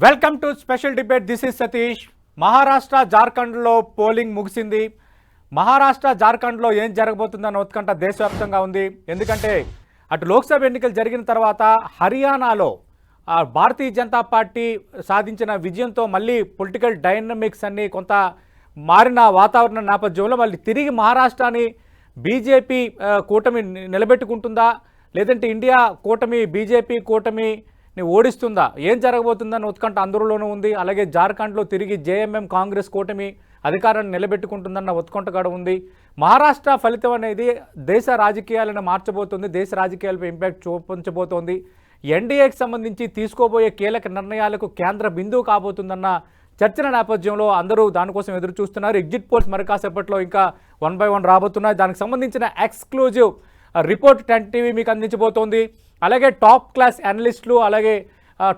Welcome to special debate. This is Satish. Maharashtra జార్ఖండ్లో polling ముగిసింది. మహారాష్ట్ర జార్ఖండ్లో ఏం జరగబోతుందన్న ఉత్కంఠ దేశవ్యాప్తంగా ఉంది. ఎందుకంటే అటు లోక్సభ ఎన్నికలు జరిగిన తర్వాత హర్యానాలో భారతీయ జనతా పార్టీ సాధించిన విజయంతో మళ్ళీ పొలిటికల్ డైనమిక్స్ అన్నీ కొంత మారిన వాతావరణ నేపథ్యంలో మళ్ళీ తిరిగి మహారాష్ట్రాన్ని బీజేపీ కూటమి నిలబెట్టుకుంటుందా, లేదంటే ఇండియా కూటమి బీజేపీ కూటమిని ఓడిస్తుందా, ఏం జరగబోతుందన్న ఉత్కంఠ అందరిలోనూ ఉంది. అలాగే జార్ఖండ్లో తిరిగి జేఎంఎం కాంగ్రెస్ కూటమి అధికారాన్ని నిలబెట్టుకుంటుందన్న ఉత్కంఠ కూడా ఉంది. మహారాష్ట్ర ఫలితం అనేది దేశ రాజకీయాలను మార్చబోతుంది, దేశ రాజకీయాలపై ఇంపాక్ట్ చూపించబోతోంది. ఎన్డీఏకి సంబంధించి తీసుకోబోయే కీలక నిర్ణయాలకు కేంద్ర బిందువు కాబోతుందన్న చర్చల నేపథ్యంలో అందరూ దానికోసం ఎదురు చూస్తున్నారు. ఎగ్జిట్ పోల్స్ మరి కాసేపట్లో ఇంకా 1 by 1 రాబోతున్నాయి. దానికి సంబంధించిన ఎక్స్క్లూజివ్ రిపోర్ట్ 10 టీవీ మీకు అందించబోతోంది. అలాగే టాప్ క్లాస్ అనలిస్టులు, అలాగే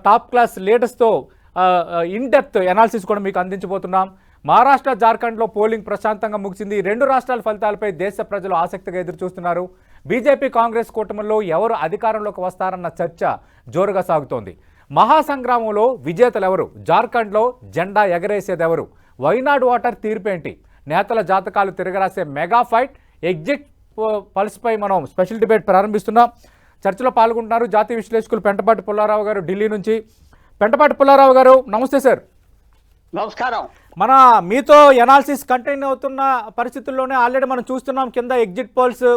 టాప్ క్లాస్ లీడర్స్తో ఇన్ డెప్త్ అనాలిసిస్ కూడా మీకు అందించబోతున్నాం. మహారాష్ట్ర జార్ఖండ్లో పోలింగ్ ప్రశాంతంగా ముగిసింది. ఈ రెండు రాష్ట్రాల ఫలితాలపై దేశ ప్రజలు ఆసక్తిగా ఎదురు చూస్తున్నారు. బీజేపీ కాంగ్రెస్ కూటమిలో ఎవరు అధికారంలోకి వస్తారన్న చర్చ జోరుగా సాగుతోంది. మహాసంగ్రామంలో విజేతలు ఎవరు, జార్ఖండ్లో జెండా ఎగరేసేదెవరు, వైనాడు వాటర్ తీర్పేంటి, నేతల జాతకాలు తిరగరాసే మెగా ఫైట్, ఎగ్జిట్ పల్స్పై మనం స్పెషల్ డిబేట్ ప్రారంభిస్తున్నాం. చర్చలో పాల్గొంటున్నారు జాతీయ విశ్లేషకులు పెంటపాటి పుల్లారావు గారు ఢిల్లీ నుంచి. పెంటపాటి పుల్లారావు గారు నమస్తే సార్. నమస్కారం. మన మీతో ఎనాలిసిస్ కంటిన్యూ అవుతున్న పరిస్థితుల్లోనే ఆల్రెడీ మనం చూస్తున్నాం కింద ఎగ్జిట్ పోల్స్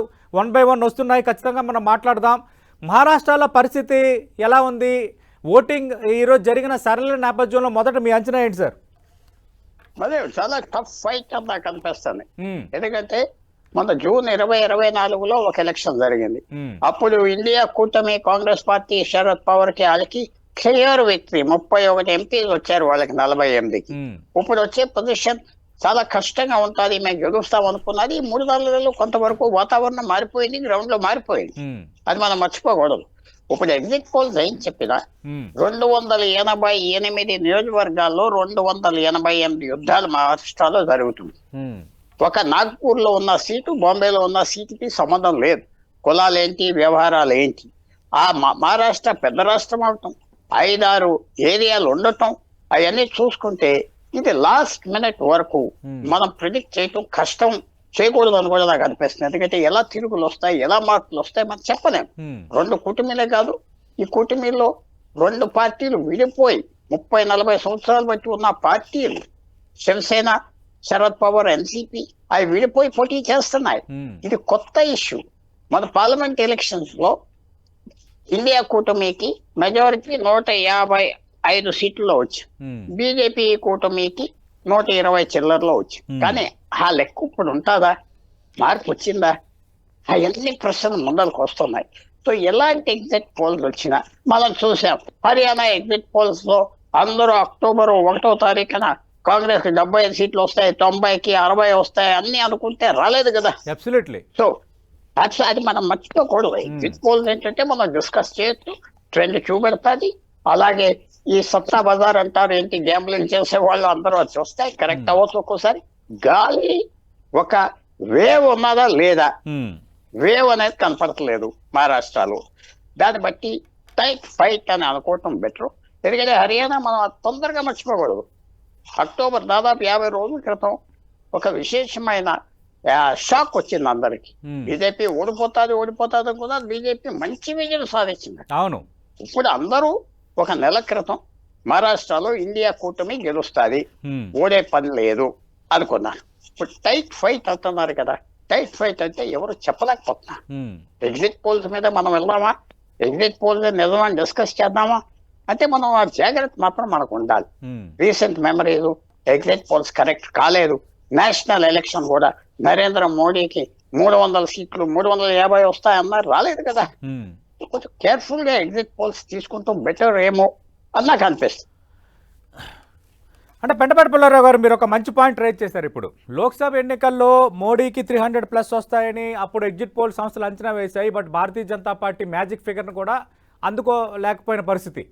1 by 1 వస్తున్నాయి. ఖచ్చితంగా మనం మాట్లాడదాం. మహారాష్ట్రలో పరిస్థితి ఎలా ఉంది? ఓటింగ్ ఈరోజు జరిగిన సరళ నేపథ్యంలో మొదట మీ అంచనా ఏంటి సార్? అదే చాలా టఫ్ ఫైట్ అని నాకు అనిపిస్తుంది. ఎందుకంటే మన జూన్ 2024లో ఒక ఎలక్షన్ జరిగింది. అప్పుడు ఇండియా కూటమి కాంగ్రెస్ పార్టీ శరద్ పవార్ కి వాళ్ళకి క్లియర్ విక్టరీ, 31 ఎంపీలు వచ్చారు, వాళ్ళకి 48కి. ఇప్పుడు వచ్చే పొజిషన్ చాలా కష్టంగా ఉంటుంది. మేము గెలుస్తాం అనుకున్నది 3-4 నెలలు కొంతవరకు వాతావరణం మారిపోయింది, గ్రౌండ్ లో మారిపోయింది. అది మనం మర్చిపోకూడదు. ఇప్పుడు ఎగ్జిట్ పోల్స్ ఏం చెప్పినా 288 నియోజకవర్గాల్లో 288 యుద్ధాలు మహారాష్ట్రలో జరుగుతుంది. ఒక నాగ్పూర్ లో ఉన్న సీటు బాంబేలో ఉన్న సీటుకి సంబంధం లేదు. కులాలేంటి, వ్యవహారాలు ఏంటి. ఆ మహారాష్ట్ర పెద్ద రాష్ట్రం అవటం, 5-6 ఏరియాలు ఉండటం, అవన్నీ చూసుకుంటే ఇది లాస్ట్ మినిట్ వరకు మనం ప్రిడిక్ట్ చేయటం కష్టం, చేయకూడదు అని కూడా నాకు అనిపిస్తుంది. ఎందుకంటే ఎలా తిరుగులు వస్తాయి, ఎలా మార్పులు వస్తాయి మనం చెప్పలేం. 2 కూటమిలే కాదు, ఈ కూటమిలో 2 పార్టీలు విడిపోయి 30-40 సంవత్సరాలు బట్టి ఉన్న పార్టీలు, శివసేన, శరద్ పవార్, ఎన్సీపీ, అవి విడిపోయి పోటీ చేస్తున్నాయి. ఇది కొత్త ఇష్యూ. మన పార్లమెంట్ ఎలక్షన్స్ లో ఇండియా కూటమికి మెజారిటీ 155 సీట్లలో వచ్చి, బీజేపీ కూటమికి 120 చిల్లర్లో వచ్చి. కానీ ఆ లెక్క ఇప్పుడు ఉంటుందా, మార్పు వచ్చిందా, అవన్నీ ప్రశ్నలు ముందరకు వస్తున్నాయి. సో ఎలాంటి ఎగ్జిట్ పోల్స్ వచ్చినా మనం చూసాం. హర్యానా ఎగ్జిట్ పోల్స్ లో అందరూ అక్టోబర్ 1వ తారీఖున కాంగ్రెస్ కి 75 సీట్లు వస్తాయి, 90కి 60 వస్తాయి అన్ని అనుకుంటే రాలేదు కదా. సో అది మనం మర్చిపోకూడదు. ఎగ్జిట్ పోల్స్ ఏంటంటే మనం డిస్కస్ చేయొచ్చు, ట్రెండ్ చూపెడతాది. అలాగే ఈ సత్తా బజార్ అంటారు, ఏంటి గ్యాంబ్లింగ్ చేసే వాళ్ళు అందరూ వచ్చి వస్తాయి, కరెక్ట్ అవ్వచ్చు. ఒక్కోసారి గాలి ఒక వేవ్ ఉన్నదా లేదా, వేవ్ అనేది కనపడట్లేదు మహారాష్ట్రలో. దాన్ని బట్టి టైట్ ఫైట్ అని అనుకోవటం బెటర్. ఎందుకంటే హర్యానా మనం తొందరగా మర్చిపోకూడదు. అక్టోబర్ దాదాపు 50 రోజుల క్రితం ఒక విశేషమైన షాక్ వచ్చింది అందరికి. బీజేపీ ఓడిపోతుంది అనుకున్నారు, బీజేపీ మంచి విజయం సాధించింది. అవును. ఇప్పుడు అందరూ ఒక నెల క్రితం మహారాష్ట్రలో ఇండియా కూటమి గెలుస్తుంది, ఓడే పని లేదు అనుకున్నారు. ఇప్పుడు టైట్ ఫైట్ అంటున్నారు కదా. టైట్ ఫైట్ అంటే ఎవరు చెప్పలేకపోతున్నారు. ఎగ్జిట్ పోల్స్ మీద మనం వెళ్దామా, ఎగ్జిట్ పోల్స్ నిజమని డిస్కస్ చేద్దామా అంటే మనం ఆ జాగ్రత్త మాత్రం మనకు ఉండాలి. రీసెంట్ మెమరీలు, ఎగ్జిట్ పోల్స్ కరెక్ట్ కాలేదు. నేషనల్ ఎలక్షన్ కూడా నరేంద్ర మోడీకి 300 సీట్లు 350 వస్తాయన్నారు, రాలేదు కదా. కొంచెం కేర్ఫుల్ గా ఎగ్జిట్ పోల్స్ తీసుకుంటూ బెటర్ ఏమో అని నాకు అనిపిస్తుంది. అంటే పెంటపాటి పుల్లారావు గారు మీరు ఒక మంచి పాయింట్ రైజ్ చేశారు. ఇప్పుడు లోక్సభ ఎన్నికల్లో మోడీకి 300+ వస్తాయని అప్పుడు ఎగ్జిట్ పోల్ సంస్థలు అంచనా వేశాయి. But Bharatiya Janata party magic ఫిగర్ను కూడా అందుకోలేకపోయిన పరిస్థితి.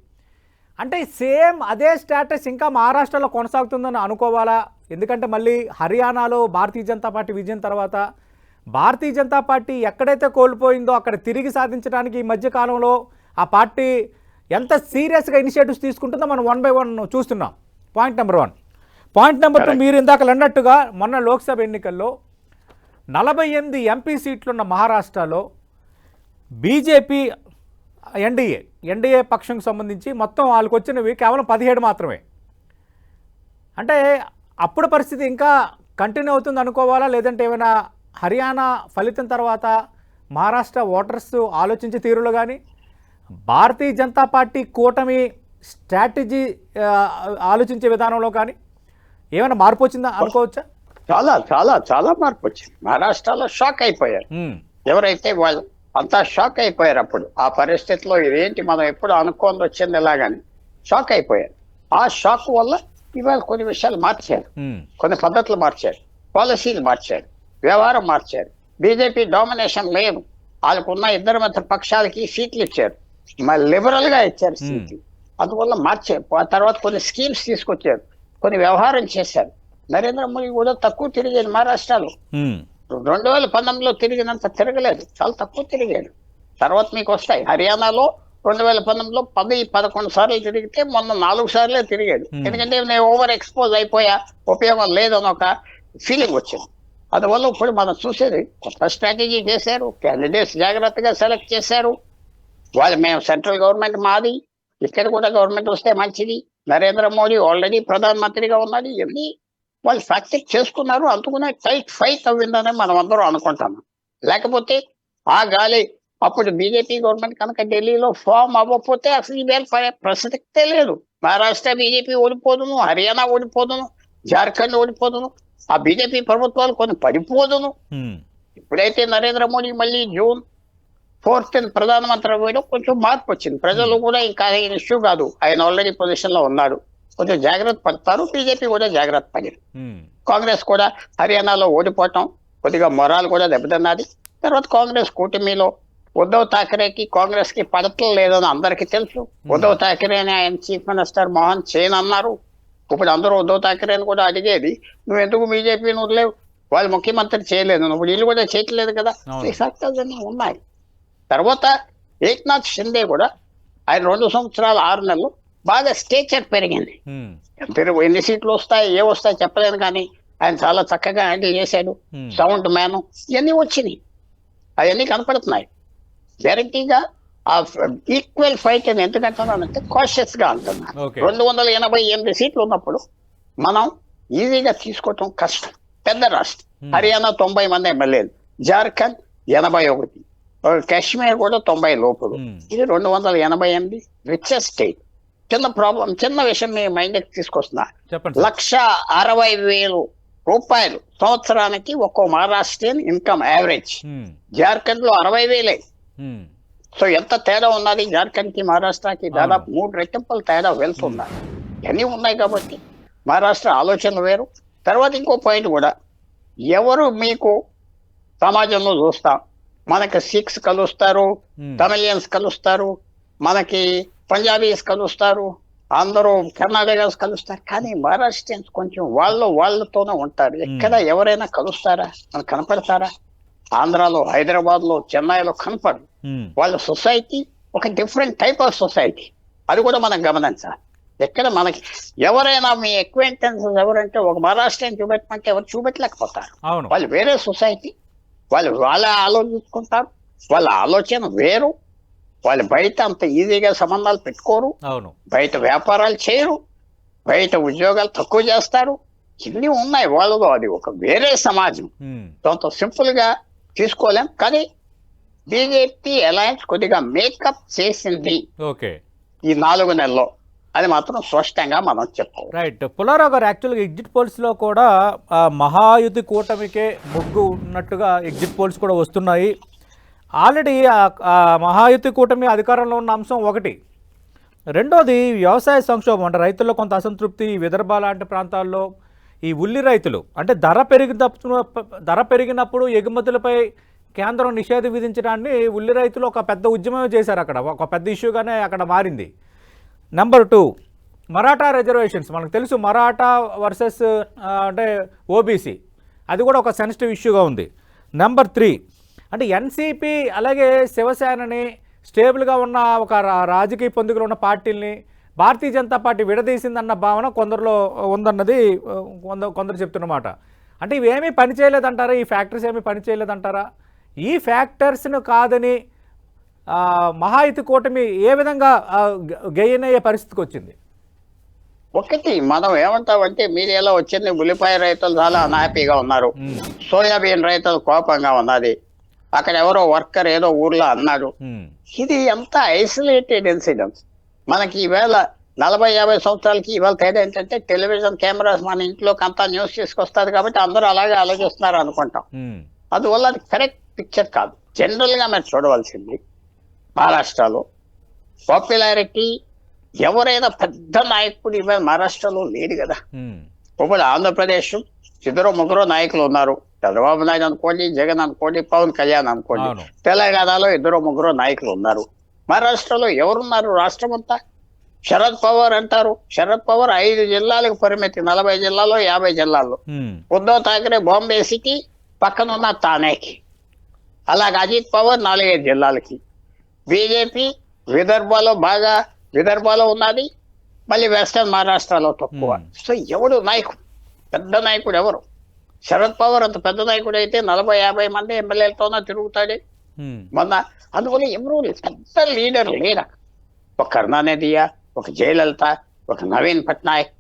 అంటే సేమ్ అదే స్టేటస్ ఇంకా మహారాష్ట్రలో కొనసాగుతుందని అనుకోవాలా? ఎందుకంటే మళ్ళీ హర్యానాలో భారతీయ జనతా పార్టీ విజయం తర్వాత భారతీయ జనతా పార్టీ ఎక్కడైతే కోల్పోయిందో అక్కడ తిరిగి సాధించడానికి ఈ మధ్య కాలంలో ఆ పార్టీ ఎంత సీరియస్గా ఇనిషియేటివ్స్ తీసుకుంటుందో మనం 1 by 1 చూస్తున్నాం. Point number 1. పాయింట్ నెంబర్ 2, మీరు ఇందాక అన్నట్టుగా మొన్న లోక్సభ ఎన్నికల్లో 48 ఎంపీ సీట్లున్న మహారాష్ట్రలో బీజేపీ ఎన్డీఏ పక్షంకి సంబంధించి మొత్తం వాళ్ళకి వచ్చినవి కేవలం 17 మాత్రమే. అంటే అప్పుడు పరిస్థితి ఇంకా కంటిన్యూ అవుతుంది అనుకోవాలా, లేదంటే ఏమైనా హర్యానా ఫలితం తర్వాత మహారాష్ట్ర ఓటర్స్ ఆలోచించే తీరులో కానీ భారతీయ జనతా పార్టీ కూటమి స్ట్రాటజీ ఆలోచించే విధానంలో కానీ ఏమైనా మార్పు వచ్చిందా అనుకోవచ్చా? చాలా చాలా చాలా మార్పు వచ్చింది. మహారాష్ట్రలో షాక్ అయిపోయారు. ఎవరైతే వాళ్ళు అంతా షాక్ అయిపోయారు. అప్పుడు ఆ పరిస్థితిలో ఇదేంటి మనం ఎప్పుడు అనుకోని వచ్చింది ఎలాగని షాక్ అయిపోయారు. ఆ షాక్ వల్ల ఇవాళ కొన్ని విషయాలు మార్చారు, కొన్ని పద్ధతులు మార్చారు, పాలసీలు మార్చారు, వ్యవహారం మార్చారు. బీజేపీ డామినేషన్ లేదు. వాళ్ళకున్న ఇద్దరు మిత్ర పక్షాలకి సీట్లు ఇచ్చారు, మరి లిబరల్ గా ఇచ్చారు సీట్లు. అందువల్ల మార్చారు. ఆ తర్వాత కొన్ని స్కీమ్స్ తీసుకొచ్చారు, కొన్ని వ్యవహారం చేశారు. నరేంద్ర మోడీ కూడా తక్కువ తిరిగాడు మహారాష్ట్రలో. 2019లో తిరిగినంత తిరగలేదు, చాలా తక్కువ తిరిగాడు. తర్వాత మీకు వస్తాయి. హర్యానాలో 2019లో 10-11 సార్లు తిరిగితే మొన్న 4 సార్లే తిరిగాడు. ఎందుకంటే నేను ఓవర్ ఎక్స్పోజ్ అయిపోయా, ఉపయోగం లేదని ఒక ఫీలింగ్ వచ్చింది. అందువల్ల ఇప్పుడు మనం చూసేది కొత్త స్ట్రాటజీ చేశారు, క్యాండిడేట్స్ జాగ్రత్తగా సెలెక్ట్ చేశారు. వాళ్ళు మేము సెంట్రల్ గవర్నమెంట్ మాది, ఇక్కడ కూడా గవర్నమెంట్ వస్తే మంచిది, నరేంద్ర మోడీ ఆల్రెడీ ప్రధానమంత్రిగా ఉన్నది, ఇవన్నీ వాళ్ళు ఫ్యాక్ట్ చేసుకున్నారు. అందుకునే టైట్ ఫైట్ అవ్విందని మనం అందరం అనుకుంటాము. లేకపోతే ఆ గాలి అప్పుడు బీజేపీ గవర్నమెంట్ కనుక ఢిల్లీలో ఫామ్ అవ్వకపోతే అసలు ఇవేళ ప్రసక్తే లేదు. మహారాష్ట్ర బీజేపీ ఓడిపోదును, హర్యానా ఓడిపోదును, జార్ఖండ్ ఓడిపోదును, ఆ బీజేపీ ప్రభుత్వాలు కొన్ని పడిపోదును. ఇప్పుడైతే నరేంద్ర మోడీ మళ్ళీ June 4th ప్రధానమంత్రి అవ్వడం కొంచెం మార్పు వచ్చింది. ప్రజలు కూడా ఇంకా ఇష్యూ కాదు, ఆయన ఆల్రెడీ పొజిషన్ లో ఉన్నాడు, కొంచెం జాగ్రత్త పడతారు. బీజేపీ కూడా జాగ్రత్త పడింది. కాంగ్రెస్ కూడా హర్యానాలో ఓడిపోవటం కొద్దిగా మొరాలు కూడా దెబ్బతిన్నది. తర్వాత కాంగ్రెస్ కూటమిలో ఉద్ధవ్ ఠాకరేకి కాంగ్రెస్ కి పడటం లేదని అందరికీ తెలుసు. ఉద్ధవ్ ఠాకరేని ఆయన చీఫ్ మినిస్టర్ మోహన్ చైన్ అన్నారు. ఇప్పుడు అందరూ ఉద్ధవ్ ఠాకరేని కూడా అడిగేది, నువ్వు ఎందుకు బీజేపీని వదిలేవు, వాళ్ళు ముఖ్యమంత్రి చేయలేదు, నువ్వు వీళ్ళు కూడా చేయట్లేదు కదా. ఈ ఫ్యాక్టర్స్ అన్నీ ఉన్నాయి. తర్వాత ఏక్నాథ్ షిండే కూడా ఆయన 2 సంవత్సరాలు 6 నెలలు బాగా స్టేచర్ పెరిగింది. ఎన్ని సీట్లు వస్తాయి ఏ వస్తాయి చెప్పలేను, కానీ ఆయన చాలా చక్కగా హ్యాండిల్ చేశాడు. సౌండ్ మ్యాన్ ఇవన్నీ వచ్చినాయి, అవన్నీ కనపడుతున్నాయి. గ్యారంటీగా ఆ ఈక్వల్ ఫైట్ అని ఎందుకంటున్నానంటే కాషియస్ గా అంటున్నాను. 288 సీట్లు ఉన్నప్పుడు మనం ఈజీగా తీసుకోవటం కష్టం. పెద్ద రాష్ట్రం. హర్యానా 90 మంది ఎమ్మెల్యేలు, జార్ఖండ్ 81, కాశ్మీర్ కూడా 90 లోపల. ఇది 288 రిచెస్ట్ స్టేట్. చిన్న విషయం మీ మైండ్ తీసుకొస్తున్నా. 1,60,000 రూపాయలు సంవత్సరానికి ఒక్కో మహారాష్ట్రియన్ ఇన్కమ్ యావరేజ్. జార్ఖండ్ లో 60,000. సో ఎంత తేడా ఉన్నది జార్ఖండ్ కి మహారాష్ట్రకి, దాదాపు 3 రెట్టింపుల తేడా వెళ్తున్నారు. ఇవన్నీ ఉన్నాయి కాబట్టి మహారాష్ట్ర ఆలోచన వేరు. తర్వాత ఇంకో పాయింట్ కూడా, ఎవరు మీకు సమాజంలో చూస్తాం, మనకి సిఖ్స్ కలుస్తారు, తమిళియన్స్ కలుస్తారు, మనకి పంజాబీస్ కలుస్తారు, అందరూ కర్ణాటకస్ కలుస్తారు, కానీ మహారాష్ట్రియన్స్ కొంచెం వాళ్ళతోనే ఉంటారు. ఎక్కడ ఎవరైనా కలుస్తారా, మనకు కనపడతారా? ఆంధ్రాలో, హైదరాబాద్ లో, చెన్నైలో కనపడు. వాళ్ళ సొసైటీ ఒక డిఫరెంట్ టైప్ ఆఫ్ సొసైటీ, అది కూడా మనం గమనించాలి. ఎక్కడ మనకి ఎవరైనా మీ అక్వైంటెన్సెస్ ఎవరంటే ఒక మహారాష్ట్రని చూపెట్టమంటే ఎవరు చూపెట్టలేకపోతారు. వాళ్ళు వేరే సొసైటీ, వాళ్ళ ఆలోచించుకుంటారు, వాళ్ళ ఆలోచన వేరు. వాళ్ళు బయట అంత ఈజీగా సంబంధాలు పెట్టుకోరు, బయట వ్యాపారాలు చేయరు, బయట ఉద్యోగాలు తక్కువ చేస్తారు. ఇన్ని ఉన్నాయి వాళ్ళలో. అది ఒక వేరే సమాజం, దాంతో సింపుల్ గా తీసుకోలేం. కానీ బీజేపీ అలయన్స్ కొద్దిగా మేకప్ చేసింది ఈ 4 నెలల్లో, అది మాత్రం స్పష్టంగా మనం చెప్పాలి. రైట్. పుల్లారావు గారు, యాక్చువల్గా ఎగ్జిట్ పోల్స్లో కూడా మహాయుతి కూటమికే మొగ్గు ఉన్నట్టుగా ఎగ్జిట్ పోల్స్ కూడా వస్తున్నాయి. ఆల్రెడీ మహాయుతి కూటమి అధికారంలో ఉన్న అంశం ఒకటి. రెండోది వ్యవసాయ సంక్షోభం. అంటే రైతుల్లో కొంత అసంతృప్తి. విదర్భ లాంటి ప్రాంతాల్లో ఈ ఉల్లి రైతులు అంటే ధర పెరిగినప్పుడు ఎగుమతులపై కేంద్రం నిషేధం విధించడాన్ని ఉల్లి రైతులు ఒక పెద్ద ఉద్యమమే చేశారు. అక్కడ ఒక పెద్ద ఇష్యూగానే అక్కడ మారింది. Number 2, Maratha reservations. మనకు తెలుసు, మరాఠా వర్సెస్ అంటే ఓబీసీ, అది కూడా ఒక సెన్సిటివ్ ఇష్యూగా ఉంది. నెంబర్ 3, అంటే ఎన్సీపీ అలాగే శివసేనని స్టేబుల్గా ఉన్న ఒక రాజకీయ పొందికలు ఉన్న పార్టీల్ని భారతీయ జనతా పార్టీ విడదీసిందన్న భావన కొందరిలో ఉందన్నది కొందరు చెప్తున్నమాట. అంటే ఇవేమీ పని చేయలేదంటారా? ఈ ఫ్యాక్టర్స్ ఏమీ పని చేయలేదంటారా? ఈ ఫ్యాక్టర్స్ను కాదని మహాయుతి కూటమి ఏ విధంగా గెయిన్ అయ్యే పరిస్థితికి వచ్చింది? ఒకటి మనం ఏమంటామంటే మీరు ఎలా వచ్చింది, ఉల్లిపాయ రైతులు చాలా అన్హ్యాపీగా ఉన్నారు, సోయాబీన్ రైతులు కోపంగా ఉన్నది, అక్కడ ఎవరో వర్కర్ ఏదో ఊర్లో అన్నాడు. ఇది ఎంత ఐసోలేటెడ్ ఇన్సిడెంట్స్. మనకి ఈవేళ 40-50 సంవత్సరాలకి ఇవాళ తేడా ఏంటంటే టెలివిజన్ కెమెరాస్ మన ఇంట్లోకి అంతా న్యూస్ తీసుకొస్తుంది కాబట్టి అందరూ అలాగే ఆలోచిస్తున్నారు అనుకుంటాం. అందువల్ల అది కరెక్ట్ పిక్చర్ కాదు. జనరల్ గా మీరు చూడవలసింది మహారాష్ట్రలో పాపులారిటీ ఎవరైనా పెద్ద నాయకుడు ఇవాళ మహారాష్ట్రలో లేడు కదా. ఇప్పుడు ఆంధ్రప్రదేశ్ ఇద్దరు ముగ్గురు నాయకులు ఉన్నారు, చంద్రబాబు నాయుడు అనుకోండి, జగన్ అనుకోండి, పవన్ కళ్యాణ్ అనుకోండి. తెలంగాణలో ఇద్దరు ముగ్గురు నాయకులు ఉన్నారు. మహారాష్ట్రలో ఎవరున్నారు? రాష్ట్రం అంతా శరద్ పవార్ అంటారు. శరద్ పవార్ 5 జిల్లాలకు పరిమితి, 40 జిల్లాలో 50 జిల్లాల్లో. ఉద్ధవ్ ఠాకరే బాంబే సిటీ పక్కనున్న తానేకి. అలాగే అజిత్ పవార్ 4-5 జిల్లాలకి. బీజేపీ విదర్భలో ఉన్నది, మళ్ళీ వెస్టర్న్ మహారాష్ట్రలో తక్కువ. సో ఎవడు నాయకుడు, పెద్ద నాయకుడు ఎవరు? శరద్ పవార్ అంత పెద్ద నాయకుడు అయితే 40-50 మంది ఎమ్మెల్యేలతోనే తిరుగుతాడే మొన్న. అందువల్ల ఎవరు పెద్ద లీడర్ లేరా. ఒక కరుణానిధియా, ఒక జయలలిత, ఒక నవీన్ పట్నాయక్,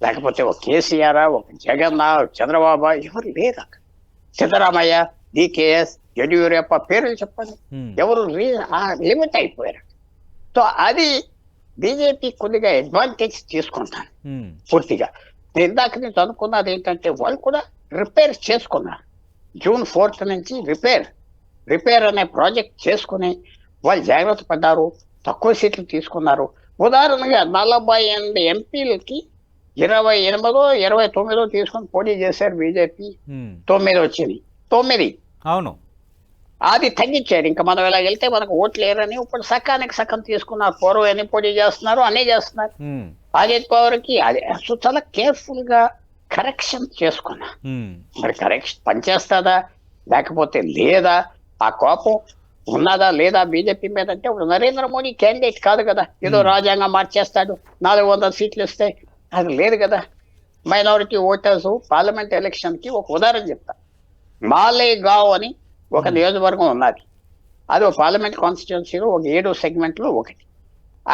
లేకపోతే ఒక కేసీఆర్, ఒక జగన్, చంద్రబాబు, ఎవరు లేరా. సిద్ధరామయ్య, డికేఎస్, యడ్యూరప్ప పేర్లు చెప్పండి, ఎవరు లిమిట్ అయిపోయారు. సో అది బీజేపీ కొద్దిగా అడ్వాంటేజ్ తీసుకుంటాను పూర్తిగా. ఇందాక నేను అనుకున్నది ఏంటంటే వాళ్ళు కూడా రిపేర్ చేసుకున్నారు. June 4th నుంచి రిపేర్ అనే ప్రాజెక్ట్ చేసుకుని వాళ్ళు జాగ్రత్త పడ్డారు, తక్కువ సీట్లు తీసుకున్నారు. ఉదాహరణగా 48 ఎంపీలకి 28-29 తీసుకొని పోటీ చేశారు బీజేపీ. 9 వచ్చింది. 9 అవును, అది తగ్గించారు. ఇంకా మనం ఇలా వెళ్తే మనకు ఓట్లు లేరని ఇప్పుడు సగం తీసుకున్నారు. పూర్వం ఎన్ని పోటీ చేస్తున్నారు అన్నీ చేస్తున్నారు. అజిత్ పవార్ కి అది చాలా కేర్ఫుల్ గా కరెక్షన్ చేసుకున్నా. మరి కరెక్షన్ పనిచేస్తుందా లేకపోతే లేదా, ఆ కోపం ఉన్నదా లేదా బీజేపీ మీద అంటే ఇప్పుడు నరేంద్ర మోడీ క్యాండిడేట్ కాదు కదా, ఏదో రాజ్యాంగం మార్చేస్తాడు 400 సీట్లు ఇస్తే, అది లేదు కదా. మైనారిటీ ఓటర్స్ పార్లమెంట్ ఎలక్షన్ కి ఒక ఉదాహరణ చెప్తా. మాలేగావ్ అని ఒక నియోజకవర్గం ఉన్నది, అది ఒక పార్లమెంట్ కాన్స్టిట్యున్సీలో ఒక 7 సెగ్మెంట్లో ఒకటి.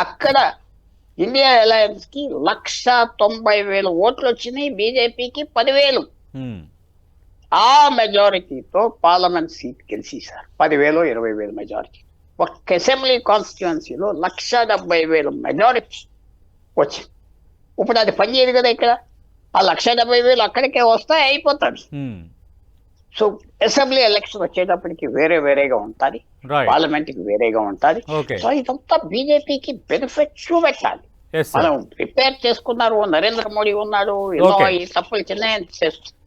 అక్కడ ఇండియా అలయన్స్ కి 1,90,000 ఓట్లు వచ్చినాయి, బీజేపీకి 10,000. ఆ మెజారిటీతో పార్లమెంట్ సీట్ గెలిచేశారు. 10,000-20,000 మెజారిటీ. ఒక అసెంబ్లీ కాన్స్టిట్యున్సీలో 1,70,000 మెజారిటీ వచ్చింది. ఇప్పుడు అది పనిచేయదు కదా. ఇక్కడ ఆ 1,70,000 అక్కడికే వస్తాయి, అయిపోతుంది. సో అసెంబ్లీ ఎలక్షన్ వచ్చేటప్పటికి వేరేగా ఉంటుంది, పార్లమెంట్ కి వేరేగా ఉంటుంది. సో ఇదంతా బీజేపీకి బెనిఫిట్ చూపెట్టాలి. మనం రిపేర్ చేసుకున్నారు, నరేంద్ర మోడీ ఉన్నాడు, ఎన్నో ఈ తప్పులు చిన్న చేస్తుంది.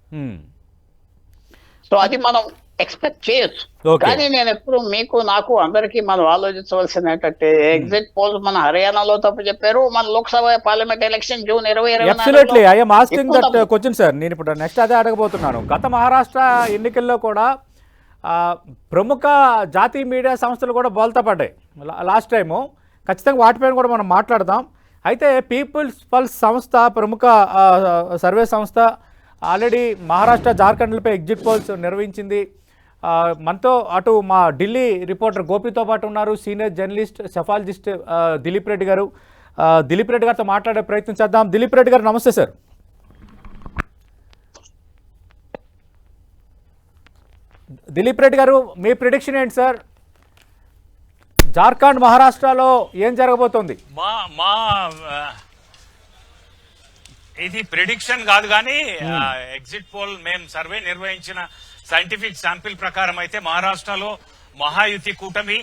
సో అది మనం ఎక్స్పెక్ట్ చేయొచ్చు. కానీ నేను ఎప్పుడు మీకు అందరికీ మనం ఆలోచించవలసిన ఏంటంటే, ఎగ్జిట్ పోల్స్ మన హర్యానాలో తప్పు చెప్పారు, మన Lok Sabha parliament election June 2024 sir. నేను ఇప్పుడు నెక్స్ట్ అదే అడగబోతున్నాను. గత మహారాష్ట్ర ఎన్నికల్లో కూడా ప్రముఖ జాతీయ మీడియా సంస్థలు కూడా బోల్తా పడ్డాయి లాస్ట్ టైము. ఖచ్చితంగా వాటిపైన కూడా మనం మాట్లాడదాం. అయితే పీపుల్స్ పల్స్ సంస్థ, ప్రముఖ సర్వే సంస్థ ఆల్రెడీ మహారాష్ట్ర జార్ఖండ్లపై ఎగ్జిట్ పోల్స్ నిర్వహించింది. మనతో అటు మా ఢిల్లీ రిపోర్టర్ గోపితో పాటు ఉన్నారు senior journalist psephologist Dilip Reddy గారు. దిలీప్ రెడ్డి గారితో మాట్లాడే ప్రయత్నం చేద్దాం. దిలీప్ రెడ్డి గారు నమస్తే సార్. దిలీప్ రెడ్డి గారు, మీ ప్రిడిక్షన్ ఏంటి సార్? జార్ఖండ్ మహారాష్ట్రలో ఏం జరగబోతోంది? ఇది ప్రిడిక్షన్ కాదు కానీ ఎగ్జిట్ పోల్ మేము సర్వే నిర్వహించిన సైంటిఫిక్ శాంపిల్ ప్రకారం అయితే మహారాష్ట్రలో మహాయుతి కూటమి,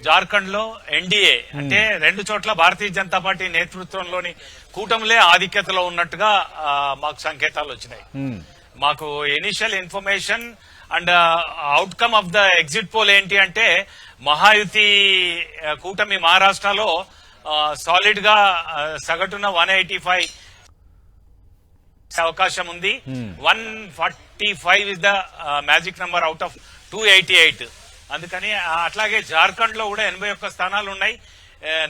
జార్ఖండ్ లో ఎన్డీఏ అంటే 2 చోట్ల భారతీయ జనతా పార్టీ నేతృత్వంలోని కూటమిలే ఆధిక్యతలో ఉన్నట్టుగా మాకు సంకేతాలు వచ్చినాయి. మాకు initial information and outcome of the exit poll ఏంటి అంటే, మహాయుతి కూటమి మహారాష్ట్రలో సాలిడ్ గా సగటున 185 అవకాశం ఉంది. 145 is the magic number out of 288. అందుకని అట్లాగే జార్ఖండ్ లో కూడా 81 స్థానాలు ఉన్నాయి.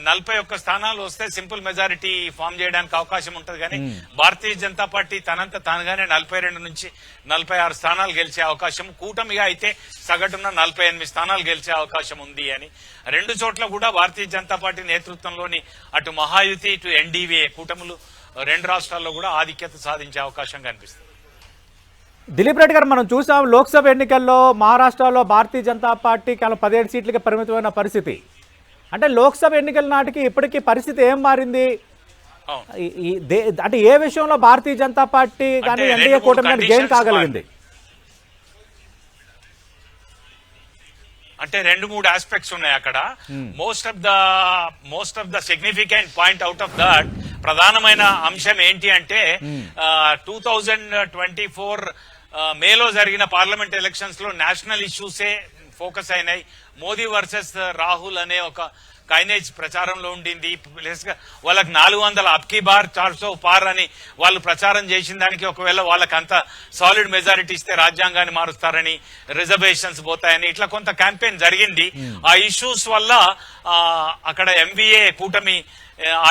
41 స్థానాలు వస్తే సింపుల్ మెజారిటీ ఫామ్ చేయడానికి అవకాశం ఉంటుంది. కానీ భారతీయ జనతా పార్టీ తనంత తానుగానే 42 నుంచి 46 స్థానాలు గెలిచే అవకాశం, కూటమిగా అయితే సగటున 48 స్థానాలు గెలిచే అవకాశం ఉంది అని రెండు చోట్ల కూడా భారతీయ జనతా పార్టీ నేతృత్వంలోని అటు మహాయుతి ఇటు ఎన్డీవీ కూటములు రెండు రాష్ట్రాల్లో కూడా ఆధిక్యత సాధించే అవకాశం కనిపిస్తుంది. దిలీప్ రెడ్డి గారు, మనం చూసాం లోక్సభ ఎన్నికల్లో మహారాష్ట్రలో భారతీయ జనతా పార్టీ కేవలం 17 సీట్లకి పరిమితమైన పరిస్థితి. అంటే లోక్సభ ఎన్నికల నాటికి ఇప్పటికీ పరిస్థితి ఏం మారింది? అంటే ఏ విషయంలో భారతీయ జనతా పార్టీ కానీ ఎన్డీఏ కూటమి కానీ గెయిన్ కాగలిగింది? అంటే 2-3 ఆస్పెక్ట్స్ ఉన్నాయి అక్కడ. Most of the significant point out of that ప్రధానమైన అంశం ఏంటి అంటే 2024 మేలో జరిగిన పార్లమెంట్ ఎలక్షన్స్ లో నేషనల్ ఇష్యూసే ఫోకస్ అయినాయి. మోదీ వర్సెస్ రాహుల్ అనే ఒక కైనేజ్ ప్రచారంలో ఉండింది. ప్లస్ గా వాళ్ళకి 400 అబ్కీ బార్ 400 పార్ అని వాళ్ళు ప్రచారం చేసిన దానికి ఒకవేళ వాళ్ళకి అంత సాలిడ్ మెజారిటీ ఇస్తే రాజ్యాంగాన్ని మారుస్తారని, రిజర్వేషన్స్ పోతాయని ఇట్లా కొంత క్యాంపెయిన్ జరిగింది. ఆ ఇష్యూస్ వల్ల అక్కడ ఎంవీఏ కూటమి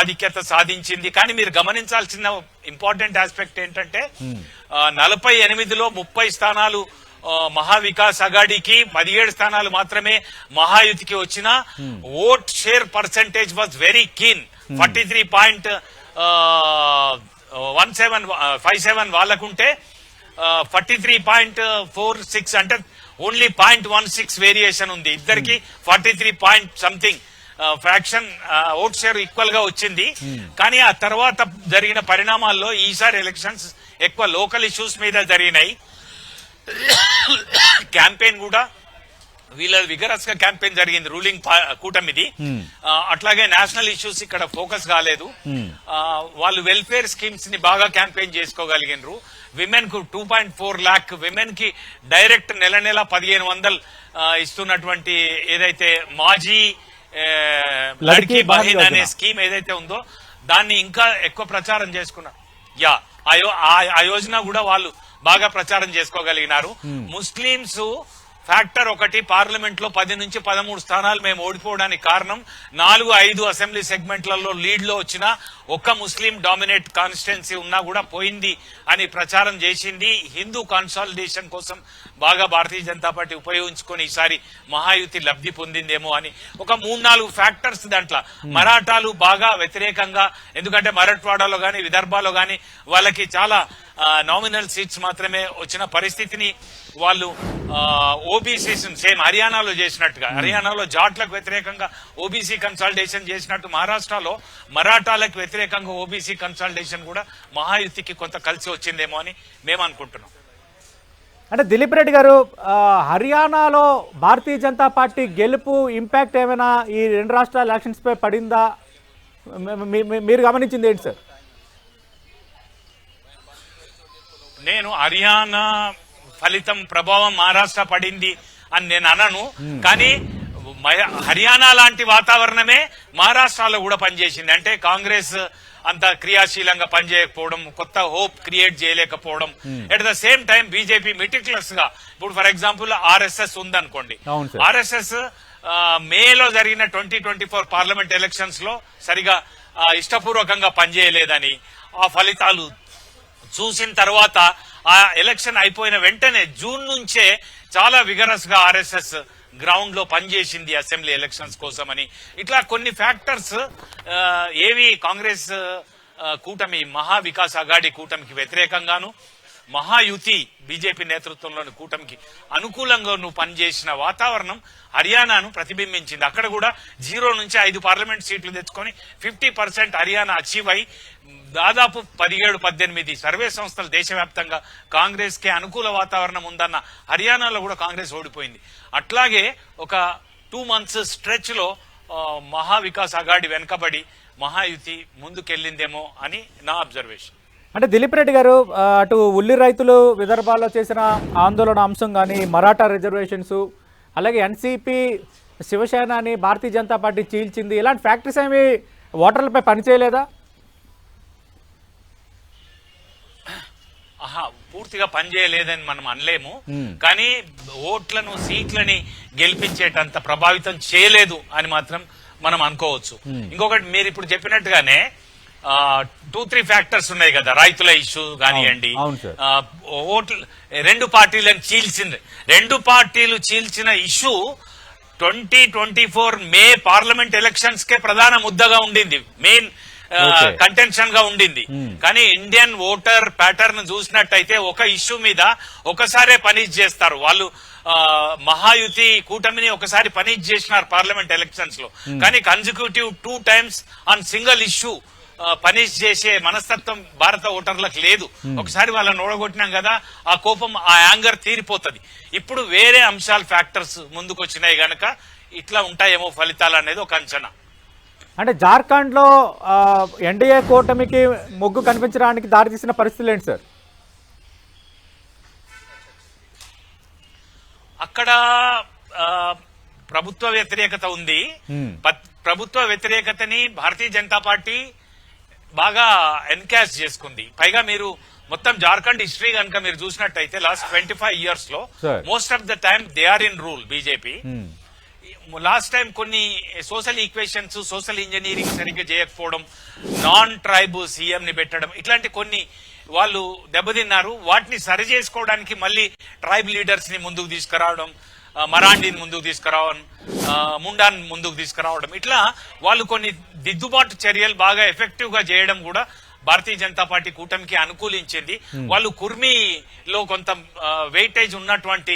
ఆధిక్యత సాధించింది. కానీ మీరు గమనించాల్సిన ఇంపార్టెంట్ ఆస్పెక్ట్ ఏంటంటే 48లో 30 స్థానాలు మహావికాస్ అఘాడీకి, 17 స్థానాలు మాత్రమే మహాయుతికి వచ్చిన vote share percentage was very keen. 43.57 వాళ్ళకుంటే 43.46 అంటే ఓన్లీ 0.16 వేరియేషన్ ఉంది. ఇద్దరికి 43 point something fraction vote share equal గా వచ్చింది. కానీ ఆ తర్వాత జరిగిన పరిణామాల్లో ఈసారి ఎలక్షన్స్ ఎక్కువ లోకల్ ఇష్యూస్ మీద జరిగినాయి. క్యాంపెయిన్ కూడా వీళ్ళ విగరస్ గా క్యాంపెయిన్ జరిగింది రూలింగ్ కూటమిది. అట్లాగే నేషనల్ ఇష్యూస్ ఇక్కడ ఫోకస్ కాలేదు. వాళ్ళు వెల్ఫేర్ స్కీమ్స్ ని బాగా క్యాంపెయిన్ చేసుకోగలిగినారు. విమెన్ కు 2.4 lakh విమెన్ కి డైరెక్ట్ నెల 1500 ఇస్తున్నటువంటి ఏదైతే మాజీ లడ్కీ బహిన్ అనే స్కీమ్ ఏదైతే ఉందో దాన్ని ఇంకా ఎక్కువ ప్రచారం చేసుకున్నారు. ఆ యోజన కూడా వాళ్ళు బాగా ప్రచారం చేసుకోగలిగినారు. ముస్లింస్ ఫ్యాక్టర్ ఒకటి, పార్లమెంట్ లో 10 నుంచి 13 స్థానాలు మేము ఓడిపోవడానికి కారణం 4-5 అసెంబ్లీ సెగ్మెంట్లలో లీడ్ లో వచ్చిన ఒక్క ముస్లిం డామినేట్ కాన్స్టిట్యున్సీ ఉన్నా కూడా పోయింది అని ప్రచారం చేసింది. హిందూ కన్సాలిడేషన్ కోసం బాగా భారతీయ జనతా పార్టీ ఉపయోగించుకొని ఈసారి మహాయుతి లబ్ధి పొందిందేమో అని ఒక 3-4 ఫ్యాక్టర్స్ దాంట్లో. మరాఠాలు బాగా వ్యతిరేకంగా, ఎందుకంటే మరాఠ్వాడాలో గాని విదర్భలో గాని వాళ్ళకి చాలా నామినల్ సీట్స్ మాత్రమే వచ్చిన పరిస్థితిని వాళ్ళు ఓబీసీస్ సేమ్ హర్యానాలో చేసినట్టుగా, హర్యానాలో జాట్లకు వ్యతిరేకంగా ఓబీసీ కన్సాలిడేషన్ చేసినట్టు మహారాష్ట్రలో మరాఠాలకు వ్యతిరేకంగా ఓబీసీ కన్సాలిడేషన్ కూడా మహాయుతికి కొంత కలిసి వచ్చిందేమో అని మేము అనుకుంటున్నాం. అంటే దిలీప్ రెడ్డి గారు, హర్యానాలో భారతీయ జనతా పార్టీ గెలుపు ఇంపాక్ట్ ఏమైనా ఈ రెండు రాష్ట్రాల ఎలక్షన్స్ పై పడిందా? మీరు గమనించింది ఏంటి సార్? నేను హర్యానా ఫలితం ప్రభావం మహారాష్ట్ర పడింది అని నేను అనను. కానీ హర్యానా లాంటి వాతావరణమే మహారాష్ట్రలో కూడా పనిచేసింది. అంటే కాంగ్రెస్ అంత క్రియాశీలంగా పనిచేయకపోవడం, కొత్త హోప్ క్రియేట్ చేయలేకపోవడం, at the same time BJP meticulous గా, ఇప్పుడు ఫర్ ఎగ్జాంపుల్ ఆర్ఎస్ఎస్ ఉందనుకోండి, ఆర్ఎస్ఎస్ మేలో జరిగిన 2024 పార్లమెంట్ ఎలక్షన్స్ లో సరిగా ఇష్టపూర్వకంగా పనిచేయలేదని ఆ ఫలితాలు చూసిన తర్వాత ఆ ఎలక్షన్ అయిపోయిన వెంటనే జూన్ నుంచే చాలా విగరస్ గా ఆర్ఎస్ఎస్ గ్రౌండ్ లో పనిచేసింది అసెంబ్లీ ఎలక్షన్స్ కోసమని. ఇట్లా కొన్ని ఫ్యాక్టర్స్ ఏవి కాంగ్రెస్ కూటమి మహావికాస్ అఘాడీ కూటమికి వ్యతిరేకంగాను, మహాయుతి బీజేపీ నేతృత్వంలోని కూటమికి అనుకూలంగా పనిచేసిన వాతావరణం హర్యానాను ప్రతిబింబించింది. అక్కడ కూడా 0 నుంచి 5 పార్లమెంట్ సీట్లు తెచ్చుకొని 50% హర్యానా అచీవ్ అయి దాదాపు 17-18 సర్వే సంస్థలు దేశవ్యాప్తంగా కాంగ్రెస్ కే అనుకూల వాతావరణం ఉందన్న హర్యానాలో కూడా కాంగ్రెస్ ఓడిపోయింది. అట్లాగే ఒక 2 months స్ట్రెచ్ లో మహావికాస్ అఘాడీ వెనుకబడి మహాయుతి ముందుకెళ్లిందేమో అని నా అబ్జర్వేషన్. అంటే దిలీప్ రెడ్డి గారు, అటు ఉల్లి రైతులు విదర్భాలో చేసిన ఆందోళన అంశం కానీ, మరాఠా రిజర్వేషన్స్, అలాగే ఎన్సీపీ శివసేనని భారతీయ జనతా పార్టీ చీల్చింది, ఇలాంటి ఫ్యాక్టరీస్ ఏమి ఓటర్లపై పనిచేయలేదా? పూర్తిగా పనిచేయలేదని మనం అనలేము. కానీ ఓట్లను సీట్లని గెలిపించేటంత ప్రభావితం చేయలేదు అని మాత్రం మనం అనుకోవచ్చు. ఇంకొకటి మీరు ఇప్పుడు చెప్పినట్టుగానే 2-3 ఫ్యాక్టర్స్ ఉన్నాయి కదా, రైతుల ఇష్యూ కానివ్వండి, ఓట్లు రెండు పార్టీలు చీల్చిన ఇష్యూ 2024 మే పార్లమెంట్ ఎలక్షన్స్ కే ప్రధాన ముద్దగా ఉండింది, మెయిన్ కంటెన్షన్ గా ఉండింది. కానీ ఇండియన్ ఓటర్ ప్యాటర్న్ చూసినట్టయితే ఒక ఇష్యూ మీద ఒకసారే పనిష్ చేస్తారు వాళ్ళు. మహాయుతి కూటమిని ఒకసారి పనిష్ చేసినారు పార్లమెంట్ ఎలక్షన్స్ లో, కానీ consecutive 2 times on single issue punish చేసే మనస్తత్వం భారత ఓటర్లకు లేదు. ఒకసారి వాళ్ళని ఓడగొట్టినాం కదా, ఆ కోపం, ఆ యాంగర్ తీరిపోతుంది. ఇప్పుడు వేరే అంశాలు ఫ్యాక్టర్స్ ముందుకు వచ్చినాయి గనక ఇట్లా ఉంటాయేమో ఫలితాలు అనేది ఒక అంచనా. అంటే జార్ఖండ్ లో ఎన్డీఏ కూటమికి మొగ్గు కనిపించడానికి దారితీసిన పరిస్థితులు ఏంటి సార్? అక్కడ ప్రభుత్వ వ్యతిరేకత ఉంది. ప్రభుత్వ వ్యతిరేకతని భారతీయ జనతా పార్టీ బాగా ఎన్కాష్ చేసుకుంది. పైగా మీరు మొత్తం జార్ఖండ్ హిస్టరీ కనుక మీరు చూసినట్టయితే లాస్ట్ 25 years లో most of the time they are in rule BJP. Last time కొన్ని సోషల్ ఈక్వేషన్స్, సోషల్ ఇంజనీరింగ్ సరిగ్గా చేయకపోవడం, నాన్ ట్రైబ్ సీఎం ని పెట్టడం, ఇట్లాంటి కొన్ని వాళ్ళు దెబ్బతిన్నారు. వాటిని సరి చేసుకోవడానికి మళ్ళీ ట్రైబ్ లీడర్స్ ని ముందుకు తీసుకురావడం, మరాఠీని ముందుకు తీసుకురావడం, ముండాన్ ముందుకు తీసుకురావడం, ఇట్లా వాళ్ళు కొన్ని దిద్దుబాటు చర్యలు బాగా ఎఫెక్టివ్ గా చేయడం కూడా భారతీయ జనతా పార్టీ కూటమికి అనుకూలించింది. వాళ్ళు కుర్మీలో కొంత వెయిటేజ్ ఉన్నటువంటి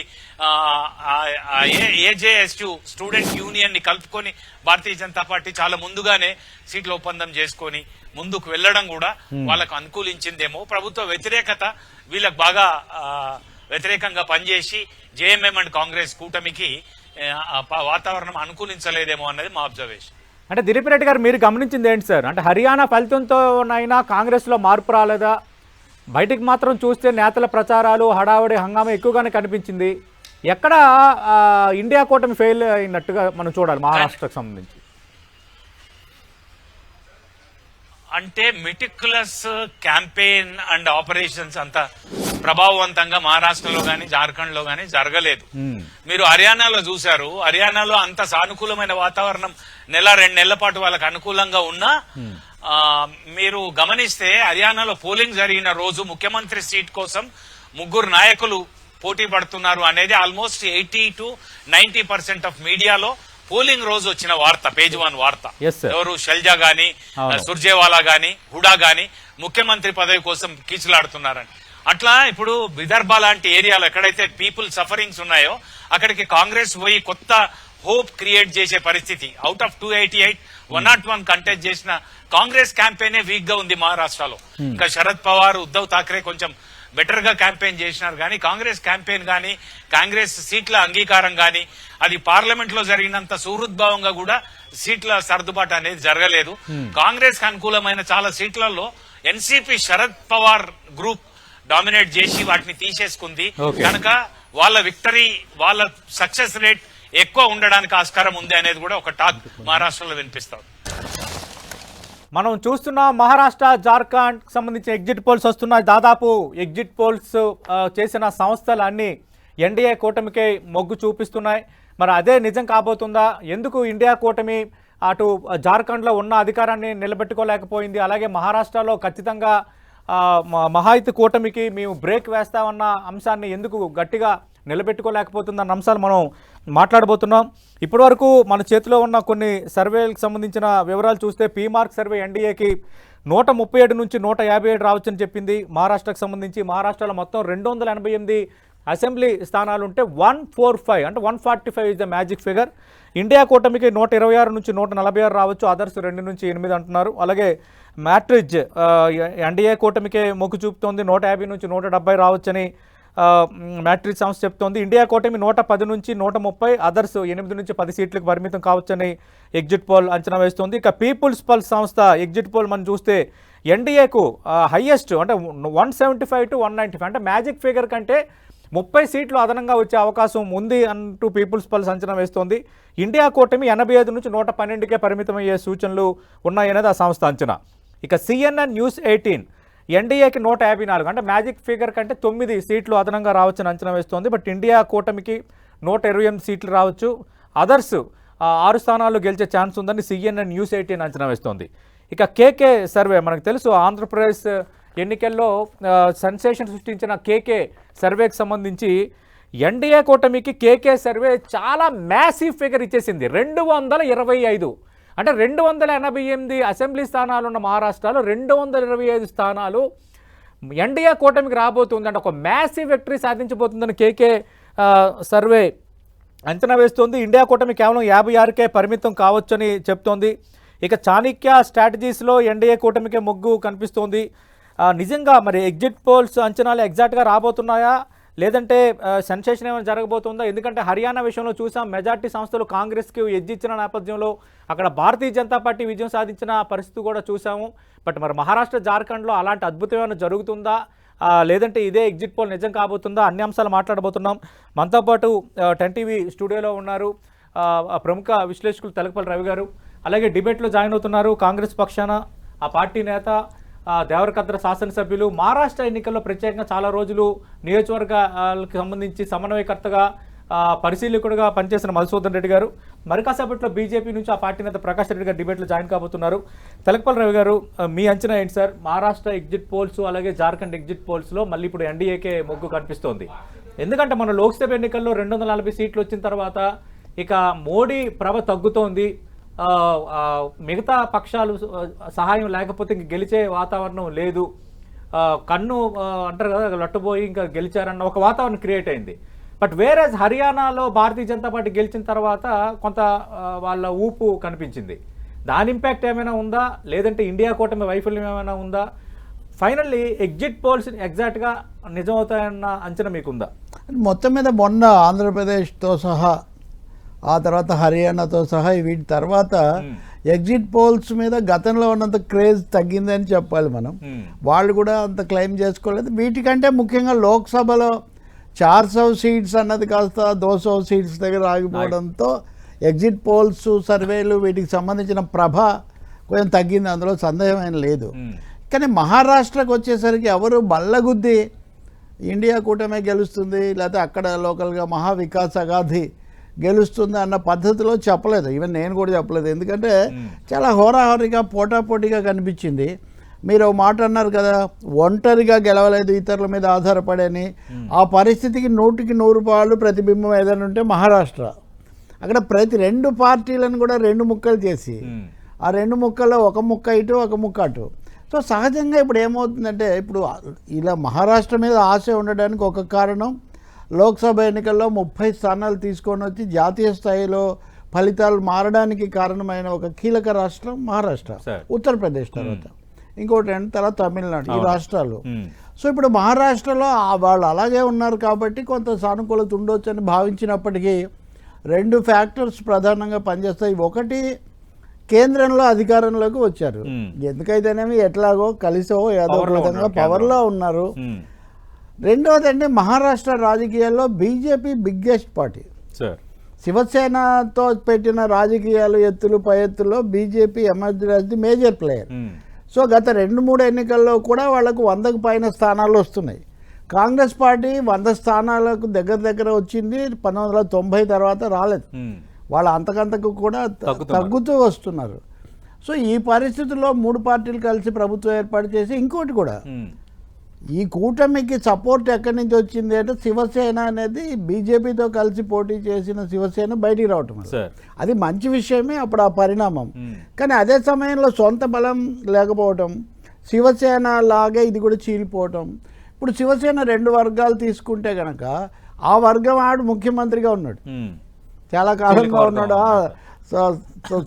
ఏజేఎస్యు స్టూడెంట్ యూనియన్ ని కలుపుకొని భారతీయ జనతా పార్టీ చాలా ముందుగానే సీట్ల ఒప్పందం చేసుకొని ముందుకు వెళ్లడం కూడా వాళ్ళకు అనుకూలించిందేమో. ప్రభుత్వ వ్యతిరేకత వీళ్ళకు బాగా వ్యతిరేకంగా పనిచేసి జేఎంఎం అండ్ కాంగ్రెస్ కూటమికి వాతావరణం అనుకూలించలేదేమో అన్నది మా అబ్జర్వేషన్. అంటే దిలీప్ రెడ్డి గారు, మీరు గమనించింది ఏంటి సార్? అంటే హర్యానా ఫలితంతోనైనా కాంగ్రెస్లో మార్పు రాలేదా? బయటికి మాత్రం చూస్తే నేతల ప్రచారాలు, హడావుడి, హంగామా ఎక్కువగానే కనిపించింది. ఎక్కడ ఇండియా కూటమి ఫెయిల్ అయినట్టుగా మనం చూడాలి మహారాష్ట్రకు సంబంధించి? అంటే మెటిక్యులస్ క్యాంపెయిన్ అండ్ ఆపరేషన్స్ అంత ప్రభావవంతంగా మహారాష్ట్రలో గాని జార్ఖండ్ లో గాని జరగలేదు. మీరు హర్యానాలో చూశారు. హర్యానాలో అంత సానుకూలమైన వాతావరణం 1-2 నెలల పాటు వాళ్ళకి అనుకూలంగా ఉన్నా మీరు గమనిస్తే హర్యానాలో పోలింగ్ జరిగిన రోజు ముఖ్యమంత్రి సీట్ కోసం 3 నాయకులు పోటీ పడుతున్నారు అనేది ఆల్మోస్ట్ 80 to 90% ఆఫ్ మీడియాలో పోలింగ్ రోజు వచ్చిన వార్త, పేజ్ 1 వార్త. ఎవరు షెల్జా గాని, సుర్జేవాలా గాని, హుడా గాని ముఖ్యమంత్రి పదవి కోసం కీచులాడుతున్నారని. అట్లా ఇప్పుడు విదర్భ లాంటి ఏరియాలో ఎక్కడైతే పీపుల్ సఫరింగ్స్ ఉన్నాయో అక్కడికి కాంగ్రెస్ పోయి కొత్త హోప్ క్రియేట్ చేసే పరిస్థితి. అవుట్ ఆఫ్ 288 101 కంటెస్ట్ చేసిన కాంగ్రెస్ క్యాంపెయినే వీక్ గా ఉంది మహారాష్ట్రలో. ఇంకా శరద్ పవార్, ఉద్దవ్ ఠాక్రే కొంచెం బెటర్ గా క్యాంపెయిన్ చేసినారు. కానీ కాంగ్రెస్ క్యాంపెయిన్ గానీ, కాంగ్రెస్ సీట్ల అంగీకారం గానీ, అది పార్లమెంట్ లో జరిగినంత సుహృద్భావంగా కూడా సీట్ల సర్దుబాటు అనేది జరగలేదు. కాంగ్రెస్ కి అనుకూలమైన చాలా సీట్లలో NCP Sharad Pawar group dominate చేసి వాటిని తీసేసుకుంది. కనుక వాళ్ళ విక్టరీ, వాళ్ళ సక్సెస్ రేట్ ఎక్కువ ఉండడానికి ఆస్కారం ఉంది అనేది కూడా ఒక టాక్ మహారాష్ట్రలో వినిపిస్తారు. మనం చూస్తున్న మహారాష్ట్ర, జార్ఖండ్ సంబంధించిన ఎగ్జిట్ పోల్స్ వస్తున్నాయి. దాదాపు ఎగ్జిట్ పోల్స్ చేసిన సంస్థలు అన్ని ఎన్డీఏ కూటమికే మొగ్గు చూపిస్తున్నాయి. మరి అదే నిజం కాబోతుందా? ఎందుకు ఇండియా కూటమి అటు జార్ఖండ్లో ఉన్న అధికారాన్ని నిలబెట్టుకోలేకపోయింది? అలాగే మహారాష్ట్రలో ఖచ్చితంగా మహాయుతి కూటమికి మేము బ్రేక్ వేస్తామన్న అంశాన్ని ఎందుకు గట్టిగా నిలబెట్టుకోలేకపోతుందన్న అంశాలు మనం మాట్లాడబోతున్నాం. ఇప్పటి వరకు మన చేతిలో ఉన్న కొన్ని సర్వేలకు సంబంధించిన వివరాలు చూస్తే పీమార్క్ సర్వే ఎన్డీఏకి 137 నుంచి 157 రావచ్చని చెప్పింది. మహారాష్ట్రకు సంబంధించి మహారాష్ట్రలో మొత్తం 288 అసెంబ్లీ స్థానాలు ఉంటే 145 అంటే 145 is the magic figure. India కూటమికి 126 నుంచి 146 రావచ్చు, అదర్స్ 2 నుంచి 8 అంటున్నారు. అలాగే మ్యాట్రిజ్ ఎన్డీఏ కూటమికే మొగ్గు చూపుతోంది, 150 నుంచి 170 రావచ్చని మ్యాట్రిజ్ సంస్థ చెప్తోంది. ఇండియా కూటమి 110 నుంచి 130, అదర్స్ 8 నుంచి 10 సీట్లకు పరిమితం కావచ్చని ఎగ్జిట్ పోల్ అంచనా వేస్తోంది. ఇక పీపుల్స్ పల్స్ సంస్థ ఎగ్జిట్ పోల్ మనం చూస్తే ఎన్డీఏకు హైయెస్ట్ అంటే 175 to 195 అంటే మ్యాజిక్ ఫిగర్ కంటే 30 సీట్లు అదనంగా వచ్చే అవకాశం ఉంది అంటూ పీపుల్స్ పల్స్ అంచనా వేస్తోంది. ఇండియా కూటమి 85 నుంచి 112కే పరిమితమయ్యే సూచనలు ఉన్నాయనేది ఆ సంస్థ అంచనా. ఇక CNN News 18 ఎన్డీఏకి 154 అంటే మ్యాజిక్ ఫిగర్ కంటే 9 సీట్లు అదనంగా రావచ్చని అంచనా వేస్తోంది. బట్ ఇండియా కూటమికి 128 సీట్లు రావచ్చు. అదర్స్ 6 స్థానాల్లో గెలిచే ఛాన్స్ ఉందని CNN News 18 అంచనా వేస్తోంది. ఇక కేకే సర్వే మనకు తెలుసు, ఆంధ్రప్రదేశ్ ఎన్నికల్లో సెన్సేషన్ సృష్టించిన కేకే సర్వేకి సంబంధించి ఎన్డీఏ కూటమికి కేకే సర్వే చాలా మ్యాసివ్ ఫిగర్ ఇచ్చేసింది. 225 అంటే 288 అసెంబ్లీ స్థానాలు ఉన్న మహారాష్ట్రలో 225 స్థానాలు ఎన్డీఏ కూటమికి రాబోతుంది. అంటే ఒక మ్యాసివ్ విక్టరీ సాధించబోతుందని కేకే సర్వే అంచనా వేస్తోంది. ఇండియా కూటమి కేవలం 56కే పరిమితం కావచ్చని చెప్తోంది. ఇక చాణక్య స్ట్రాటజీస్లో ఎన్డీఏ కూటమికే మొగ్గు కనిపిస్తోంది. నిజంగా మరి ఎగ్జిట్ పోల్స్ అంచనాలు ఎగ్జాక్ట్గా రాబోతున్నాయా, లేదంటే సెన్సేషన్ ఏమైనా జరగబోతుందా? ఎందుకంటే హర్యానా విషయంలో చూసాం, మెజార్టీ సంస్థలు కాంగ్రెస్కి ఎడ్జ్ ఇచ్చిన నేపథ్యంలో అక్కడ భారతీయ జనతా పార్టీ విజయం సాధించిన పరిస్థితి కూడా చూసాము. బట్ మరి మహారాష్ట్ర, జార్ఖండ్లో అలాంటి అద్భుతమైన జరుగుతుందా, లేదంటే ఇదే ఎగ్జిట్ పోల్ నిజం కాబోతుందా? అన్ని అంశాలు మాట్లాడబోతున్నాం. మనతో పాటు 10 TV స్టూడియోలో ఉన్నారు ప్రముఖ విశ్లేషకులు తెలకపల్లి రవి గారు, అలాగే డిబేట్లో జాయిన్ అవుతున్నారు కాంగ్రెస్ పక్షాన ఆ పార్టీ నేత దేవరకద్ర శాసనసభ్యులు, మహారాష్ట్ర ఎన్నికల్లో ప్రత్యేకంగా చాలా రోజులు నియోజకవర్గాలకు సంబంధించి సమన్వయకర్తగా పరిశీలకుడిగా పనిచేసిన మధుసూదన్ రెడ్డి గారు, మరి కాసేపట్లో బీజేపీ నుంచి ఆ పార్టీ నేత ప్రకాష్ రెడ్డి గారు డిబేట్లో జాయిన్ కాబోతున్నారు. తెలకపల్లి రవి గారు, మీ అంచనా ఏంటి సార్? మహారాష్ట్ర ఎగ్జిట్ పోల్స్ అలాగే జార్ఖండ్ ఎగ్జిట్ పోల్స్లో మళ్ళీ ఇప్పుడు ఎన్డీఏకే మొగ్గు కనిపిస్తోంది. ఎందుకంటే మన లోక్సభ ఎన్నికల్లో 240 సీట్లు వచ్చిన తర్వాత ఇక మోడీ ప్రభ తగ్గుతోంది, మిగతా పక్షాలు సహాయం లేకపోతే ఇంక గెలిచే వాతావరణం లేదు, కన్ను అంటారు కదా లట్టుపోయి ఇంకా గెలిచారన్న ఒక వాతావరణం క్రియేట్ అయింది. బట్ వేరేజ్ హర్యానాలో భారతీయ జనతా పార్టీ గెలిచిన తర్వాత కొంత వాళ్ళ ఊపు కనిపించింది. దాని ఇంపాక్ట్ ఏమైనా ఉందా, లేదంటే ఇండియా కూటమి వైఫల్యం ఏమైనా ఉందా? ఫైనల్లీ ఎగ్జిట్ పోల్స్ ఎగ్జాక్ట్గా నిజమవుతాయన్న అంచనా మీకుందా? మొత్తం మీద మొన్న ఆంధ్రప్రదేశ్తో సహా, ఆ తర్వాత హర్యానాతో సహా, వీటి తర్వాత ఎగ్జిట్ పోల్స్ మీద గతంలో ఉన్నంత క్రేజ్ తగ్గిందని చెప్పాలి మనం. వాళ్ళు కూడా అంత క్లెయిమ్ చేసుకోలేదు. వీటికంటే ముఖ్యంగా లోక్సభలో 400 సీట్స్ అన్నది కాస్త 200 సీట్స్ దగ్గర ఆగిపోవడంతో ఎగ్జిట్ పోల్స్, సర్వేలు వీటికి సంబంధించిన ప్రభ కొంచెం తగ్గింది, అందులో సందేహం లేదు. కానీ మహారాష్ట్రకు వచ్చేసరికి ఎవరు బల్లగుద్ది ఇండియా కూటమే గెలుస్తుంది, లేకపోతే అక్కడ లోకల్గా మహావికాస్ అగాధి గెలుస్తుంది అన్న పద్ధతిలో చెప్పలేదు. ఈవెన్ నేను కూడా చెప్పలేదు. ఎందుకంటే చాలా హోరాహోరీగా పోటాపోటీగా కనిపించింది. మీరు మాట అన్నారు కదా, ఒంటరిగా గెలవలేదు, ఇతరుల మీద ఆధారపడని. ఆ పరిస్థితికి 100కి 100 ప్రతిబింబం ఏదైనా ఉంటే మహారాష్ట్ర. అక్కడ ప్రతి 2 పార్టీలను కూడా 2 ముక్కలు చేసి, ఆ 2 ముక్కల్లో ఒక ముక్క ఇటు ఒక ముక్క అటు. సో సహజంగా ఇప్పుడు ఏమవుతుందంటే, ఇప్పుడు ఇలా మహారాష్ట్ర మీద ఆశ ఉండడానికి ఒక కారణం, లోక్సభ ఎన్నికల్లో 30 స్థానాలు తీసుకొని వచ్చి జాతీయ స్థాయిలో ఫలితాలు మారడానికి కారణమైన ఒక కీలక రాష్ట్రం మహారాష్ట్ర. ఉత్తరప్రదేశ్ తర్వాత ఇంకోటి తర్వాత తమిళనాడు, ఈ రాష్ట్రాలు. సో ఇప్పుడు మహారాష్ట్రలో వాళ్ళు అలాగే ఉన్నారు కాబట్టి కొంత సానుకూలత ఉండొచ్చు అని భావించినప్పటికీ 2 ఫ్యాక్టర్స్ ప్రధానంగా పనిచేస్తాయి. ఒకటి, కేంద్రంలో అధికారంలోకి వచ్చారు, ఎందుకైతేనేమి ఎట్లాగో కలిసో ఏదో విధంగా పవర్లో ఉన్నారు. రెండవదండి, మహారాష్ట్ర రాజకీయాల్లో బీజేపీ బిగ్గెస్ట్ పార్టీ. శివసేనతో పెట్టిన రాజకీయాలు ఎత్తులు పై ఎత్తుల్లో BJP emerge as the major player. So గత 2-3 ఎన్నికల్లో కూడా వాళ్లకు 100కు పైన స్థానాలు వస్తున్నాయి. కాంగ్రెస్ పార్టీ 100 స్థానాలకు దగ్గర వచ్చింది, 1990 తర్వాత రాలేదు. వాళ్ళు అంతకంతకు కూడా తగ్గుతూ వస్తున్నారు. సో ఈ పరిస్థితుల్లో 3 పార్టీలు కలిసి ప్రభుత్వం ఏర్పాటు చేసి, ఇంకోటి కూడా ఈ కూటమికి సపోర్ట్ ఎక్కడి నుంచి వచ్చింది అంటే, శివసేన అనేది బీజేపీతో కలిసి పోటీ చేసిన శివసేన బయటికి రావటం, అది మంచి విషయమే అప్పుడు ఆ పరిణామం. కానీ అదే సమయంలో సొంత బలం లేకపోవటం, శివసేన లాగే ఇది కూడా చీలిపోవటం. ఇప్పుడు శివసేన 2 వర్గాలు తీసుకుంటే కనుక, ఆ వర్గం ఆడు ముఖ్యమంత్రిగా ఉన్నాడు, చాలా కాలంగా ఉన్నాడు.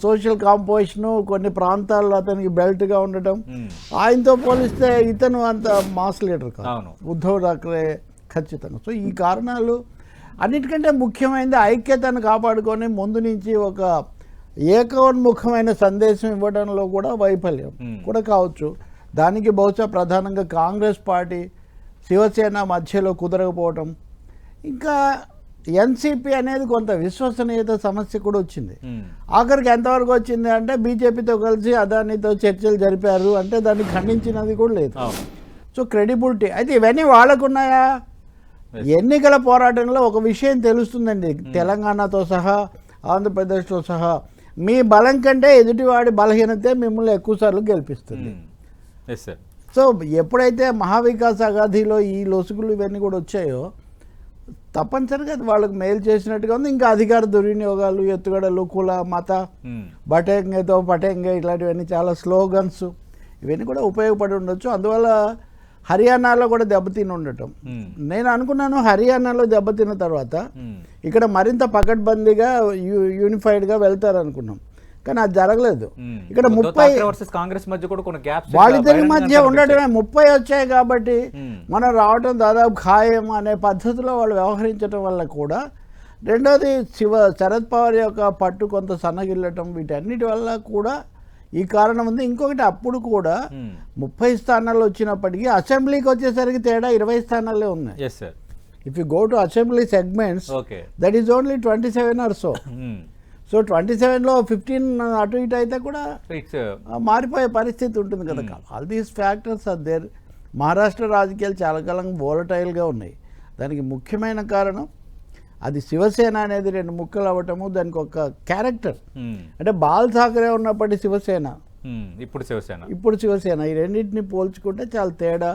సోషల్ కాంపోజిషను, కొన్ని ప్రాంతాల్లో అతనికి బెల్ట్గా ఉండటం, ఆయనతో పోలిస్తే ఇతను అంత మాస్ లీడర్ కాదు, ఉద్ధవ్ ఠాక్రే ఖచ్చితంగా. సో ఈ కారణాలు అన్నిటికంటే ముఖ్యమైనది ఐక్యతను కాపాడుకొని ముందు నుంచి ఒక ఏకోన్ముఖమైన సందేశం ఇవ్వడంలో కూడా వైఫల్యం కూడా కావచ్చు. దానికి బహుశా ప్రధానంగా కాంగ్రెస్ పార్టీ శివసేన మధ్యలో కుదరకపోవటం, ఇంకా ఎన్సీపీ అనేది కొంత విశ్వసనీయత సమస్య కూడా వచ్చింది. ఆఖరికి ఎంతవరకు వచ్చింది అంటే, బీజేపీతో కలిసి అదానితో చర్చలు జరిపారు అంటే దాన్ని ఖండించినది కూడా లేదు. సో క్రెడిబిలిటీ అయితే ఇవన్నీ వాళ్ళకున్నాయా? ఎన్నికల పోరాటంలో ఒక విషయం తెలుస్తుందండి, తెలంగాణతో సహా ఆంధ్రప్రదేశ్తో సహా మీ బలం కంటే ఎదుటివాడి బలహీనతే మిమ్మల్ని ఎక్కువసార్లు గెలిపిస్తుంది. Yes sir. సో ఎప్పుడైతే మహావికాస్ అగాధిలో ఈ లొసుగులు ఇవన్నీ కూడా వచ్చాయో తప్పనిసరిగా అది వాళ్ళకి మేలు చేసినట్టుగా ఉంది. ఇంకా అధికార దుర్వినియోగాలు, ఎత్తుగడలు, కుల మత బటేంగేతో పటేంగే ఇలాంటివన్నీ చాలా స్లోగన్స్ ఇవన్నీ కూడా ఉపయోగపడి ఉండొచ్చు. అందువల్ల హర్యానాలో కూడా దెబ్బతిని ఉండటం. నేను అనుకున్నాను హర్యానాలో దెబ్బతిన్న తర్వాత ఇక్కడ మరింత పకడ్బందీగా యూనిఫైడ్గా వెళ్తారు అనుకున్నాం, కానీ అది జరగలేదు. ఇక్కడ 30 కాంగ్రెస్ మధ్య కూడా కొన్ని గ్యాప్స్ వాళ్ళిద్దరి మధ్య ఉండటమే 30 వచ్చాయి కాబట్టి మనం రావటం దాదాపు ఖాయం అనే పద్ధతిలో వాళ్ళు వ్యవహరించడం వల్ల కూడా, రెండోది శరద్ పవార్ యొక్క పట్టు కొంత సన్నగిల్లటం, వీటన్నిటి వల్ల కూడా ఈ కారణం ఉంది. ఇంకొకటి అప్పుడు కూడా 30 స్థానాలు వచ్చినప్పటికీ అసెంబ్లీకి వచ్చేసరికి తేడా 20 స్థానాలే ఉన్నాయి. If you go to assembly segments that is only 27 are so. So 27లో 15 అటు ఇటు అయితే కూడా మారిపోయే పరిస్థితి ఉంటుంది కదా. All these factors are there. Maharashtra రాజకీయాలు చాలా కాలం వోలటైల్గా ఉన్నాయి. దానికి ముఖ్యమైన కారణం అది శివసేన అనేది 2 ముక్కలు అవ్వటము, దానికి ఒక క్యారెక్టర్. అంటే బాల్ ఠాకరే ఉన్నప్పటి శివసేన, ఇప్పుడు శివసేన, ఈ రెండింటిని పోల్చుకుంటే చాలా తేడా.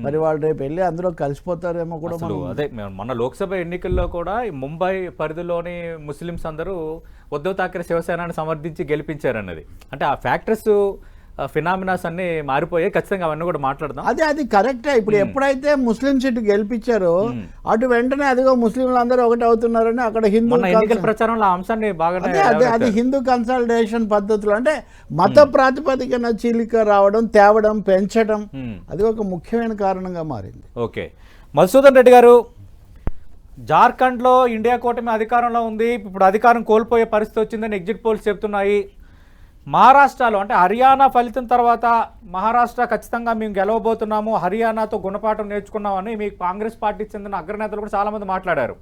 మరి వాళ్ళు రేపు వెళ్ళి అందులో కలిసిపోతారేమో కూడా. అదే మన లోక్సభ ఎన్నికల్లో కూడా ముంబై పరిధిలోని ముస్లిమ్స్ అందరూ ఉద్ధవ్ ఠాకరే శివసేనని సమర్థించి గెలిపించారన్నది. అంటే ఆ ఫ్యాక్టర్స్ ఫినామినాస్ అన్ని మారిపోయాయి. ఖచ్చితంగా అవన్నీ కూడా మాట్లాడదాం. అది కరెక్టే. ఇప్పుడు ఎప్పుడైతే ముస్లిం సీటు గెలిపించారో అటు వెంటనే అదిగో ముస్లింలు అందరూ ఒకటి అవుతున్నారని అక్కడ హిందూ ఎన్నికల ప్రచారంలో ఆ అంశాన్ని బాగా అది హిందూ కన్సల్టేషన్ పద్ధతులు, అంటే మత ప్రాతిపదికన చీలిక రావడం, తేవడం, పెంచడం, అది ఒక ముఖ్యమైన కారణంగా మారింది. ఓకే, మధుసూదన్ రెడ్డి గారు, జార్ఖండ్లో ఇండియా కూటమి అధికారంలో ఉంది. ఇప్పుడు అధికారం కోల్పోయే పరిస్థితి వచ్చిందని ఎగ్జిట్ పోల్స్ చెప్తున్నాయి. మహారాష్ట్రలో అంటే హర్యానా ఫలితం తర్వాత మహారాష్ట్ర ఖచ్చితంగా మేము గెలవబోతున్నాము, హర్యానాతో గుణపాఠం నేర్చుకున్నామని మీ కాంగ్రెస్ పార్టీకి చెందిన అగ్రనేతలు కూడా చాలామంది మాట్లాడారు.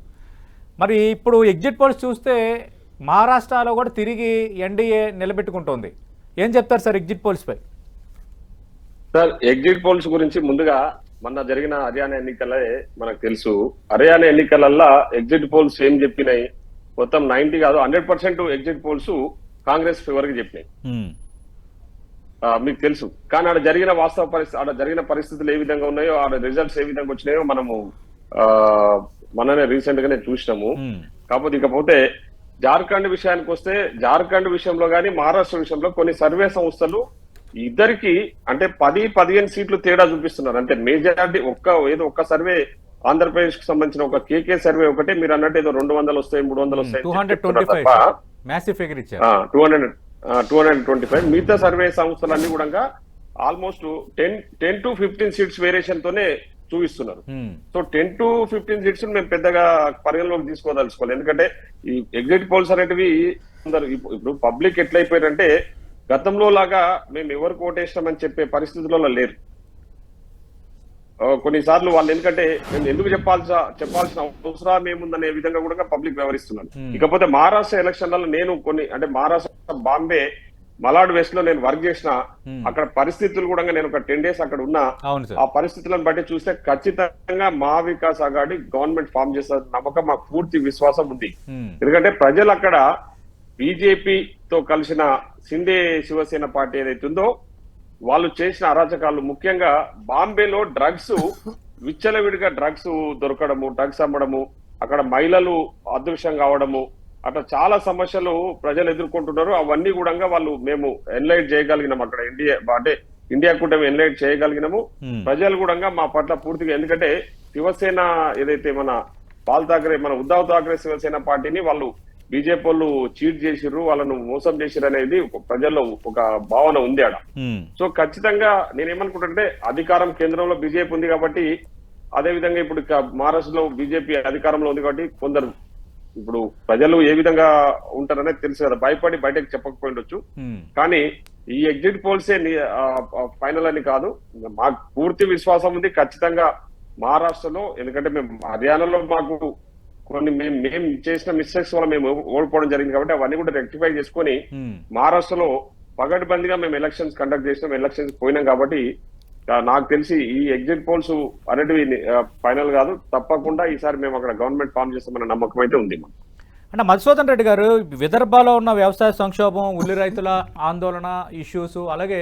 మరి ఇప్పుడు ఎగ్జిట్ పోల్స్ చూస్తే మహారాష్ట్రలో కూడా తిరిగి ఎన్డీఏ నిలబెట్టుకుంటోంది. ఏం చెప్తారు సార్ ఎగ్జిట్ పోల్స్ పై? సార్, ఎగ్జిట్ పోల్స్ గురించి ముందుగా మొన్న జరిగిన హర్యానా ఎన్నికలే మనకు తెలుసు. హర్యానా ఎన్నికలల్లో ఎగ్జిట్ పోల్స్ ఏం చెప్పినాయి, మొత్తం 90 కాదు 100% ఎగ్జిట్ పోల్స్ కాంగ్రెస్ ఫేవర్ కి చెప్పినాయి, మీకు తెలుసు. కానీ ఆడ జరిగిన వాస్తవ పరిస్థితి, ఆడ జరిగిన పరిస్థితులు ఏ విధంగా ఉన్నాయో, ఆడ రిజల్ట్స్ ఏ విధంగా వచ్చినాయో మనము మననే రీసెంట్ గానే చూసినాము. ఇకపోతే జార్ఖండ్ విషయానికి వస్తే, జార్ఖండ్ విషయంలో కానీ మహారాష్ట్ర విషయంలో కొన్ని సర్వే సంస్థలు ఇద్దరికి అంటే 10-15 సీట్లు తేడా చూపిస్తున్నారు. అంటే మెజారిటీ ఒక్క సర్వే ఆంధ్రప్రదేశ్ కి సంబంధించిన ఒక కేకే సర్వే ఒకటే మీరు అన్నట్టు ఏదో 200 వస్తాయి 300 వస్తాయి 225. మిగతా సర్వే సంస్థలన్నీ కూడా ఆల్మోస్ట్ 10 to 15 సీట్స్ వేరియేషన్ తోనే చూపిస్తున్నారు. సో 10 to 15 సీట్స్ మేము పెద్దగా పరిగణలోకి తీసుకోదలుచుకోవాలి. ఎందుకంటే ఈ ఎగ్జిట్ పోల్స్ అనేటివి ఇప్పుడు పబ్లిక్ ఎట్లయిపోయారంటే గతంలో లాగా మేము ఎవరికి ఓటేస్తామని చెప్పే పరిస్థితులలో లేరు. కొన్నిసార్లు వాళ్ళు ఎందుకంటే మేము ఎందుకు చెప్పాల్సిన అవసరం ఏముందనే విధంగా కూడా పబ్లిక్ వ్యవహరిస్తున్నారు. ఇకపోతే మహారాష్ట్ర ఎలక్షన్లలో నేను అంటే మహారాష్ట్ర బాంబే మలాడ్ వెస్ట్ లో నేను వర్క్ చేసిన అక్కడ పరిస్థితులు కూడా నేను ఒక 10 days అక్కడ ఉన్నా. ఆ పరిస్థితులను బట్టి చూస్తే ఖచ్చితంగా మహావికాస్ అఘాడి గవర్నమెంట్ ఫామ్ చేసే నమ్మకం మాకు పూర్తి విశ్వాసం ఉంది. ఎందుకంటే ప్రజలు అక్కడ బీజేపీతో కలిసిన సిండే శివసేన పార్టీ ఏదైతే ఉందో వాళ్ళు చేసిన అరాచకాలు, ముఖ్యంగా బాంబేలో డ్రగ్స్ విచ్చలవిడిగా డ్రగ్స్ దొరకడము, డ్రగ్స్ అమ్మడము, అక్కడ మహిళలు అదృశ్యం కావడము, అట్లా చాలా సమస్యలు ప్రజలు ఎదుర్కొంటున్నారు. అవన్నీ కూడా మేము ఎన్లైట్ చేయగలిగినాము. అక్కడ ఇండియా కూటమి ఎన్లైట్ చేయగలిగినాము. ప్రజలు కూడా మా పట్ల పూర్తిగా, ఎందుకంటే శివసేన ఏదైతే మన బాల్ ఠాకరే, మన ఉద్ధవ్ ఠాకరే శివసేన పార్టీని వాళ్ళు బీజేపీ వాళ్ళు చీట్ చేసిర్రు, వాళ్ళను మోసం చేసిర్రు అనేది ప్రజల్లో ఒక భావన ఉంది ఆడ. సో ఖచ్చితంగా నేనేమనుకుంటుంటే అధికారం కేంద్రంలో బీజేపీ ఉంది కాబట్టి, అదే విధంగా ఇప్పుడు మహారాష్ట్రలో బీజేపీ అధికారంలో ఉంది కాబట్టి కొందరు ఇప్పుడు ప్రజలు ఏ విధంగా ఉంటారనేది తెలుసు కదా, భయపడి బయటకు చెప్పకపోయిండొచ్చు. కానీ ఈ ఎగ్జిట్ పోల్సే ఫైనల్ అని కాదు, మాకు పూర్తి విశ్వాసం ఉంది ఖచ్చితంగా మహారాష్ట్రలో. ఎందుకంటే మేము హర్యానాలో మాకు కొన్ని మేము చేసిన మిస్టేక్స్ వల్ల మేము ఓడిపోవడం జరిగింది కాబట్టి అవన్నీ కూడా రెక్టిఫై చేసుకొని మహారాష్ట్రలో పగడ్బందీగా మేము ఎలక్షన్స్ కండక్ట్ చేసినాం, ఎలక్షన్స్ పోయినాం కాబట్టి నాకు తెలిసి ఈ ఎగ్జిట్ పోల్స్ అనేటివి ఫైనల్ కాదు, తప్పకుండా ఈసారి మేము అక్కడ గవర్నమెంట్ ఫామ్ చేస్తామన్న నమ్మకం అయితే ఉంది. అంటే మధుసూదన్ రెడ్డి గారు, విదర్భలో ఉన్న వ్యవసాయ సంక్షోభం, ఉల్లి రైతుల ఆందోళన ఇష్యూస్, అలాగే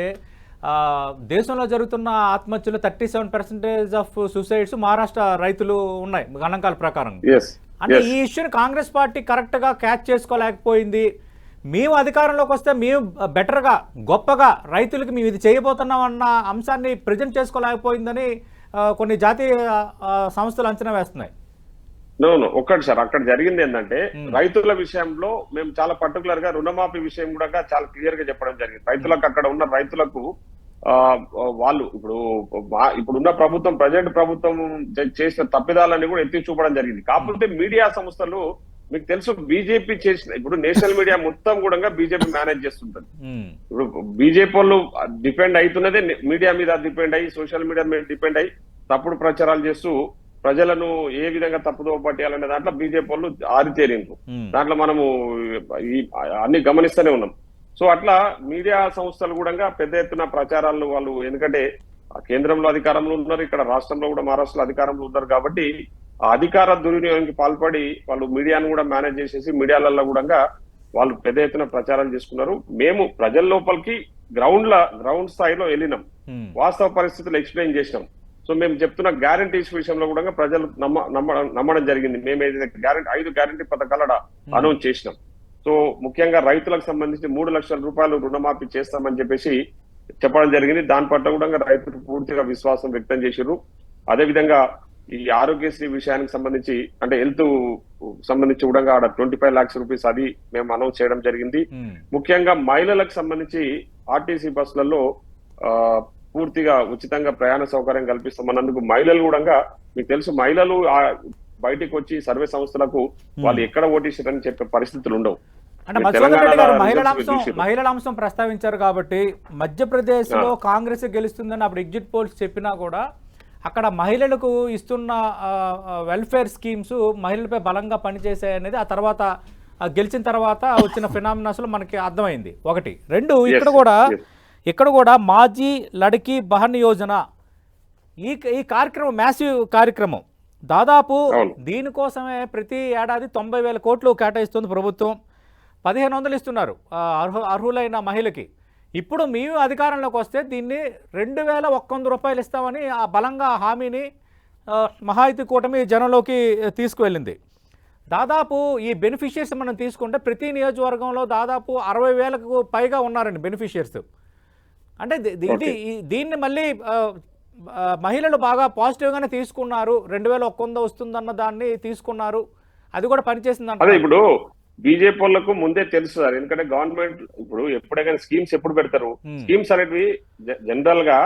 దేశంలో జరుగుతున్న ఆత్మహత్యలు 37% ఆఫ్ సూసైడ్స్ మహారాష్ట్ర రైతులు ఉన్నాయి గణాంకాల ప్రకారం. అంటే ఈ ఇష్యూని కాంగ్రెస్ పార్టీ కరెక్ట్గా క్యాచ్ చేసుకోలేకపోయింది. మేము అధికారంలోకి వస్తే మేము బెటర్గా గొప్పగా రైతులకి మేము ఇది చేయబోతున్నాం అన్న అంశాన్ని ప్రజెంట్ చేసుకోలేకపోయిందని కొన్ని జాతీయ సంస్థలు అంచనా వేస్తున్నాయి. ఒక్కటి సార్, అక్కడ జరిగింది ఏంటంటే రైతుల విషయంలో మేము చాలా పర్టికులర్ గా రుణమాఫీ విషయం కూడా చాలా క్లియర్ గా చెప్పడం జరిగింది. రైతులకు అక్కడ ఉన్న రైతులకు వాళ్ళు ఇప్పుడున్న ప్రభుత్వం, ప్రజెంట్ ప్రభుత్వం చేసిన తప్పిదాలని కూడా ఎత్తి చూపడం జరిగింది. కాకపోతే మీడియా సంస్థలు మీకు తెలుసు బీజేపీ చేసిన, ఇప్పుడు నేషనల్ మీడియా మొత్తం కూడా బీజేపీ మేనేజ్ చేస్తుంటది. ఇప్పుడు బీజేపీ వాళ్ళు డిపెండ్ అవుతున్నదే మీడియా మీద డిపెండ్ అయ్యి, సోషల్ మీడియా మీద డిపెండ్ అయ్యి తప్పుడు ప్రచారాలు చేస్తూ ప్రజలను ఏ విధంగా తప్పుదో పట్టేయాలనే దాంట్లో బీజేపీ వాళ్ళు ఆరితేరిండ్రు. దాంట్లో మనము అన్ని గమనిస్తూనే ఉన్నాం. సో అట్లా మీడియా సంస్థలు కూడా పెద్ద ఎత్తున ప్రచారాలను వాళ్ళు, ఎందుకంటే కేంద్రంలో అధికారంలో ఉన్నారు, ఇక్కడ రాష్ట్రంలో కూడా మహారాష్ట్రలో అధికారంలో ఉన్నారు కాబట్టి ఆ అధికార దుర్వినియోగానికి పాల్పడి వాళ్ళు మీడియాను కూడా మేనేజ్ చేసేసి మీడియాలలో కూడా వాళ్ళు పెద్ద ఎత్తున ప్రచారం చేసుకున్నారు. మేము ప్రజల లోపలికి గ్రౌండ్ స్థాయిలో వెళ్ళినాం, వాస్తవ పరిస్థితులు ఎక్స్ప్లెయిన్ చేసినాం. సో మేము చెప్తున్న గ్యారంటీస్ విషయంలో కూడా ప్రజలు నమ్మడం జరిగింది. మేము ఏదైతే 5 గ్యారంటీ పథకాలు అనౌన్స్ చేసినాం. సో ముఖ్యంగా రైతులకు సంబంధించి 3 లక్షల రూపాయలు రుణమాఫీ చేస్తామని చెప్పేసి చెప్పడం జరిగింది. దాని పట్ల కూడా రైతులు పూర్తిగా విశ్వాసం వ్యక్తం చేశారు. అదేవిధంగా ఈ ఆరోగ్యశ్రీ విషయానికి సంబంధించి, అంటే హెల్త్ సంబంధించి కూడా 25 lakhs రూపీస్ అది మేము అనౌన్స్ చేయడం జరిగింది. ముఖ్యంగా మహిళలకు సంబంధించి ఆర్టీసీ బస్సులలో పూర్తిగా ఉచితంగా ప్రయాణ సౌకర్యం కల్పిస్తామన్నందుకు మహిళలు కూడా, మీకు తెలుసు మహిళలు బయటికి వచ్చి సర్వే సంస్థలకు వాళ్ళు ఎక్కడ ఓటేసారని చెప్పే పరిస్థితులు ఉండవు. అంటే మధుసూదన్ రెడ్డి గారు మహిళల అంశం ప్రస్తావించారు కాబట్టి, మధ్యప్రదేశ్ లో కాంగ్రెస్ గెలుస్తుందని అప్పుడు ఎగ్జిట్ పోల్స్ చెప్పినా కూడా అక్కడ మహిళలకు ఇస్తున్న వెల్ఫేర్ స్కీమ్స్ మహిళలపై బలంగా పనిచేసాయనేది ఆ తర్వాత గెలిచిన తర్వాత వచ్చిన ఫినామినాస్ లో మనకి అర్థమైంది. 1, 2 ఇక్కడ కూడా మాజీ లడ్కీ బహన్ యోజన ఈ కార్యక్రమం మ్యాసివ్ కార్యక్రమం. దాదాపు దీనికోసమే ప్రతి ఏడాది 90,000 కోట్లు కేటాయిస్తుంది ప్రభుత్వం. 1,500 ఇస్తున్నారు అర్హులైన మహిళకి. ఇప్పుడు మేము అధికారంలోకి వస్తే దీన్ని 2,100 రూపాయలు ఇస్తామని ఆ బలంగా హామీని మహాయుతి కూటమి జనంలోకి తీసుకువెళ్ళింది. దాదాపు ఈ బెనిఫిషియర్స్ మనం తీసుకుంటే ప్రతి నియోజకవర్గంలో దాదాపు 60,000కు పైగా ఉన్నారండి బెనిఫిషియర్స్. అంటే దీన్ని మళ్ళీ మహిళలు బాగా పాజిటివ్గానే తీసుకున్నారు. 2,100 వస్తుందన్న దాన్ని తీసుకున్నారు, అది కూడా పనిచేసింది. అదే ఇప్పుడు బీజేపీ వాళ్ళకు ముందే తెలుసు సార్, ఎందుకంటే గవర్నమెంట్ ఇప్పుడు ఎప్పుడైనా స్కీమ్స్ ఎప్పుడు పెడతారు, స్కీమ్స్ అనేవి జనరల్ గా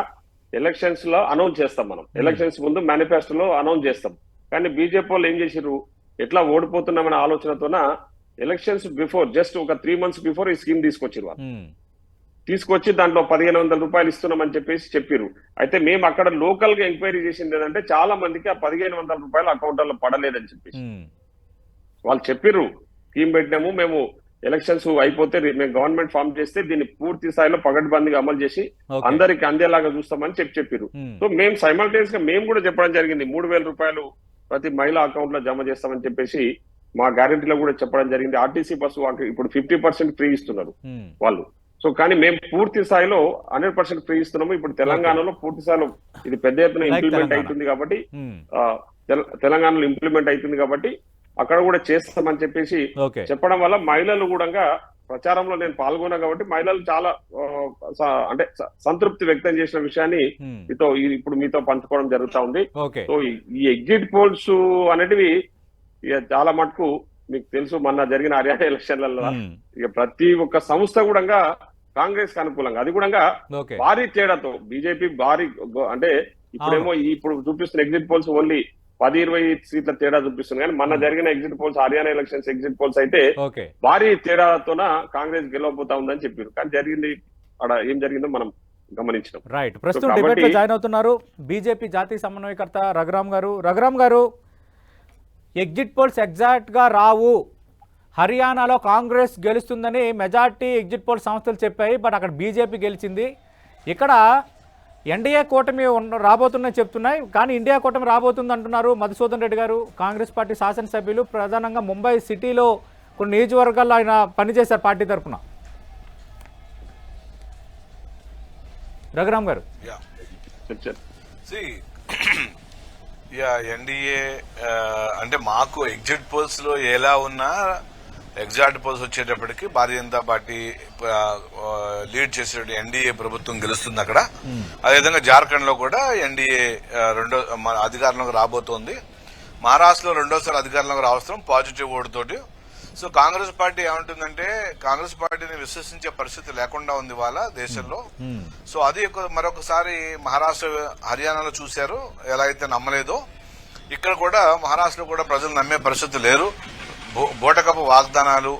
ఎలక్షన్స్ లో అనౌన్స్ చేస్తాం. మనం ఎలక్షన్స్ ముందు మేనిఫెస్టోలో అనౌన్స్ చేస్తాం. కానీ బీజేపీ వాళ్ళు ఏం చేసిర్రు, ఎట్లా ఓడిపోతున్నామనే ఆలోచనతోన ఎలక్షన్స్ బిఫోర్, జస్ట్ ఒక 3 months బిఫోర్ ఈ స్కీమ్ తీసుకొచ్చిరు. వాళ్ళు తీసుకొచ్చి దాంట్లో 1,500 రూపాయలు ఇస్తున్నామని చెప్పారు. అయితే మేము అక్కడ లోకల్ గా ఎంక్వైరీ చేసింది ఏంటంటే చాలా మందికి ఆ 1,500 రూపాయలు అకౌంట్లలో పడలేదని చెప్పేసి వాళ్ళు చెప్పిర్రు. స్కీమ్ పెట్టినాము, మేము ఎలక్షన్స్ అయిపోతే మేము గవర్నమెంట్ ఫామ్ చేస్తే దీన్ని పూర్తి స్థాయిలో పగడ్బందీగా అమలు చేసి అందరికి అందేలాగా చూస్తామని చెప్పిర్రు. సో మేము సైమల్టేనియస్ గా మేము కూడా చెప్పడం జరిగింది, 3,000 రూపాయలు ప్రతి మహిళా అకౌంట్ లో జమ చేస్తామని చెప్పేసి మా గ్యారంటీలో కూడా చెప్పడం జరిగింది. ఆర్టీసీ బస్సు ఇప్పుడు 50% ఫ్రీ ఇస్తున్నారు వాళ్ళు. సో కానీ మేము పూర్తి స్థాయిలో 100% ఫ్రీ ఇస్తున్నాము. ఇప్పుడు తెలంగాణలో పూర్తి స్థాయిలో ఇది పెద్ద ఎత్తున ఇంప్లిమెంట్ అవుతుంది కాబట్టి, తెలంగాణలో ఇంప్లిమెంట్ అవుతుంది కాబట్టి అక్కడ కూడా చేస్తామని చెప్పేసి చెప్పడం వల్ల మహిళలు కూడా ప్రచారంలో నేను పాల్గొన్నా కాబట్టి మహిళలు చాలా అంటే సంతృప్తి వ్యక్తం చేసిన విషయాన్ని ఇప్పుడు మీతో పంచుకోవడం జరుగుతా ఉంది. సో ఈ ఎగ్జిట్ పోల్స్ అనేటివి చాలా మటుకు మీకు తెలుసు, మొన్న జరిగిన హర్యానా ఎలక్షన్లలో ఇక ప్రతి ఒక్క సంస్థ కూడా కాంగ్రెస్ కి అనుకూలంగా, అది కూడా భారీ తేడాతో బీజేపీ భారీ, అంటే ఇప్పుడేమో ఇప్పుడు చూపిస్తున్న ఎగ్జిట్ పోల్స్ ఓన్లీ 10-20 సీట్ల తేడా చూపిస్తుంది. కానీ మొన్న జరిగిన exit polls, Haryana elections exit polls అయితే భారీ తేడాతోన కాంగ్రెస్ గెలవబోతా ఉందని చెప్పారు. కానీ జరిగింది అక్కడ ఏం జరిగిందో మనం గమనించినాం. రైట్, ప్రస్తుతం డిబేట్ లో జాయిన్ అవుతున్నారు బీజేపీ జాతీయ సమన్వయకర్త రఘురామ్ గారు. రఘురామ్ గారు, ఎగ్జిట్ పోల్స్ ఎగ్జాక్ట్గా రావు, హర్యానాలో కాంగ్రెస్ గెలుస్తుందని మెజార్టీ ఎగ్జిట్ పోల్ సంస్థలు చెప్పాయి, బట్ అక్కడ బీజేపీ గెలిచింది. ఇక్కడ ఎన్డీఏ కూటమి రాబోతుందని చెప్తున్నాయి, కానీ ఇండియా కూటమి రాబోతుంది అంటున్నారు మధుసూదన్ రెడ్డి గారు. కాంగ్రెస్ పార్టీ శాసనసభ్యులు ప్రధానంగా ముంబై సిటీలో కొన్ని నియోజకవర్గాల్లో ఆయన పనిచేశారు పార్టీ తరఫున. రఘురామ్ గారు. ఎన్డీఏ అంటే మాకు ఎగ్జిట్ పోల్స్ లో ఎలా ఉన్నా ఎగ్జాక్ట్ పోల్స్ వచ్చేటప్పటికి భారతీయ జనతా పార్టీ లీడ్ చేసే ఎన్డీఏ ప్రభుత్వం గెలుస్తుంది అక్కడ. అదేవిధంగా జార్ఖండ్ లో కూడా ఎన్డీఏ అధికారంలోకి రాబోతోంది. మహారాష్ట్రలో రెండోసారి అధికారంలోకి రావడం పాజిటివ్ ఓటు తోటి. సో కాంగ్రెస్ పార్టీ ఏమంటుందంటే కాంగ్రెస్ పార్టీని విశ్వసించే పరిస్థితి లేకుండా ఉంది వాళ్ళ దేశంలో. సో అది మరొకసారి మహారాష్ట్ర హర్యానాలో చూశారు, ఎలా అయితే నమ్మలేదో ఇక్కడ కూడా మహారాష్ట్రలో కూడా ప్రజలు నమ్మే పరిస్థితి లేరు. బోటకపు వాగ్దానాలు,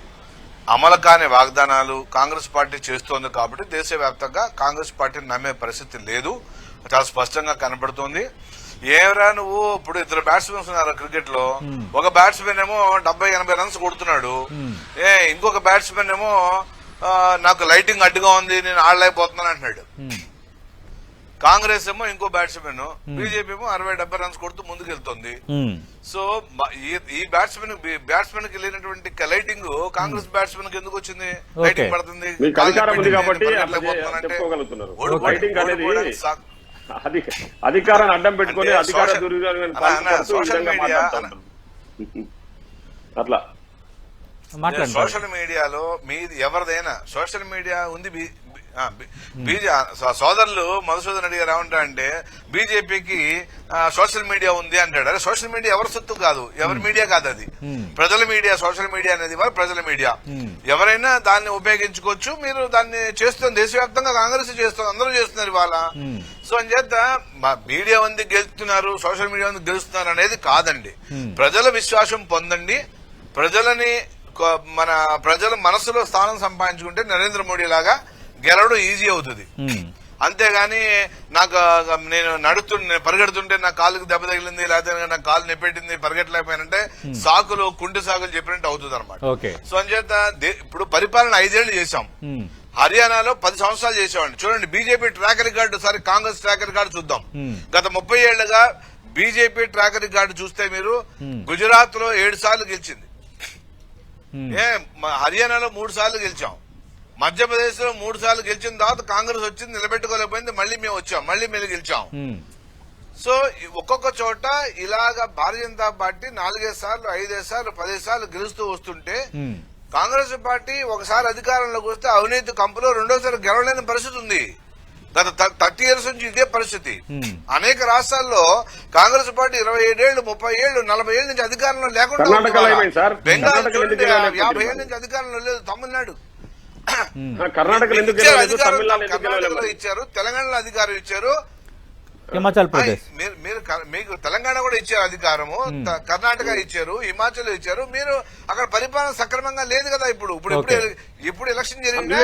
అమలు కాని వాగ్దానాలు కాంగ్రెస్ పార్టీ చేస్తోంది కాబట్టి దేశవ్యాప్తంగా కాంగ్రెస్ పార్టీని నమ్మే పరిస్థితి లేదు, చాలా స్పష్టంగా కనబడుతోంది. ఏవరా నువ్వు ఇప్పుడు ఇద్దరు బ్యాట్స్మెన్స్ ఉన్నారు క్రికెట్ లో, ఒక బ్యాట్స్మెన్ ఏమో 70-80 రన్స్ కొడుతున్నాడు, ఇంకొక బ్యాట్స్మెన్ ఏమో నాకు లైటింగ్ అడ్డుగా ఉంది నేను ఆడలేకపోతున్నాను అంటున్నాడు. కాంగ్రెస్ ఏమో ఇంకో బ్యాట్స్మెన్, బీజేపీ ఏమో 60-70 రన్స్ కొడుతూ ముందుకెళ్తోంది. సో ఈ బ్యాట్స్మెన్ కి లేనటువంటి లైటింగ్ కాంగ్రెస్ బ్యాట్స్మెన్ కి ఎందుకు వచ్చింది? లైటింగ్ పడుతుంది అధికారాన్ని అడ్డం పెట్టుకుని అధికార అట్లా సోషల్ మీడియాలో మీది ఎవరిదైనా సోషల్ మీడియా ఉంది. సోదరులు మధుసూదన్ రెడ్డి గారు ఏమంటారంటే బీజేపీకి సోషల్ మీడియా ఉంది అంటాడు. అరే సోషల్ మీడియా ఎవరి సొత్తు కాదు, ఎవరి మీడియా కాదు, అది ప్రజల మీడియా. సోషల్ మీడియా అనేది ప్రజల మీడియా, ఎవరైనా దాన్ని ఉపయోగించుకోవచ్చు. మీరు దాన్ని చేస్తుంది దేశవ్యాప్తంగా కాంగ్రెస్ చేస్తుంది, అందరూ చేస్తున్నారు ఇవాళ. సో అని చేత మీడియా ఉంది గెలుస్తున్నారు, సోషల్ మీడియా ఉంది గెలుస్తున్నారు అనేది కాదండి. ప్రజల విశ్వాసం పొందండి, ప్రజల మనసులో స్థానం సంపాదించుకుంటే నరేంద్ర మోడీ లాగా గెలవడం ఈజీ అవుతుంది. అంతేగాని నేను పరిగెడుతుంటే నా కాలుకి దెబ్బ తగిలింది, లేకపోతే నా కాలు నెప్పెట్టింది, పరిగెట్టలేకపోయానంటే సాకులు కుంటి సాకులు చెప్పినట్టు అవుతుంది అనమాట. సో అంచేత ఇప్పుడు పరిపాలన 5 ఏళ్లు చేశాం. హర్యానాలో 10 సంవత్సరాలు చేసేవాడిని. చూడండి BJP track record, sorry Congress track record చూద్దాం. గత 30 ఏళ్లుగా బీజేపీ ట్రాక్ రికార్డు చూస్తే మీరు గుజరాత్ లో 7 సార్లు గెలిచింది, హర్యానాలో 3 సార్లు గెలిచాం, మధ్యప్రదేశ్ లో 3 సార్లు గెలిచిన తర్వాత కాంగ్రెస్ వచ్చింది, నిలబెట్టుకోలేకపోయింది, మళ్ళీ మేము వచ్చాం, మళ్ళీ మేము గెలిచాం. సో ఒక్కొక్క చోట ఇలాగా భారతీయ జనతా పార్టీ 4 సార్లు 5 సార్లు 10 సార్లు గెలుస్తూ వస్తుంటే కాంగ్రెస్ పార్టీ ఒకసారి అధికారంలోకి వస్తే అవినీతి కంపులో రెండోసారి గెలవలేని పరిస్థితి ఉంది. గత 30 ఇయర్స్ నుంచి ఇదే పరిస్థితి. అనేక రాష్ట్రాల్లో కాంగ్రెస్ పార్టీ 27 ఏళ్లు 30 ఏళ్లు 40 ఏళ్ల నుంచి అధికారంలో లేకుండా, బెంగాల్ 50 ఏళ్ల నుంచి అధికారంలో లేదు, తమిళనాడు కర్ణాటకలో ఇచ్చారు, తెలంగాణలో అధికారం ఇచ్చారు, హిమాచల్ ప్రదేశ్ మీకు తెలంగాణ కూడా ఇచ్చారు అధికారము, కర్ణాటక ఇచ్చారు, హిమాచల్ ఇచ్చారు. మీరు అక్కడ పరిపాలన సక్రమంగా లేదు కదా. ఇప్పుడు ఎలక్షన్ జరిగింది,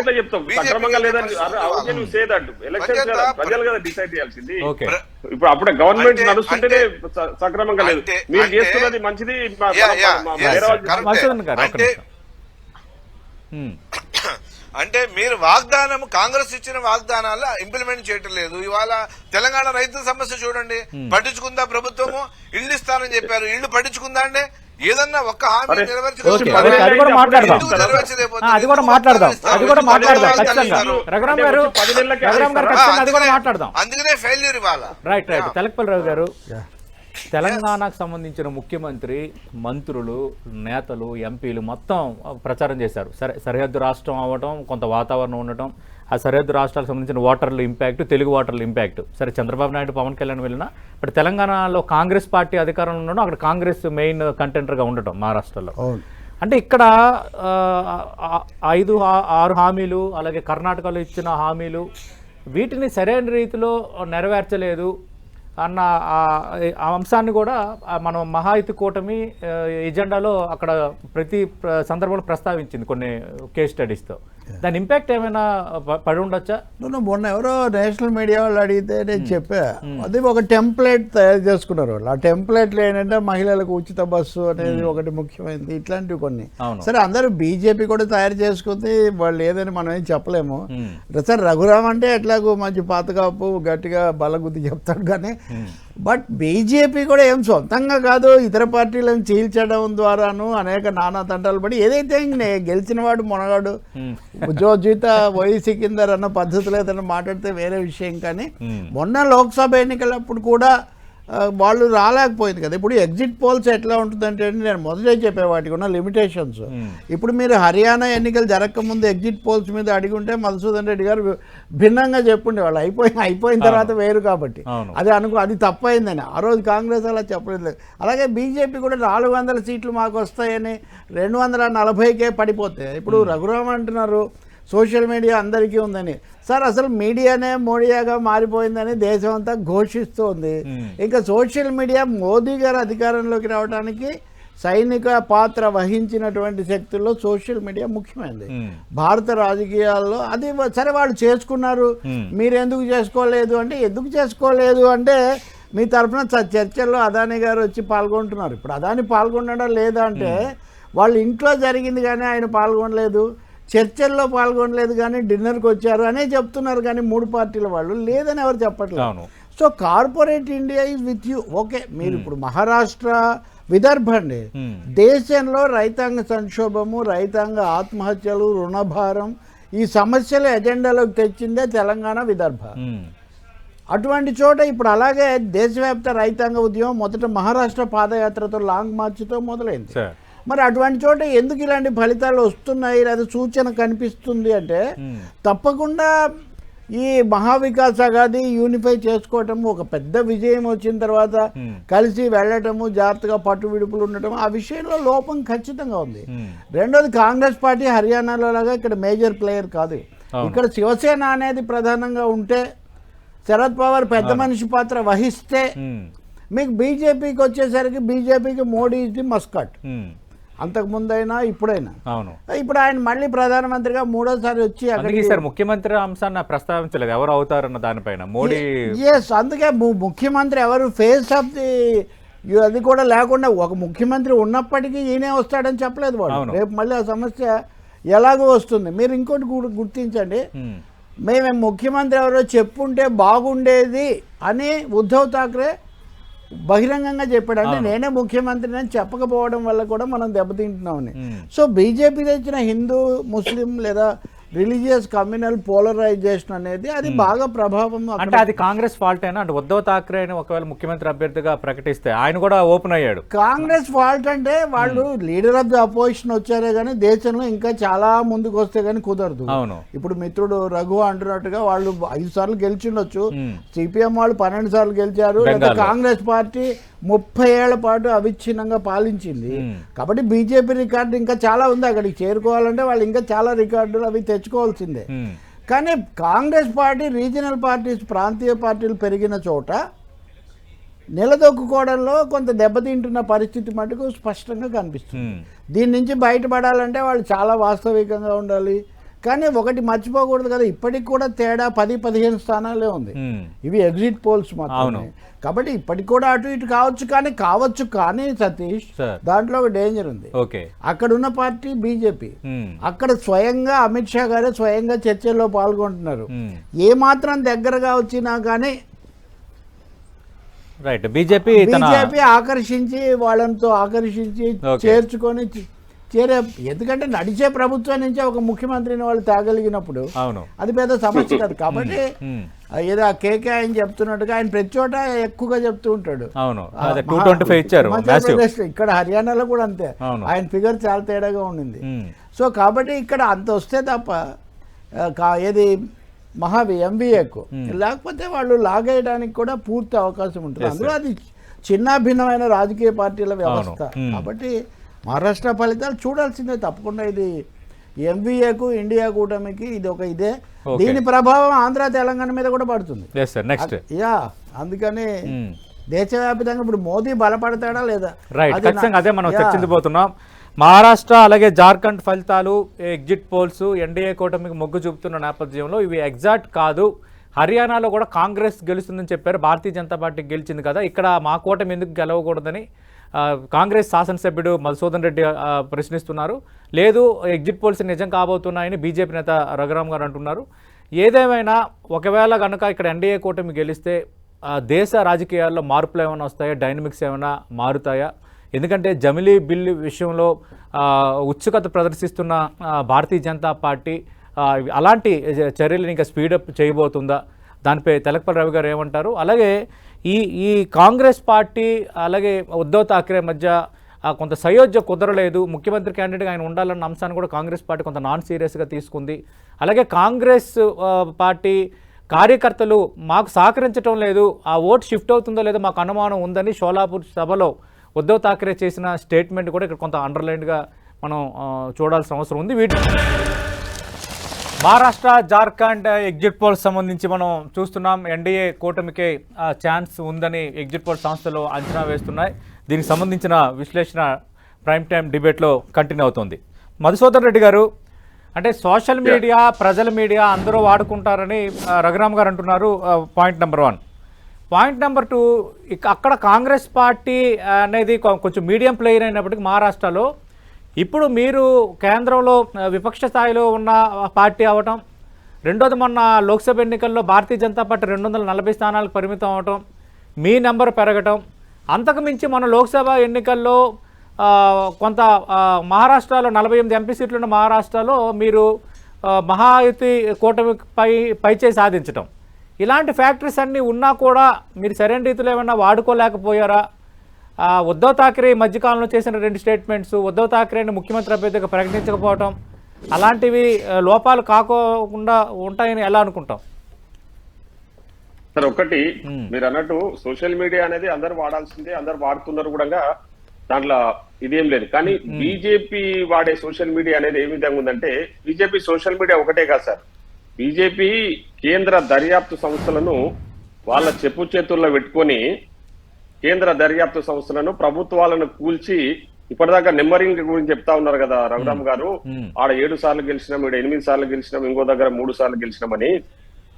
ఇప్పుడు అప్పుడే గవర్నమెంట్ నడుస్తుంటేనే సక్రమంగా లేదు. మీరు చేస్తున్నది మంచిది. అంటే మీరు వాగ్దానం కాంగ్రెస్ ఇచ్చిన వాగ్దానాలు ఇంప్లిమెంట్ చేయటం లేదు. ఇవాళ తెలంగాణ రైతుల సమస్య చూడండి, పట్టించుకుందా ప్రభుత్వము? ఇళ్లు ఇస్తానని చెప్పారు, ఇళ్లు పట్టించుకుందా అండి? ఏదన్నా ఒక్క హామీ అందుకనే ఫెయిల్యూర్ ఇవాళ. రైట్ రైట్ తెలకపల్లిరావు గారు, తెలంగాణకు సంబంధించిన ముఖ్యమంత్రి, మంత్రులు, నేతలు, ఎంపీలు మొత్తం ప్రచారం చేశారు. సరిహద్దు రాష్ట్రం అవ్వటం, కొంత వాతావరణం ఉండటం, ఆ సరిహద్దు రాష్ట్రాలకు సంబంధించిన ఓటర్ల ఇంపాక్ట్, తెలుగు ఓటర్ల ఇంపాక్ట్. సరే చంద్రబాబు నాయుడు, పవన్ కళ్యాణ్ వెళ్ళినా బట్ తెలంగాణలో కాంగ్రెస్ పార్టీ అధికారంలో ఉండడం, అక్కడ కాంగ్రెస్ మెయిన్ కంటెంటర్గా ఉండటం మహారాష్ట్రలో. అంటే ఇక్కడ 5-6 హామీలు, అలాగే కర్ణాటకలో ఇచ్చిన హామీలు, వీటిని సరైన రీతిలో నెరవేర్చలేదు అన్న ఆ అంశాన్ని కూడా మనం మహాయుతి కూటమి ఎజెండాలో అక్కడ ప్రతి సందర్భంలో ప్రస్తావించింది కొన్ని కేస్ స్టడీస్తో. దాని ఇంపాక్ట్ ఏమైనా పడి ఉండొచ్చా? మొన్న ఎవరో నేషనల్ మీడియా వాళ్ళు అడిగితే నేను చెప్పా, అది ఒక టెంప్లెట్ తయారు చేసుకున్నారు వాళ్ళు. ఆ టెంప్లెట్లు ఏంటంటే మహిళలకు ఉచిత బస్సు అనేది ఒకటి ముఖ్యమైనది, ఇట్లాంటివి కొన్ని. సరే అందరూ బీజేపీ కూడా తయారు చేసుకుంది, వాళ్ళు ఏదని మనం ఏం చెప్పలేము. సరే రఘురామ్ అంటే ఎట్లాగో మంచి పాతకాపు గట్టిగా బలగుద్ది చెప్తాడు, కానీ బట్ బీజేపీ కూడా ఏం సొంతంగా కాదు, ఇతర పార్టీలను చీల్చడం ద్వారాను అనేక నానా తంటాలు పడి ఏదైతే గెలిచిన వాడు మొనగాడు జో జీత వయి సికిందర్ అన్న పద్ధతిలో ఏదైనా మాట్లాడితే వేరే విషయం. కానీ మొన్న లోక్సభ ఎన్నికలప్పుడు కూడా వాళ్ళు రాలేకపోయింది కదా. ఇప్పుడు ఎగ్జిట్ పోల్స్ ఎట్లా ఉంటుందంటే నేను మొదటే చెప్పే వాటికి ఉన్న లిమిటేషన్స్. ఇప్పుడు మీరు హర్యానా ఎన్నికలు జరగకముందు ఎగ్జిట్ పోల్స్ మీద అడిగి ఉంటే మధుసూదన్ రెడ్డి గారు భిన్నంగా చెప్పుండే వాళ్ళు, అయిపోయిన తర్వాత వేరు కాబట్టి అది తప్పైందని. ఆ రోజు కాంగ్రెస్ అలా చెప్పలేదు. అలాగే బీజేపీ కూడా 400 సీట్లు మాకు వస్తాయని 240కే పడిపోతే ఇప్పుడు రఘురామ్ అంటున్నారు సోషల్ మీడియా అందరికీ ఉందని. సార్ అసలు మీడియానే మోడియాగా మారిపోయిందని దేశం అంతా ఘోషిస్తోంది. ఇంకా సోషల్ మీడియా మోదీ గారు అధికారంలోకి రావడానికి సైనిక పాత్ర వహించినటువంటి శక్తుల్లో సోషల్ మీడియా ముఖ్యమైనది భారత రాజకీయాల్లో. అది సరే వాళ్ళు చేసుకున్నారు, మీరు ఎందుకు చేసుకోలేదు అంటే, ఎందుకు చేసుకోలేదు అంటే మీ తరఫున చర్చల్లో అదానీ గారు వచ్చి పాల్గొంటున్నారు. ఇప్పుడు అదానీ పాల్గొనడం లేదా అంటే వాళ్ళ ఇంట్లో జరిగింది కానీ ఆయన పాల్గొనలేదు, చర్చల్లో పాల్గొనలేదు, కానీ డిన్నర్కి వచ్చారు అనే చెప్తున్నారు. కానీ 3 పార్టీల వాళ్ళు లేదని ఎవరు చెప్పట్లేదు. So corporate India is with you. Okay, మీరు ఇప్పుడు మహారాష్ట్ర, విదర్భ అండి, దేశంలో రైతాంగ సంక్షోభము, రైతాంగ ఆత్మహత్యలు, రుణభారం, ఈ సమస్యలు ఎజెండాలోకి తెచ్చిందే తెలంగాణ, విదర్భ. అటువంటి చోట ఇప్పుడు అలాగే దేశవ్యాప్త రైతాంగ ఉద్యమం మొదట మహారాష్ట్ర పాదయాత్రతో లాంగ్ మార్చ్తో మొదలైంది. మరి అటువంటి చోట ఎందుకు ఇలాంటి ఫలితాలు వస్తున్నాయి, లేదా సూచన కనిపిస్తుంది అంటే తప్పకుండా ఈ మహావికాస్ అగాది యూనిఫై చేసుకోవటము, ఒక పెద్ద విజయం వచ్చిన తర్వాత కలిసి వెళ్ళటము, జాగ్రత్తగా పట్టు విడుపులు ఉండటం, ఆ విషయంలో లోపం ఖచ్చితంగా ఉంది. రెండోది కాంగ్రెస్ పార్టీ హర్యానాలో లాగా ఇక్కడ మేజర్ ప్లేయర్ కాదు. ఇక్కడ శివసేన అనేది ప్రధానంగా ఉంటే, శరద్ పవార్ పెద్ద మనిషి పాత్ర వహిస్తే, మీకు బీజేపీకి వచ్చేసరికి బీజేపీకి మోడీ ఇస్ ది మస్కట్. అంతకుముందైనా ఇప్పుడైనా. ఇప్పుడు ఆయన మళ్ళీ ప్రధానమంత్రిగా 3వ సారి వచ్చి ముఖ్యమంత్రి అంశాన్ని ప్రస్తావించలేదు ఎవరు అవుతారన్న దానిపైన మోడీ. ఎస్, అందుకే ముఖ్యమంత్రి ఎవరు ఫేస్ ఆఫ్ ది అది కూడా లేకుండా ఒక ముఖ్యమంత్రి ఉన్నప్పటికీ ఈయనే వస్తాడని చెప్పలేదు వాడు. రేపు మళ్ళీ ఆ సమస్య ఎలాగో వస్తుంది. మీరు ఇంకోటి గుర్తించండి, మేము ముఖ్యమంత్రి ఎవరో చెప్పుంటే బాగుండేది అని ఉద్ధవ్ ఠాక్రే బహిరంగంగా చెప్పాడు. అంటే నేనే ముఖ్యమంత్రిని అని చెప్పకపోవడం వల్ల కూడా మనం దెబ్బతింటున్నామని. సో బీజేపీ తెచ్చిన హిందూ ముస్లిం లేదా రిలీజియస్ కమ్యూనల్ పోలరైజేషన్ అనేది అది బాగా ప్రభావం. అంటే అది కాంగ్రెస్ ఫాల్ట్ అయినా అంటే ఉద్ధవ్ ఠాక్రేని ఒకవేళ ముఖ్యమంత్రి అభ్యర్థిగా ప్రకటిస్తే ఆయన కూడా ఓపెన్ అయ్యాడు. కాంగ్రెస్ ఫాల్ట్ అంటే వాళ్ళు లీడర్ ఆఫ్ ది అపోజిషన్ వచ్చారే కానీ దేశంలో ఇంకా చాలా ముందుకు వస్తే కానీ కుదరదు. ఇప్పుడు మిత్రుడు రఘు అంటున్నట్టుగా వాళ్ళు 5 సార్లు గెలిచిండొచ్చు, సిపిఎం వాళ్ళు 12 సార్లు గెలిచారు, లేదా కాంగ్రెస్ పార్టీ 30 ఏళ్ల పాటు అవిచ్ఛిన్నంగా పాలించింది. కాబట్టి బీజేపీ రికార్డు ఇంకా చాలా ఉంది, అక్కడికి చేరుకోవాలంటే వాళ్ళు ఇంకా చాలా రికార్డులు అవి తెచ్చుకోవాల్సిందే. కానీ కాంగ్రెస్ పార్టీ, రీజనల్ పార్టీస్, ప్రాంతీయ పార్టీలు పెరిగిన చోట నిలదొక్కుకోవడంలో కొంత దెబ్బతింటున్న పరిస్థితి మటుకు స్పష్టంగా కనిపిస్తుంది. దీని నుంచి బయటపడాలంటే వాళ్ళు చాలా వాస్తవికంగా ఉండాలి. కానీ ఒకటి మర్చిపోకూడదు కదా, ఇప్పటికి కూడా తేడా 10-15 స్థానాలే ఉంది. ఇవి ఎగ్జిట్ పోల్స్ మాత్రమే. కాబట్టి ఇప్పటికి కూడా అటు ఇటు కావచ్చు కానీ సతీష్, దాంట్లో ఒక డేంజర్ ఉంది. అక్కడ ఉన్న పార్టీ బీజేపీ, అక్కడ స్వయంగా అమిత్ షా గారే స్వయంగా చర్చల్లో పాల్గొంటున్నారు. ఏ మాత్రం దగ్గరగా వచ్చినా కానీ బీజేపీ ఆకర్షించి వాళ్ళతో ఆకర్షించి చేర్చుకొని ఎందుకంటే నడిచే ప్రభుత్వం నుంచే ఒక ముఖ్యమంత్రిని వాళ్ళు తేగలిగినప్పుడు అది పెద్ద సమస్య కాదు. కాబట్టి ఏదో కేకే ఆయన చెప్తున్నట్టుగా ఆయన ప్రతి చోట ఎక్కువగా చెప్తూ ఉంటాడు. ఇక్కడ హర్యానాలో కూడా అంతే, ఆయన ఫిగర్ చాలా తేడాగా ఉండింది. సో కాబట్టి ఇక్కడ అంత వస్తే తప్ప ఏది ఎంబీఏకు లేకపోతే వాళ్ళు లాగేయడానికి కూడా పూర్తి అవకాశం ఉంటుంది. అందులో అది చిన్న భిన్నమైన రాజకీయ పార్టీల వ్యవస్థ. కాబట్టి మహారాష్ట్ర ఫలితాలు చూడాల్సిందే తప్పకుండా. ఇది ఎంబీఏకు, ఇండియా కూటమికి ఇది ఒక ఇదే. దీని ప్రభావం ఆంధ్ర, తెలంగాణ మీద కూడా పడుతుంది. అందుకని దేశవ్యాప్తంగా ఇప్పుడు మోదీ బలపడతాడా లేదా అదే మనం చర్చించబోతున్నాం. మహారాష్ట్ర అలాగే జార్ఖండ్ ఫలితాలు ఎగ్జిట్ పోల్స్ ఎన్డీఏ కూటమికి మొగ్గు చూపుతున్న నేపథ్యంలో ఇవి ఎగ్జాక్ట్ కాదు. హర్యానాలో కూడా కాంగ్రెస్ గెలుస్తుందని చెప్పారు. భారతీయ జనతా పార్టీ గెలిచింది కదా, ఇక్కడ మా కూటమి ఎందుకు గెలవకూడదని కాంగ్రెస్ శాసనసభ్యుడు మధుసూదన్ రెడ్డి ప్రశ్నిస్తున్నారు. లేదు, ఎగ్జిట్ పోల్స్ నిజం కాబోతున్నాయని బీజేపీ నేత రఘురామ్ గారు అంటున్నారు. ఏదేమైనా ఒకవేళ కనుక ఇక్కడ ఎన్డీఏ కూటమి గెలిస్తే దేశ రాజకీయాల్లో మార్పులు ఏమైనా వస్తాయా, డైనమిక్స్ ఏమైనా మారుతాయా? ఎందుకంటే జమిలీ బిల్లు విషయంలో ఉత్సుకత ప్రదర్శిస్తున్న భారతీయ జనతా పార్టీ అలాంటి చర్యలను ఇంకా స్పీడప్ చేయబోతుందా? దానిపై తెలకపల్లి రవి గారు ఏమంటారు? అలాగే ఈ కాంగ్రెస్ పార్టీ అలాగే ఉద్ధవ్ ఠాక్రే మధ్య కొంత సయోధ్య కుదరలేదు. ముఖ్యమంత్రి క్యాండిడేట్గా ఆయన ఉండాలన్న అంశాన్ని కూడా కాంగ్రెస్ పార్టీ కొంత నాన్ సీరియస్గా తీసుకుంది. అలాగే కాంగ్రెస్ పార్టీ కార్యకర్తలు మాకు సహకరించడం లేదు, ఆ ఓటు షిఫ్ట్ అవుతుందో లేదో మాకు అనుమానం ఉందని షోలాపూర్ సభలో ఉద్ధవ్ ఠాక్రే చేసిన స్టేట్మెంట్ కూడా ఇక్కడ కొంత అండర్లైన్గా మనం చూడాల్సిన అవసరం ఉంది. మహారాష్ట్ర జార్ఖండ్ ఎగ్జిట్ పోల్స్ సంబంధించి మనం చూస్తున్నాం. ఎన్డీఏ కూటమికే ఛాన్స్ ఉందని ఎగ్జిట్ పోల్ సంస్థలు అంచనా వేస్తున్నాయి. దీనికి సంబంధించిన విశ్లేషణ ప్రైమ్ టైం డిబేట్లో కంటిన్యూ అవుతుంది. మధుసూదన్ రెడ్డి గారు, అంటే సోషల్ మీడియా, ప్రజల మీడియా అందరూ వాడుకుంటారని రఘురామ్ గారు అంటున్నారు. Point number 1. పాయింట్ నెంబర్ 2, అక్కడ కాంగ్రెస్ పార్టీ అనేది కొంచెం మీడియం ప్లేయర్ అయినప్పటికీ మహారాష్ట్రలో ఇప్పుడు మీరు కేంద్రంలో విపక్ష స్థాయిలో ఉన్న పార్టీ అవ్వటం, రెండోది మొన్న లోక్సభ ఎన్నికల్లో భారతీయ జనతా పార్టీ 240 స్థానాలకు పరిమితం అవ్వటం, మీ నెంబర్ పెరగటం, అంతకుమించి మన లోక్సభ ఎన్నికల్లో కొంత మహారాష్ట్రలో 48 ఎంపీ సీట్లున్న మహారాష్ట్రలో మీరు మహాయుతి కూటమిపై పైచేయి సాధించటం, ఇలాంటి ఫ్యాక్టరీస్ అన్నీ ఉన్నా కూడా మీరు సరైన రీతిలో ఏమైనా వాడుకోలేకపోయారా? ఉద్ధవ్ ఠాక్రే మధ్యకాలంలో చేసిన 2 స్టేట్మెంట్స్, ఉద్ధవ్ ఠాక్రేని ముఖ్యమంత్రి అభ్యర్థిగా ప్రకటించకపోవటం, అలాంటివి లోపాలు కాకుండా ఉంటాయని ఎలా అనుకుంటాం? సార్, ఒకటి మీరు అన్నట్టు సోషల్ మీడియా అనేది అందరు వాడాల్సిందే, అందరు వాడుతున్నారు కూడా, దాంట్లో ఇదేం లేదు. కానీ బీజేపీ వాడే సోషల్ మీడియా అనేది ఏ విధంగా ఉందంటే, బీజేపీ సోషల్ మీడియా ఒకటే కాదు సార్, బీజేపీ కేంద్ర దర్యాప్తు సంస్థలను వాళ్ళ చెప్పు చేతుల్లో పెట్టుకొని కేంద్ర దర్యాప్తు సంస్థలను ప్రభుత్వాలను కూల్చి ఇప్పటిదాకా నెంబరింగ్ గురించి చెప్తా ఉన్నారు కదా రఘురామ్ గారు. ఆడ 7 సార్లు గెలిచినాం, ఇక్కడ 8 సార్లు గెలిచినాం, ఇంకో దగ్గర 3 సార్లు గెలిచినామని.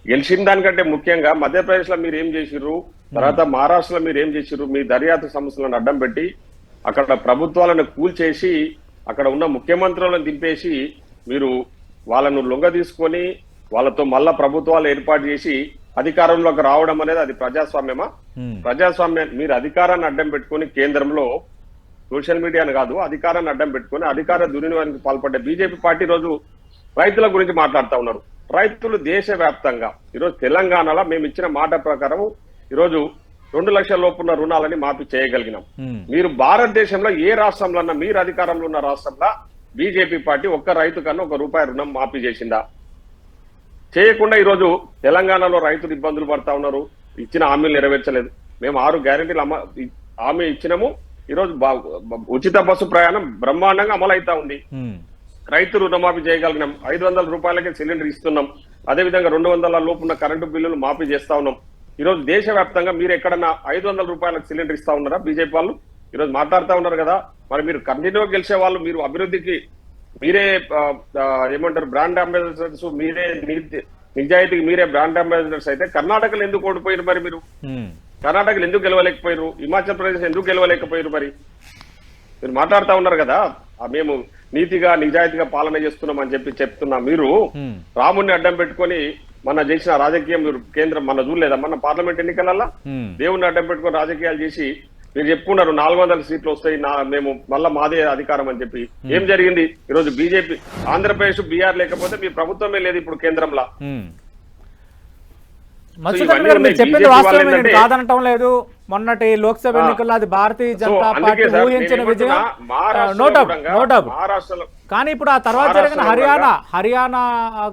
గెలిచిన దానికంటే ముఖ్యంగా మధ్యప్రదేశ్ లో మీరు ఏం చేసిర్రు, తర్వాత మహారాష్ట్రలో మీరు ఏం చేసిర్రు, మీ దర్యాప్తు సంస్థలను అడ్డం పెట్టి అక్కడ ప్రభుత్వాలను కూల్చేసి అక్కడ ఉన్న ముఖ్యమంత్రులను దింపేసి మీరు వాళ్ళను లొంగ తీసుకొని వాళ్ళతో మళ్ళా ప్రభుత్వాలు ఏర్పాటు చేసి అధికారంలోకి రావడం అనేది అది ప్రజాస్వామ్యమా? ప్రజాస్వామ్యం మీరు అధికారాన్ని అడ్డం పెట్టుకొని కేంద్రంలో సోషల్ మీడియాను కాదు, అధికారాన్ని అడ్డం పెట్టుకొని అధికార దుర్వినియోగానికి పాల్పడ్డ బీజేపీ పార్టీ రోజు రైతుల గురించి మాట్లాడుతూ ఉన్నారు. రైతులు దేశవ్యాప్తంగా ఈరోజు తెలంగాణలో మేము ఇచ్చిన మాట ప్రకారం ఈరోజు 2 లక్షల లోపున్న రుణాలని మాఫీ చేయగలిగినాం. మీరు భారతదేశంలో ఏ రాష్ట్రంలో అన్నా, మీరు అధికారంలో ఉన్న రాష్ట్రంలో బీజేపీ పార్టీ ఒక్క రైతు కన్నా ₹1 రుణం మాఫీ చేసిందా? చేయకుండా ఈరోజు తెలంగాణలో రైతులు ఇబ్బందులు పడతా ఉన్నారు, ఇచ్చిన హామీలు నెరవేర్చలేదు. మేము 6 గ్యారెంటీలు హామీ ఇచ్చినాము. ఈరోజు ఉచిత బస్సు ప్రయాణం బ్రహ్మాండంగా అమలైతా ఉంది. రైతు రుణమాఫీ చేయగలిగినాం. 500 రూపాయలకే సిలిండర్ ఇస్తున్నాం. అదేవిధంగా 200 లోపు ఉన్న కరెంటు బిల్లులు మాఫీ చేస్తా ఉన్నాం. ఈరోజు దేశవ్యాప్తంగా మీరు ఎక్కడన్నా 500 రూపాయలకు సిలిండర్ ఇస్తా ఉన్నారా? బీజేపీ వాళ్ళు ఈరోజు మాట్లాడుతూ ఉన్నారు కదా. మరి మీరు కంటిన్యూ గెలిచే వాళ్ళు, మీరు అభివృద్ధికి మీరే ఏమంటారు బ్రాండ్ అంబాసిడర్స్, మీరే నిజాయితీకి మీరే బ్రాండ్ అంబాసిడర్స్ అయితే కర్ణాటకలో ఎందుకు ఓడిపోయారు? మరి మీరు కర్ణాటకలో ఎందుకు గెలవలేకపోయారు? హిమాచల్ ప్రదేశ్ ఎందుకు గెలవలేకపోయారు? మరి మీరు మాట్లాడుతూ ఉన్నారు కదా మేము నీతిగా నిజాయితీగా పాలన చేస్తున్నాం అని చెప్తున్నా. మీరు రాముడిని అడ్డం పెట్టుకొని మన చేసిన రాజకీయం మీరు కేంద్రం మన చూడలేదా? మన పార్లమెంట్ ఎన్నికలలో దేవుణ్ణి అడ్డం పెట్టుకొని రాజకీయాలు చేసి మీరు చెప్పుకున్నారు 400 సీట్లు వస్తాయి, మేము మళ్ళా మాదే అధికారం అని చెప్పి. ఏం జరిగింది? ఈరోజు బీజేపీ ఆంధ్రప్రదేశ్ బీఆర్ లేకపోతే మీ ప్రభుత్వమే లేదు ఇప్పుడు కేంద్రంలో. చెప్పింది వాస్తవమే, నేను కాదనటం లేదు. మొన్నటి లోక్సభ ఎన్నికల్లో అది భారతీయ జనతా పార్టీ ఊహించిన విజయం, నో డౌట్. కానీ ఇప్పుడు ఆ తర్వాత జరిగిన హర్యానా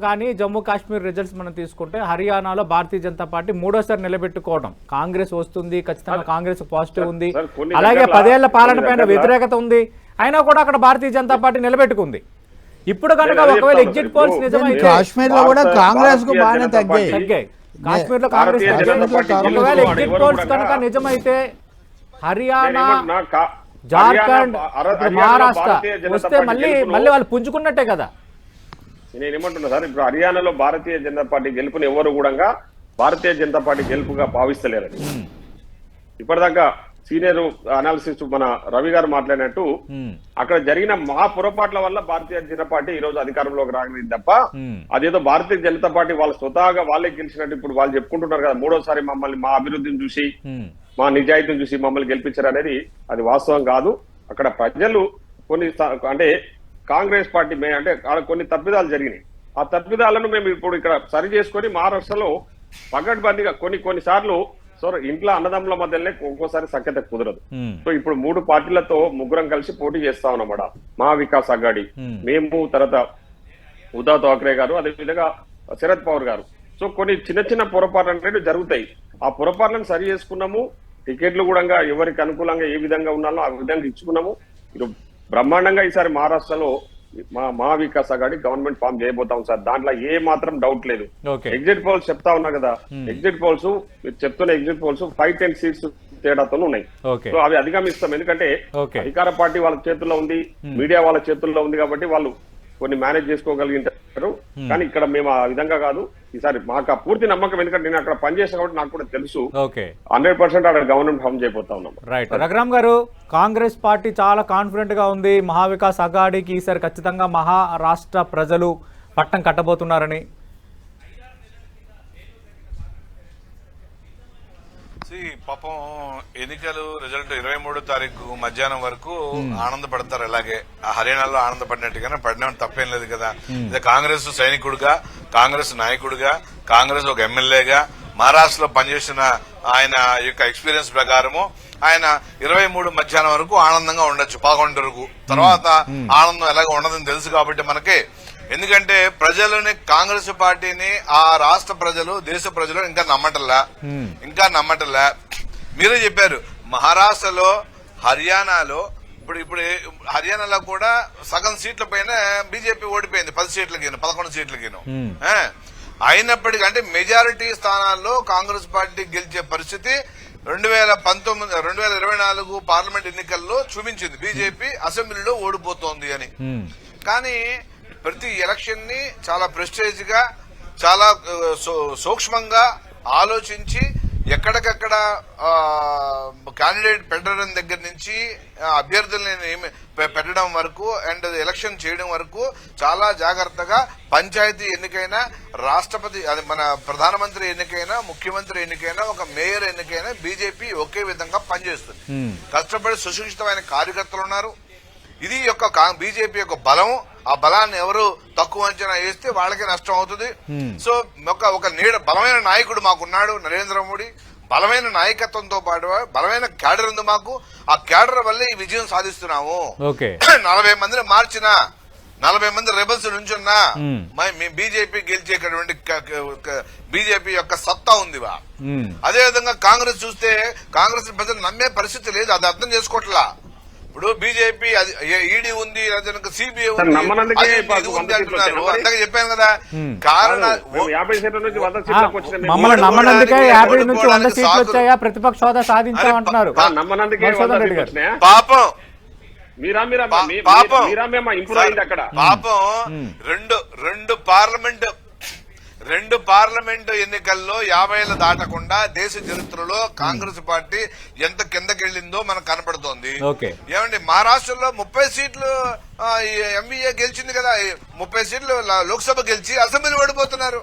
కానీ జమ్మూ కాశ్మీర్ రిజల్ట్స్ మనం తీసుకుంటే హర్యానాలో భారతీయ జనతా పార్టీ 3వ నిలబెట్టుకోవడం, కాంగ్రెస్ వస్తుంది ఖచ్చితంగా, కాంగ్రెస్ పాజిటివ్ ఉంది, అలాగే 10 ఏళ్ల పాలన పైన వ్యతిరేకత ఉంది, అయినా కూడా అక్కడ భారతీయ జనతా పార్టీ నిలబెట్టుకుంది. ఇప్పుడు కనుక ఒకవేళ ఎగ్జిట్ పోల్స్ నిజమైతే కాశ్మీర్ లో కూడా కాంగ్రెస్ కు బాగానే తగ్గాయి. కాశ్మీర్ లో కాంగ్రెస్ ఒకవేళ ఎగ్జిట్ పోల్స్ కనుక నిజమైతే హర్యానా జార్ఖండ్ హర్యానా- ఇప్పుడు హర్యానాలో మహారాష్ట్ర భారతీయ జనతా వస్తే పార్టీ మళ్ళీ గెలుపును- మళ్ళీ వాళ్ళు పుంజుకున్నట్టే కదా. నేను ఏమంటున్నా సార్, ఇప్పుడు హర్యానాలో భారతీయ జనతా పార్టీ గెలుపుని ఎవరు కూడా భారతీయ జనతా పార్టీ గెలుపుగా భావిస్తలేరని ఇప్పటిదాకా సీనియర్ అనాలిసిస్ మన రవి గారు మాట్లాడినట్టు అక్కడ జరిగిన మహా పొరపాట్ల వల్ల భారతీయ జనతా పార్టీ ఈ రోజు అధికారంలోకి రాగలిగింది తప్ప అదేదో భారతీయ జనతా పార్టీ వాళ్ళు స్వతహాగా వాళ్ళే గెలిచినట్టు ఇప్పుడు వాళ్ళు చెప్పుకుంటున్నారు కదా, మూడోసారి మమ్మల్ని మా అభివృద్ధిని చూసి మా నిజాయితీని చూసి మమ్మల్ని గెలిపించారు అనేది అది వాస్తవం కాదు. అక్కడ ప్రజలు కొన్ని అంటే కాంగ్రెస్ పార్టీ అంటే కొన్ని తప్పిదాలు జరిగినాయి. ఆ తప్పిదాలను మేము ఇప్పుడు ఇక్కడ సరి చేసుకొని మహారాష్ట్రలో పగడ్బందీగా కొన్నిసార్లు సో ఇంట్లో అన్నదమ్ముల మధ్యలోనే ఒక్కోసారి సఖ్యత కుదరదు. సో ఇప్పుడు 3 పార్టీలతో ముగ్గురం కలిసి పోటీ చేస్తా ఉన్నాం. మహా వికాస్ అఘాడి, మేము, తర్వాత ఉద్ధవ్ ఠాక్రే గారు, అదేవిధంగా శరద్ పవార్ గారు. సో కొన్ని చిన్న పొరపాట్లు అనేవి జరుగుతాయి. ఆ పొరపాట్లను సరి చేసుకున్నాము. టికెట్లు కూడా ఎవరికి అనుకూలంగా ఏ విధంగా ఉన్నాలో ఆ విధంగా ఇచ్చుకున్నాము. ఇది బ్రహ్మాండంగా ఈసారి మహారాష్ట్రలో మహా వికాస్ అఘాడి గవర్నమెంట్ ఫామ్ చేయబోతాం సార్, దాంట్లో ఏ మాత్రం డౌట్ లేదు. ఎగ్జిట్ పోల్స్ చెప్తా ఉన్నా కదా, ఎగ్జిట్ పోల్స్ మీరు చెప్తున్న ఎగ్జిట్ పోల్స్ 5-10 సీట్స్ తేడాతో ఉన్నాయి. సో అవి అధిగమిస్తాం. ఎందుకంటే అధికార పార్టీ వాళ్ళ చేతుల్లో ఉంది, మీడియా వాళ్ళ చేతుల్లో ఉంది కాబట్టి వాళ్ళు కొన్ని మేనేజ్ చేసుకోగలిగింటారు. కానీ ఇక్కడ మేము ఆ విధంగా కాదు. ఈసారి మాకు పూర్తి నమ్మకం, ఎందుకంటే నేను అక్కడ పనిచేసాను కాబట్టి నాకు కూడా తెలుసు 100% అక్కడ గవర్నమెంట్ ఫామ్ చేయబోతా ఉన్నాం. రైట్. రఘురామ్ గారు, కాంగ్రెస్ పార్టీ చాలా కాన్ఫిడెంట్ గా ఉంది మహావికాస్ అఘాడీకి ఈసారి ఖచ్చితంగా మహారాష్ట్ర ప్రజలు పట్టం కట్టబోతున్నారని. పాపం ఎన్నికలు రిజల్ట్ 23వ తారీఖు మధ్యాహ్నం వరకు ఆనందపడతారు. అలాగే హర్యానాలో ఆనందపడినట్టుగానే పడినా తప్పేం లేదు కదా. కాంగ్రెస్ సైనికుడిగా, కాంగ్రెస్ నాయకుడిగా, కాంగ్రెస్ ఒక ఎమ్మెల్యేగా మహారాష్ట్రలో పనిచేసిన ఆయన యొక్క ఎక్స్పీరియన్స్ ప్రకారము ఆయన 23 మధ్యాహ్నం వరకు ఆనందంగా ఉండొచ్చు. 11 వరకు తర్వాత ఆనందం ఎలాగ ఉండదని తెలుసు కాబట్టి మనకి. ఎందుకంటే ప్రజలని, కాంగ్రెస్ పార్టీని ఆ రాష్ట్ర ప్రజలు, దేశ ప్రజలు ఇంకా నమ్మటల్లా. మీరే చెప్పారు మహారాష్ట్రలో, హర్యానాలో ఇప్పుడు హర్యానాలో కూడా సగం సీట్ల పైన బీజేపీ ఓడిపోయింది. 10 సీట్లకి 11 సీట్లకి. అయినప్పటికీ అంటే మెజారిటీ స్థానాల్లో కాంగ్రెస్ పార్టీ గెలిచే పరిస్థితి 2024 పార్లమెంట్ ఎన్నికల్లో చూపించింది. బీజేపీ అసెంబ్లీలో ఓడిపోతోంది అని. కానీ ప్రతి ఎలక్షన్ ని చాలా ప్రెస్టేజ్ గా, చాలా సూక్ష్మంగా ఆలోచించి ఎక్కడికక్కడ క్యాండిడేట్ పెట్టడం దగ్గర నుంచి అభ్యర్థుల్ని పెట్టడం వరకు అండ్ ఎలక్షన్ చేయడం వరకు చాలా జాగ్రత్తగా పంచాయతీ ఎన్నికైనా, రాష్ట్రపతి అది మన ప్రధానమంత్రి ఎన్నికైనా, ముఖ్యమంత్రి ఎన్నికైనా, ఒక మేయర్ ఎన్నికైనా బీజేపీ ఒకే విధంగా పనిచేస్తుంది. కష్టపడి సుశిక్షితమైన కార్యకర్తలు ఉన్నారు. ఇది యొక్క బీజేపీ యొక్క బలం. ఆ బలాన్ని ఎవరు తక్కువ అంచనా వేస్తే వాళ్ళకే నష్టం అవుతుంది. సో ఒక బలమైన నాయకుడు మాకున్నాడు నరేంద్ర మోడీ. బలమైన నాయకత్వంతో పాటు బలమైన క్యాడర్ ఉంది మాకు. ఆ క్యాడర్ వల్లే ఈ విజయం సాధిస్తున్నాము. 40 మందిని మార్చిన, 40 మంది రెబల్స్ నుంచున్నా బీజేపీ గెలిచేటువంటి బీజేపీ యొక్క సత్తా ఉందివా. అదేవిధంగా కాంగ్రెస్ చూస్తే కాంగ్రెస్ ప్రజలు నమ్మే పరిస్థితి లేదు. అది అర్థం చేసుకోవట్లా. ఇప్పుడు బీజేపీ ఈడీ ఉంది, సిబిఐ ఉంది అంటున్నారు. అంతగా చెప్పాను కదా. మమ్మల్ని నమ్మనందుకే 50 నుంచి 100 సీట్లు వచ్చాయా, ప్రతిపక్ష హోదా సాధించామంటున్నారు. పాపం రెండు పార్లమెంటు ఎన్నికల్లో 50 ఏళ్లు దాటకుండా దేశ చరిత్రలో కాంగ్రెస్ పార్టీ ఎంత కిందకెళ్లిందో మనకు కనపడుతోంది. ఏమండి మహారాష్ట్రలో 30 సీట్లు ఎంవీఏ గెలిచింది కదా, 30 సీట్లు లోక్సభ గెలిచి అసెంబ్లీ ఓడిపోతున్నారు.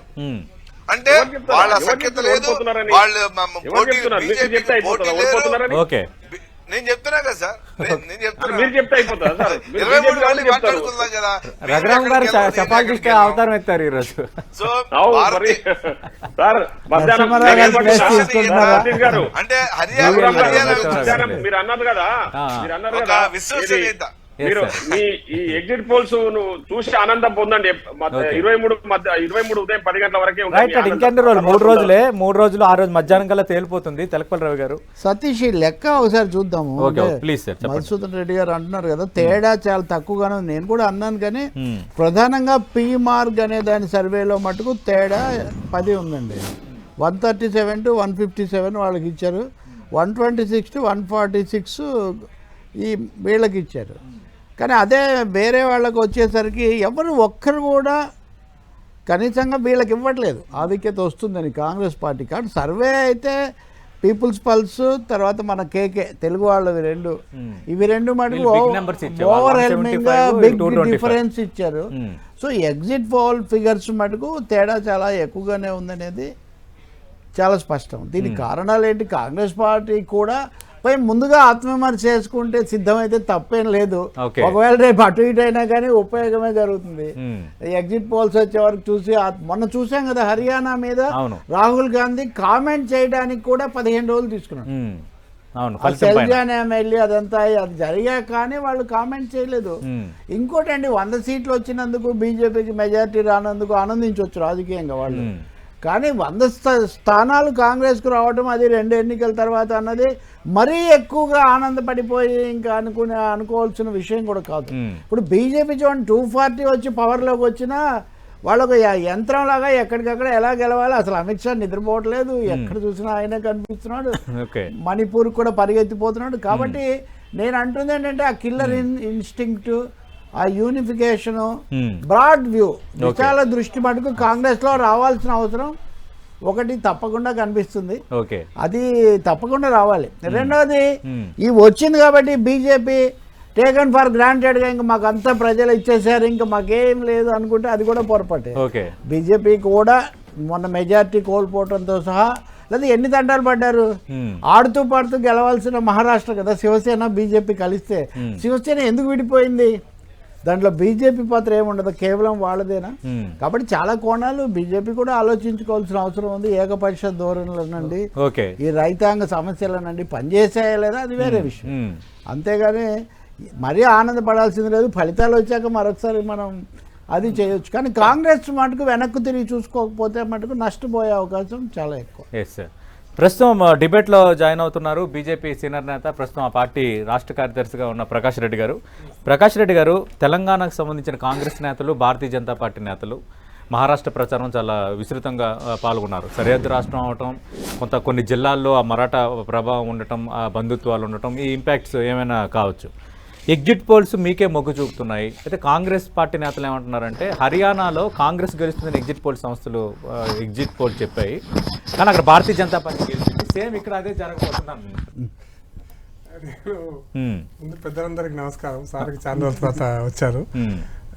అంటే వాళ్ళ సఖ్యత లేదు, వాళ్ళు నేను చెప్తున్నా కదా సార్, నేను చెప్తున్నా 23 మాట్లాడుకుందాం కదా. రఘురామ్ గారు సఫాలిస్ట్ అవతారం ఎత్తారు ఈరోజు. సో అంటే హర్యానా మీరు అన్నారు కదా, ఒక విశ్వసనీయత. మీరు మీ ఈ ఎగ్జిట్ పోల్స్ చూసి ఆనందం పొందండి. 23 ఉదయం 10 గంటల వరకే ఇంకెన్ని రోజులు, 3 రోజులే. 3 రోజులు, ఆ రోజు మధ్యాహ్నం కల్లా తేలిపోతుంది. తెలకపల్లి రవి గారు, సతీష్ లెక్క ఒకసారి చూద్దాము. మధుసూదన్ రెడ్డి గారు అంటున్నారు కదా తేడా చాలా తక్కువగానే ఉంది. నేను కూడా అన్నాను, కానీ ప్రధానంగా పీ మార్గ్ అనే దాని సర్వేలో మటుకు తేడా 10 ఉందండి. 137 to 157 వాళ్ళకి ఇచ్చారు. 126 to 146 ఈ వీళ్ళకి ఇచ్చారు. కానీ అదే వేరే వాళ్ళకి వచ్చేసరికి ఎవరు ఒక్కరు కూడా కనీసంగా వీళ్ళకి ఇవ్వట్లేదు. ఆధిక్యత వస్తుందని కాంగ్రెస్ పార్టీ. కానీ సర్వే అయితే పీపుల్స్ పల్స్ తర్వాత మన కేకే తెలుగు వాళ్ళవి రెండు, ఇవి రెండు మటుకు వీళ్ళు big numbers ఇచ్చారు. ఓవర్వెల్మింగ్ గా 175, బిగ్ 225. డిఫరెన్స్ ఇచ్చారు. సో ఎగ్జిట్ పోల్ ఫిగర్స్ మటుకు తేడా చాలా ఎక్కువగానే ఉందనేది చాలా స్పష్టం. దీనికి కారణాలు ఏంటి? కాంగ్రెస్ పార్టీ కూడా పై ముందుగా ఆత్మవిమర్శ చేసుకుంటే సిద్ధమైతే తప్పేం లేదు. Okay. ఒకవేళ రేపు అటు ఇటు అయినా కానీ ఉపయోగమే జరుగుతుంది. ఎగ్జిట్ పోల్స్ వచ్చే వరకు చూసి మొన్న చూసాం కదా హర్యానా మీద అవును. రాహుల్ గాంధీ కామెంట్ చేయడానికి కూడా 15 రోజులు తీసుకున్నాడు. అవును, ఆ సెల్జాన్ ఎమ్మెల్యే అదంతా అది జరిగాక కానీ వాళ్ళు కామెంట్ చేయలేదు. ఇంకోటండి 100 సీట్లు వచ్చినందుకు బీజేపీకి మెజారిటీ రానందుకు ఆనందించవచ్చు రాజకీయంగా వాళ్ళు. కానీ 100 స్థానాలు కాంగ్రెస్కు రావడం అది 2 ఎన్నికల తర్వాత అన్నది మరీ ఎక్కువగా ఆనందపడిపోయి ఇంకా అనుకోవాల్సిన విషయం కూడా కాదు. ఇప్పుడు బీజేపీ చూడండి 240 వచ్చి పవర్లోకి వచ్చినా వాళ్ళొక యంత్రంలాగా ఎక్కడికక్కడ ఎలా గెలవాలి. అసలు అమిత్ షా నిద్రపోవట్లేదు, ఎక్కడ చూసినా ఆయనే కనిపిస్తున్నాడు, మణిపూర్ కూడా పరిగెత్తిపోతున్నాడు. కాబట్టి నేను అంటుంది ఏంటంటే ఆ కిల్లర్ ఇన్స్టింక్ట్, ఆ యూనిఫికేషను, బ్రాడ్ వ్యూ, విశాల దృష్టి మటుకు కాంగ్రెస్ లో రావాల్సిన అవసరం ఒకటి తప్పకుండా కనిపిస్తుంది. అది తప్పకుండా రావాలి. రెండవది ఈ వచ్చింది కాబట్టి బీజేపీ టేకన్ ఫర్ గ్రాంటెడ్గా ఇంకా మాకు అంతా ప్రజలు ఇచ్చేసారు ఇంకా మాకేం లేదు అనుకుంటే అది కూడా పొరపాటే. బీజేపీ కూడా మొన్న మెజారిటీ కోల్పోవడంతో సహా లేదా ఎన్ని దండాలు పడ్డారు. ఆడుతూ పాడుతూ గెలవాల్సిన మహారాష్ట్ర కదా శివసేన బీజేపీ కలిస్తే. శివసేన ఎందుకు విడిపోయింది? దాంట్లో బీజేపీ పాత్ర ఏముండదు, కేవలం వాళ్ళదేనా? కాబట్టి చాలా కోణాలు బీజేపీ కూడా ఆలోచించుకోవాల్సిన అవసరం ఉంది. ఏకపక్ష ధోరణుల నుండి ఈ రైతాంగ సమస్యల నుండి పనిచేసాయా లేదా అది వేరే విషయం. అంతేగాని మరీ ఆనందపడాల్సింది లేదు. ఫలితాలు వచ్చాక మరొకసారి మనం అది చేయొచ్చు. కానీ కాంగ్రెస్ మటుకు వెనక్కు తిరిగి చూసుకోకపోతే మటుకు నష్టపోయే అవకాశం చాలా ఎక్కువ. ప్రస్తుతం డిబేట్లో జాయిన్ అవుతున్నారు బీజేపీ సీనియర్ నేత, ప్రస్తుతం ఆ పార్టీ రాష్ట్ర కార్యదర్శిగా ఉన్న ప్రకాష్ రెడ్డి గారు. ప్రకాష్ రెడ్డి గారు, తెలంగాణకు సంబంధించిన కాంగ్రెస్ నేతలు, భారతీయ జనతా పార్టీ నేతలు మహారాష్ట్ర ప్రచారం చాలా విస్తృతంగా పాల్గొన్నారు. సరిహద్దు రాష్ట్రం అవటం, కొన్ని జిల్లాల్లో ఆ మరాఠా ప్రభావం ఉండటం, ఆ బంధుత్వాలు ఉండటం, ఈ ఇంపాక్ట్స్ ఏమైనా కావచ్చు. ఎగ్జిట్ పోల్స్ మీకే మొగ్గు చూపుతున్నాయి. అయితే కాంగ్రెస్ పార్టీ నేతలు ఏమంటున్నారంటే హర్యానాలో కాంగ్రెస్ గెలుస్తుందని ఎగ్జిట్ పోల్ సంస్థలు ఎగ్జిట్ పోల్ చెప్పాయి, కానీ అక్కడ భారతీయ జనతా పార్టీ గెలిచింది. సేమ్ ఇక్కడ అదే జరగబోతుందని. ముందు పెద్దలందరికీ నమస్కారం. సార్కి చాలా రోజుల తర్వాత వచ్చారు.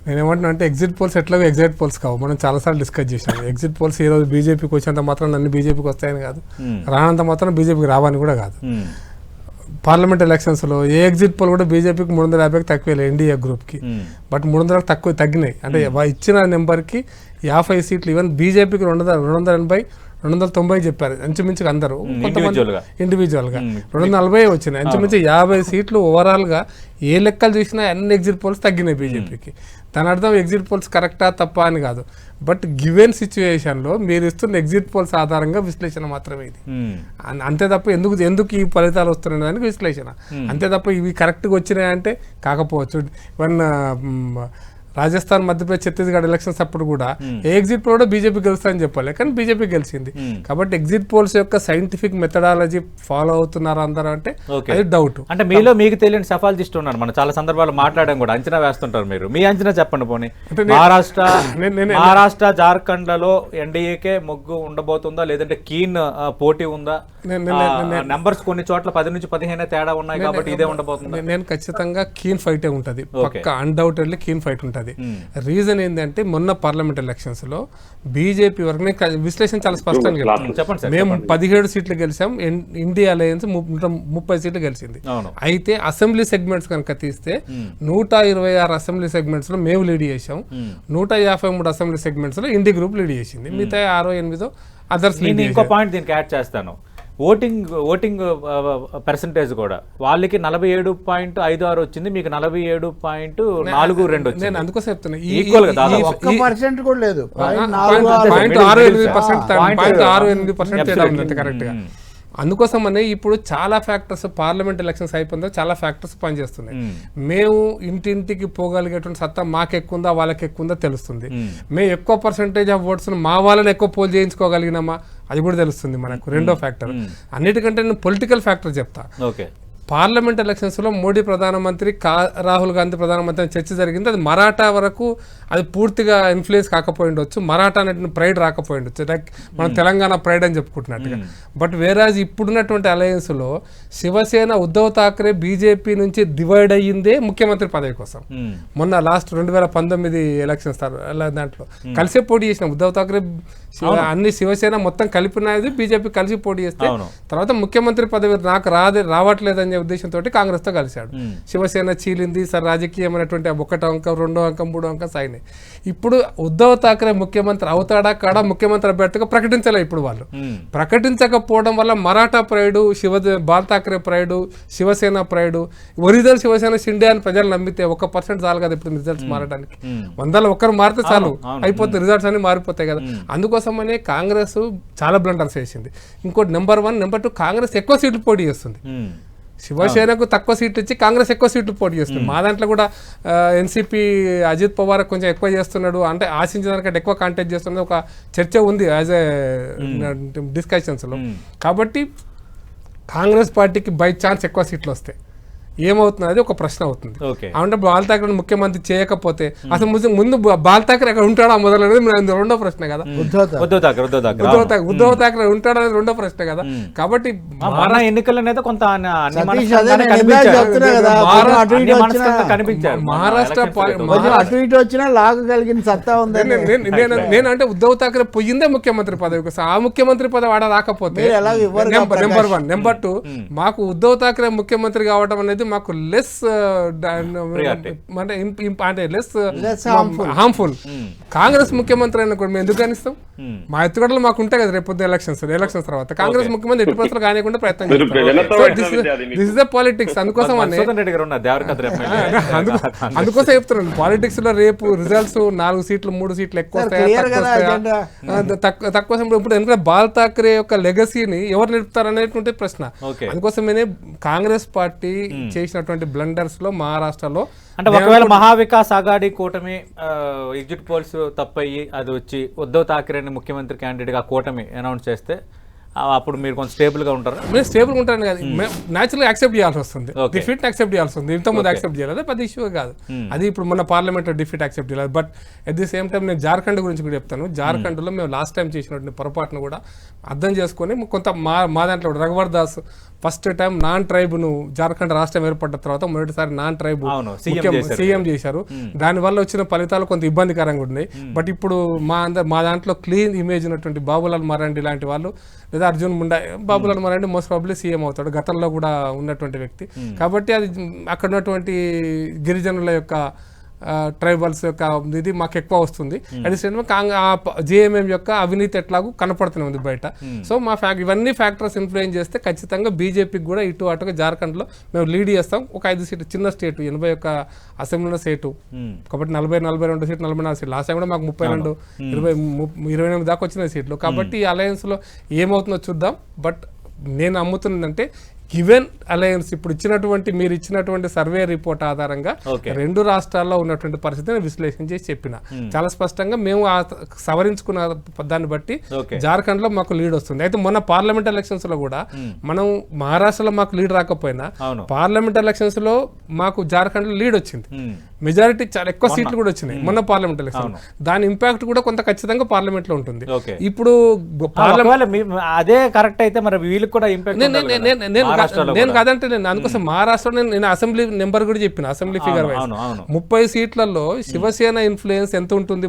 నేనేమంటున్నా అంటే ఎగ్జిట్ పోల్స్ ఎట్లాగో ఎగ్జిట్ పోల్స్ కావు, మనం చాలాసార్లు డిస్కస్ చేసాము. ఎగ్జిట్ పోల్స్ ఈ రోజు బీజేపీకి వచ్చేంత మాత్రం అన్ని బీజేపీకి వస్తాయని కాదు, రానంత మాత్రం బీజేపీకి రావని కూడా కాదు. పార్లమెంట్ ఎలక్షన్స్లో ఏ ఎగ్జిట్ పోల్ కూడా బీజేపీకి 350కి తక్కువ ఎన్డీఏ గ్రూప్కి, బట్ 300 తగ్గినాయి. అంటే ఇచ్చిన నెంబర్కి 50 సీట్లు, ఈవెన్ బీజేపీకి 280, 290 చెప్పారు అంచుమించుగా అందరూ, కొంతమంది ఇండివిజువల్గా 240 వచ్చినాయి. అంచుమించు 50 సీట్లు ఓవరాల్గా ఏ లెక్కలు చూసినా అన్ని ఎగ్జిట్ పోల్స్ తగ్గినాయి బీజేపీకి. దాని అర్థం ఎగ్జిట్ పోల్స్ కరెక్టా తప్పా అని కాదు, బట్ గివెన్ సిచ్యువేషన్లో మీరు ఇస్తున్న ఎగ్జిట్ పోల్స్ ఆధారంగా విశ్లేషణ మాత్రమే ఇది. అంతే తప్ప ఎందుకు ఈ ఫలితాలు వస్తున్నాయి దానికి విశ్లేషణ అంతే తప్ప ఇవి కరెక్ట్గా వచ్చినాయంటే కాకపోవచ్చు. వన్ రాజస్థాన్, మధ్యప్రదేశ్, ఛత్తీస్గఢ్ ఎలక్షన్స్ అప్పుడు కూడా ఏ ఎగ్జిట్ పోల్ కూడా బీజేపీ గెలుస్తారని చెప్పాలి, కానీ బీజేపీ గెలిచింది. కాబట్టి ఎగ్జిట్ పోల్స్ యొక్క సైంటిఫిక్ మెథడాలజీ ఫాలో అవుతున్నారా అందరూ అంటే అది డౌట్. అంటే మీలో మీకు తెలియని సఫాలజిస్ట్ ఉన్నారు, మనం చాలా సందర్భాలు మాట్లాడడం కూడా, అంచనా వేస్తుంటారు మీరు. మీ అంచనా చెప్పండి పోనీ. మహారాష్ట్ర జార్ఖండ్లలో ఎన్డీఏకే మొగ్గు ఉండబోతుందా, లేదంటే కీన్ పోటీ ఉందా? నెంబర్స్ కొన్ని చోట్ల 10 నుంచి 15 తేడా ఉన్నాయి కాబట్టి ఇదే ఉండబోతుంది. నేను ఖచ్చితంగా కీన్ ఫైటే ఉంటుంది, పక్క అన్డౌటెడ్లీ కీన్ ఫైట్ ఉంటుంది. రీజన్ ఏంటంటే మొన్న పార్లమెంట్ ఎలక్షన్స్ లో బీజేపీ వరకు విశ్లేషణ చాలా స్పష్టంగా చెప్పండి. మేము 17 సీట్లు గెలిచాం, ఇండియా అలయన్స్ 30 సీట్లు గెలిచింది. అయితే అసెంబ్లీ సెగ్మెంట్స్ కనుక తీస్తే 126 అసెంబ్లీ సెగ్మెంట్స్ లో మేము లీడ్ చేసాం, 153 అసెంబ్లీ సెగ్మెంట్స్ లో ఇండి గ్రూప్ లీడ్ చేసింది, మిగతా 6-8 అదర్స్. ఇంకో పాయింట్ దీనికి యాడ్ చేస్తాను, ఓటింగ్ పర్సంటేజ్ కూడా వాళ్ళకి 47.56 వచ్చింది, మీకు 47.42 వచ్చింది. నేను అందుకోసం చెప్తున్నా ఈక్వల్ గా దాదాపు 1% కూడా లేదు, 0.68% కరెక్ట్ గా. అందుకోసమనే ఇప్పుడు చాలా ఫ్యాక్టర్స్ పార్లమెంట్ ఎలక్షన్స్ అయిపోయిందో చాలా ఫ్యాక్టర్స్ పనిచేస్తున్నాయి. మేము ఇంటింటికి పోగలిగేటువంటి సత్తా మాకు ఎక్కువ ఉందా వాళ్ళకి ఎక్కువ ఉందా తెలుస్తుంది. మేము ఎక్కువ పర్సెంటేజ్ ఆఫ్ ఓట్స్ మా వాళ్ళని ఎక్కువ పోల్ చేయించుకోగలిగినామా అది కూడా తెలుస్తుంది మనకు. రెండో ఫ్యాక్టర్, అన్నిటికంటే నేను పొలిటికల్ ఫ్యాక్టర్ చెప్తా. పార్లమెంట్ ఎలక్షన్స్లో మోడీ ప్రధానమంత్రి రాహుల్ గాంధీ ప్రధానమంత్రి చర్చ జరిగింది. అది మరాఠా వరకు అది పూర్తిగా ఇన్ఫ్లుయెన్స్ కాకపోయి ఉండొచ్చు, మరాఠా అనే ప్రైడ్ రాకపోయి ఉండొచ్చు, లైక్ మనం తెలంగాణ ప్రైడ్ అని చెప్పుకుంటున్నట్టుగా. బట్ వేరాజ్ ఇప్పుడున్నటువంటి అలయన్స్లో శివసేన ఉద్ధవ్ ఠాక్రే బీజేపీ నుంచి డివైడ్ అయ్యిందే ముఖ్యమంత్రి పదవి కోసం. మొన్న లాస్ట్ 2019 ఎలక్షన్స్ దాంట్లో కలిసే పోటీ చేసిన ఉద్ధవ్ ఠాక్రే అన్ని శివసేన మొత్తం కలిపినది బీజేపీ కలిసి పోటీ చేస్తే తర్వాత ముఖ్యమంత్రి పదవి నాకు రావట్లేదనే ఉద్దేశంతో కాంగ్రెస్ తో కలిశాడు. శివసేన చీలింది సార్, రాజకీయమైనటువంటి 1వ అంకం 2వ అంకం 3వ అంకం సాయినాయి. ఇప్పుడు ఉద్ధవ్ ఠాక్రే ముఖ్యమంత్రి అవుతాడా కాడా ముఖ్యమంత్రి అభ్యర్థిగా ప్రకటించలే. ఇప్పుడు వాళ్ళు ప్రకటించకపోవడం వల్ల మరాఠా ప్రైడు, బాల్ ఠాక్రే ప్రైడు, శివసేన ప్రైడు, ఒరిజినల్ శివసేన షిండే అని ప్రజలు నమ్మితే 1% చాలు కదా ఇప్పుడు రిజల్ట్స్ మారడానికి. 100లో ఒక్కరు మారితే చాలు, అయిపోతుంది, రిజల్ట్స్ అన్ని మారిపోతాయి కదా. అందుకోసమనే కాంగ్రెస్ చాలా బ్లండర్స్ వేసింది. ఇంకోటి నెంబర్ 1, నెంబర్ 2 కాంగ్రెస్ ఎక్కువ సీట్లు పోటీ చేస్తుంది. శివసేనకు తక్కువ సీట్లు ఇచ్చి కాంగ్రెస్ ఎక్కువ సీట్లు పోటీ చేస్తుంది. మా దాంట్లో కూడా ఎన్సీపీ అజిత్ పవార్ కొంచెం ఎక్కువ చేస్తున్నాడు, అంటే ఆశించిన దానికంటే ఎక్కువ కాంటాక్ట్ చేస్తున్నది ఒక చర్చ ఉంది యాజ్ ఏ డిస్కషన్స్లో. కాబట్టి కాంగ్రెస్ పార్టీకి బై ఛాన్స్ ఎక్కువ సీట్లు వస్తాయి. ఏమవుతున్నది ఒక ప్రశ్న అవుతుంది. అంటే బాల్ ఠాక్రే ముఖ్యమంత్రి చేయకపోతే అసలు ముందు బాల్ ఠాక్రే అక్కడ ఉంటాడా మొదలనేది రెండో ప్రశ్న కదా. ఉద్ధవ్ ఠాక్రే ఉంటాడా అనేది రెండో ప్రశ్న కదా. కాబట్టి ఎన్నికల కొంత మహారాష్ట్ర అటు ఇటు వచ్చినా లాగగలిగిన సత్తా ఉంది. నేనంటే ఉద్ధవ్ ఠాక్రే పోయిందే ముఖ్యమంత్రి పదవి కోసం. ఆ ముఖ్యమంత్రి పదవి ఆడ రాకపోతే నెంబర్ 1. నెంబర్ 2 మాకు ఉద్ధవ్ ఠాక్రే ముఖ్యమంత్రి కావడం అనేది మాకు లెస్ అంటే లెస్ హార్మ్ఫుల్. కాంగ్రెస్ ముఖ్యమంత్రి అయినా కూడా మేము ఎందుకు కానిస్తాం? మా ఎత్తుగడలు మాకు ఉంటాయి కదా రేపు ఎలక్షన్స్ తర్వాత కాంగ్రెస్ ముఖ్యమంత్రి ఎట్టి పరిస్థితులు కానికుండా ప్రయత్నం చేస్తాం. పాలిటిక్స్ అందుకోసం చెప్తున్నాను. పాలిటిక్స్ లో రేపు రిజల్ట్స్ 4 సీట్లు 3 సీట్లు ఎక్కువ తక్కువ. ఇప్పుడు ఎందుకంటే బాల్ ఠాక్రే యొక్క లెగసీని ఎవరు నిలుపుతారు అనేటువంటి ప్రశ్న. అందుకోసమే కాంగ్రెస్ పార్టీ చేసినటువంటి బ్లండర్స్ లో మహారాష్ట్రలో అంటే ఒకవేళ మహావికాస్ అఘాడీ కూటమి ఎగ్జిట్ పోల్స్ తప్పయ్యి అది వచ్చి ఉద్ధవ్ ఠాక్రేని ముఖ్యమంత్రి క్యాండిడేట్ గా కూటమి అనౌన్స్ చేస్తే అప్పుడు మీరు కొంచెం స్టేబుల్ గా ఉంటారు? మేము స్టేబుల్ ఉంటాను కాదు, న్యాచురల్గా యాక్సెప్ట్ చేయాల్సి వస్తుంది. డిఫీట్ యాక్సెప్ట్ చేయాల్సి వస్తుంది. ఇంతకుముందు యాక్సెప్ట్ చేయలేదు, పెద్ద ఇష్యూ కాదు అది. ఇప్పుడు మన పార్లమెంట్ లో డిఫీట్ యాక్సెప్ట్ చేయలేదు. But at the same time నేను జార్ఖండ్ గురించి కూడా చెప్తాను. జార్ఖండ్ లో మేము లాస్ట్ టైం చేసినటువంటి పొరపాటును కూడా అర్థం చేసుకొని కొంత మా దాంట్లో Raghubar Das first time non tribe ను జార్ఖండ్ రాష్ట్రం ఏర్పడ్డ తర్వాత మొదటిసారి నాన్ ట్రైబ్ సీఎం చేశారు. దానివల్ల వచ్చిన ఫలితాలు కొంత ఇబ్బందికరంగా ఉన్నాయి. బట్ ఇప్పుడు మా దాంట్లో క్లీన్ ఇమేజ్ ఉన్నటువంటి బాబులాల్ మరాండి లాంటి వాళ్ళు లేదా Arjun Munda, Babulal Marandi most probably CM అవుతాడు, గతంలో కూడా ఉన్నటువంటి వ్యక్తి. కాబట్టి అది అక్కడ ఉన్నటువంటి గిరిజనుల యొక్క ట్రైబల్స్ యొక్క ఇది మాకు ఎక్కువ వస్తుంది. అట్ ది సేమ్ జేఎంఎం యొక్క అవినీతి ఎట్లాగూ కనపడుతూనే ఉంది బయట. సో ఇవన్నీ ఫ్యాక్టర్స్ ఇన్ఫ్లుయెన్స్ చేస్తే ఖచ్చితంగా బీజేపీకి కూడా ఇటు అటుగా జార్ఖండ్లో మేము లీడ్ చేస్తాం. ఒక 5 సీట్లు, చిన్న స్టేట్ 81 అసెంబ్లీలో సీటు కాబట్టి 40-42 సీట్లు 44 సీట్లు. లాస్ట్ టైం కూడా మాకు 32 28 దాకా వచ్చిన సీట్లు. కాబట్టి ఈ అలయన్స్లో ఏమవుతుందో చూద్దాం. బట్ నేను నమ్ముతున్నదంటే గివెన్ అలయన్స్ ఇప్పుడు మీరు ఇచ్చినటువంటి సర్వే రిపోర్ట్ ఆధారంగా 2 రాష్ట్రాల్లో ఉన్నటువంటి పరిస్థితిని విశ్లేషణ చేసి చెప్పిన చాలా స్పష్టంగా మేము సవరించుకున్న దాన్ని బట్టి జార్ఖండ్ లో మాకు లీడ్ వస్తుంది. అయితే మొన్న పార్లమెంట్ ఎలక్షన్స్ లో కూడా మనం మహారాష్ట్రలో మాకు లీడ్ రాకపోయినా పార్లమెంట్ ఎలక్షన్స్ లో మాకు జార్ఖండ్ లో లీడ్ వచ్చింది. మెజారిటీ చాలా ఎక్కువ సీట్లు కూడా వచ్చినాయి మొన్న పార్లమెంట్ ఎలక్షన్. దాని ఇంపాక్ట్ కూడా కొంత ఖచ్చితంగా పార్లమెంట్ లో ఉంటుంది. ఇప్పుడు అదే కరెక్ట్ అయితే మరి వీళ్ళకి కూడా ఇంపాక్ట్ నేను కాదంటే నేను అందుకోసం మహారాష్ట్రలో నేను అసెంబ్లీ నెంబర్ కూడా చెప్పిన, అసెంబ్లీ ఫిగర్ 30 సీట్లలో శివసేన ఇన్ఫ్లుయెన్స్ ఎంత ఉంటుంది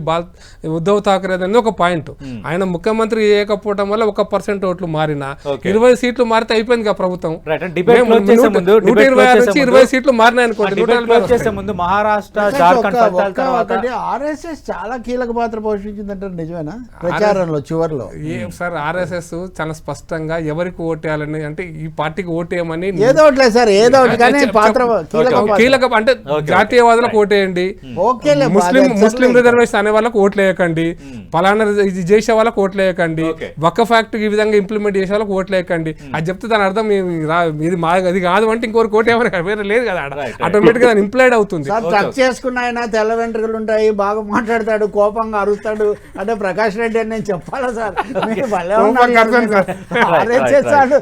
ఉద్ధవ్ ఠాక్రే అనేది ఒక పాయింట్. ఆయన ముఖ్యమంత్రి చేయకపోవడం వల్ల 1% ఓట్లు మారినా 20 సీట్లు మారితే అయిపోయింది కదా ప్రభుత్వం. 126 నుంచి 20 సీట్లు మారినాయి అనుకోండి. మహారాష్ట్ర జార్ఖండ్ ఆర్ఎస్ఎస్ చాలా కీలక పాత్ర పోషించిందంటారు, నిజమేనా? ప్రచారంలో చివరిలో సార్ ఆర్ఎస్ఎస్ చాలా స్పష్టంగా ఎవరికి ఓటేయాలని, అంటే ఈ పార్టీకి ఓటేయమని ఏదో కీలక అంటే జాతీయవాదులకు ఓటేయండి, ముస్లిం రిజర్వేషన్ అనే వాళ్ళకి ఓట్లు వేయకండి, పలానా ఇది చేసే వాళ్ళకి ఓట్లు వేయకండి, వక్ఫ్ యాక్ట్ ఈ విధంగా ఇంప్లిమెంట్ చేసే వాళ్ళకి ఓట్లు వేయకండి అది చెప్తే దాని అర్థం ఇది మా అది కాదు అంటే ఇంకొకరికి ఓటేయమని వేరే లేదు కదా, ఆటోమేటిక్ గా ఇంప్లైడ్ అవుతుంది. సెక్స్ చేసుకున్న ఆయన తెల్ల వెంట్రుకలు ఉంటాయి, బాగా మాట్లాడతాడు, కోపంగా అరుస్తాడు అంటే ప్రకాష్ రెడ్డి అని నేను చెప్పాలా సార్? మీరు భలే ఉన్నారు. అరెస్ట్ చేస్తాడు.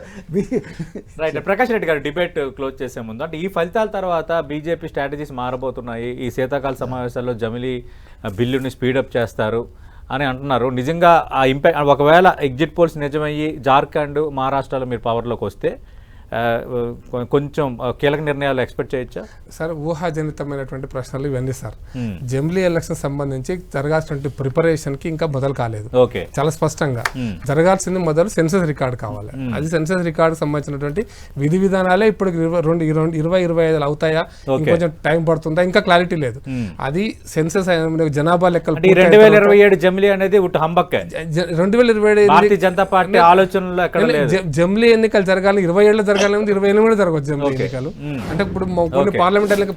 రైట్, ప్రకాష్ రెడ్డి గారు డిబేట్ క్లోజ్ చేసే ముందు అంటే ఈ ఫలితాల తర్వాత బీజేపీ స్ట్రాటజీస్ మారబోతున్నాయి, ఈ శీతాకాల సమావేశాల్లో జమిలీ బిల్లుని స్పీడప్ చేస్తారు అని అంటున్నారు. నిజంగా ఆ ఇంపాక్ట్ ఒకవేళ ఎగ్జిట్ పోల్స్ నిజమయ్యి జార్ఖండ్ మహారాష్ట్రలో మీరు పవర్లోకి వస్తే కొంచెం కీలక నిర్ణయాలు ఎక్స్పెక్ట్ చేయొచ్చా? సార్ ఊహాజనితమైనటువంటి ప్రశ్నలు ఇవన్నీ సార్. జమిలీ ఎలక్షన్ సంబంధించి జరగాల్సిన ప్రిపరేషన్ కి ఇంకా మొదలు కాలేదు. ఓకే, చాలా స్పష్టంగా జరగాల్సింది మొదలు సెన్సస్ రికార్డ్ కావాలి. అది సెన్సస్ రికార్డు సంబంధించినటువంటి విధి విధానాలే ఇప్పుడు 2025 అవుతాయా, ఇంకొంచెం టైం పడుతుందా, ఇంకా క్లారిటీ లేదు. అది సెన్సస్ జనాభా లెక్కలు 2027 జమిలీ అనేది హంబక్కే. 2027 భారతీయ జనతా పార్టీ ఆలోచనలో ఎక్కడ లేదు. జమిలీ ఎన్నికలు జరగాలి 27 జరగాలి, 28 జరగవచ్చు జమిలీ ఎన్నికలు. అంటే ఇప్పుడు కొన్ని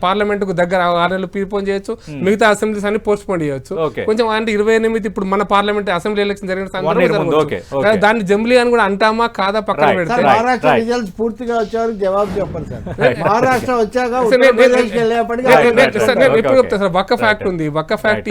పార్లమెంట్ కు దగ్గర 6 నెలలు ప్రీపోన్ చేయొచ్చు, మిగతా అసెంబ్లీస్ అన్ని పోస్ట్ పోన్ చేయొచ్చు. కొంచెం అంటే 28 ఇప్పుడు మన పార్లమెంట్ అసెంబ్లీ ఎలక్షన్ జరిగిన సందర్భంలో దాన్ని జమిలీ అని కూడా అంటామా కాదా పక్కన పెడితే మహారాష్ట్ర రిజల్ట్స్ పూర్తిగా వచ్చారు జవాబు చెప్పండి సార్. మహారాష్ట్ర వచ్చాక ఎప్పుడు చెప్తా సార్, వక్క ఫ్యాక్ట్ ఉంది. వక్క ఫ్యాక్ట్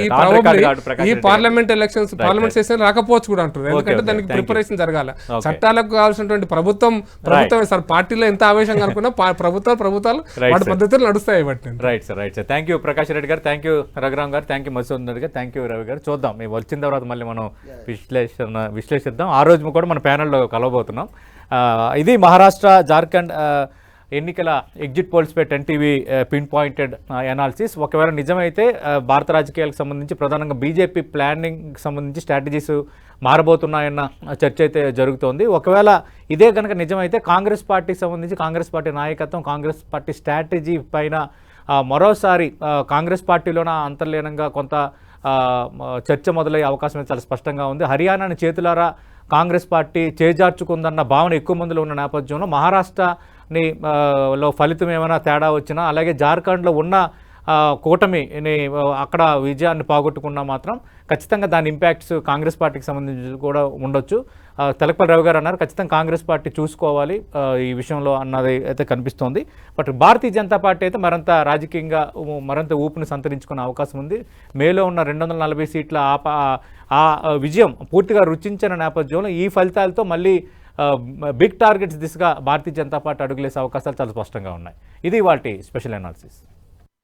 ఈ పార్లమెంట్ ఎలక్షన్స్ పార్లమెంట్ సెషన్ రాకపోవచ్చు కూడా అంటారు. ఎందుకంటే దానికి ప్రిపరేషన్ జరగాల. చట్టాలకు కావాల్సినటువంటి ప్రభుత్వమే సార్. పార్టీలో ఎంత ఆవేశంగా అనుకున్నా ప్రభుత్వాలు వాటి పద్ధతులు నడుస్తాయి. Right sir, right sir. Thank you Prakash Reddy గారు, థ్యాంక్ యూ రఘురామ్ గారు, థ్యాంక్ యూ మధుసూదన్ రెడ్డి గారు, థ్యాంక్ యూ రవి గారు. చూద్దాం మేము వచ్చిన తర్వాత మళ్ళీ మనం విశ్లేషిద్దాం. ఆ రోజు కూడా మన ప్యానెల్లో కలవబోతున్నాం. ఇది మహారాష్ట్ర జార్ఖండ్ ఎన్నికల ఎగ్జిట్ పోల్స్పై 10 టీవీ పిన్ పాయింటెడ్ అనాలిసిస్. ఒకవేళ నిజమైతే భారత రాజకీయాలకు సంబంధించి ప్రధానంగా బీజేపీ ప్లానింగ్ సంబంధించి స్ట్రాటజీస్ మారబోతున్నాయన్న చర్చ అయితే జరుగుతోంది. ఒకవేళ ఇదే కనుక నిజమైతే కాంగ్రెస్ పార్టీకి సంబంధించి కాంగ్రెస్ పార్టీ నాయకత్వం, కాంగ్రెస్ పార్టీ స్ట్రాటజీ పైన మరోసారి కాంగ్రెస్ పార్టీలోన అంతర్లీనంగా కొంత చర్చ మొదలయ్యే అవకాశం అయితే చాలా స్పష్టంగా ఉంది. హర్యానాని చేతులారా కాంగ్రెస్ పార్టీ చేజార్చుకుందన్న భావన ఎక్కువ మందిలో ఉన్న నేపథ్యంలో మహారాష్ట్రని లో ఫలితం ఏమైనా తేడా వచ్చినా, అలాగే జార్ఖండ్లో ఉన్న కూటమిని అక్కడ విజయాన్ని పోగొట్టుకున్నా మాత్రం ఖచ్చితంగా దాని ఇంపాక్ట్స్ కాంగ్రెస్ పార్టీకి సంబంధించి కూడా ఉండొచ్చు. తెలకపల్లి రవి గారు అన్నారు ఖచ్చితంగా కాంగ్రెస్ పార్టీ చూసుకోవాలి ఈ విషయంలో అన్నది అయితే కనిపిస్తోంది. బట్ భారతీయ జనతా పార్టీ అయితే మరింత రాజకీయంగా మరింత ఊపుని సంతరించుకునే అవకాశం ఉంది. మేలో ఉన్న 240 సీట్ల ఆ విజయం పూర్తిగా రుచించిన నేపథ్యంలో ఈ ఫలితాలతో మళ్ళీ బిగ్ టార్గెట్స్ దిశగా భారతీయ జనతా పార్టీ అడుగులేసే అవకాశాలు చాలా స్పష్టంగా ఉన్నాయి. ఇది వాటి స్పెషల్ అనాలిసిస్.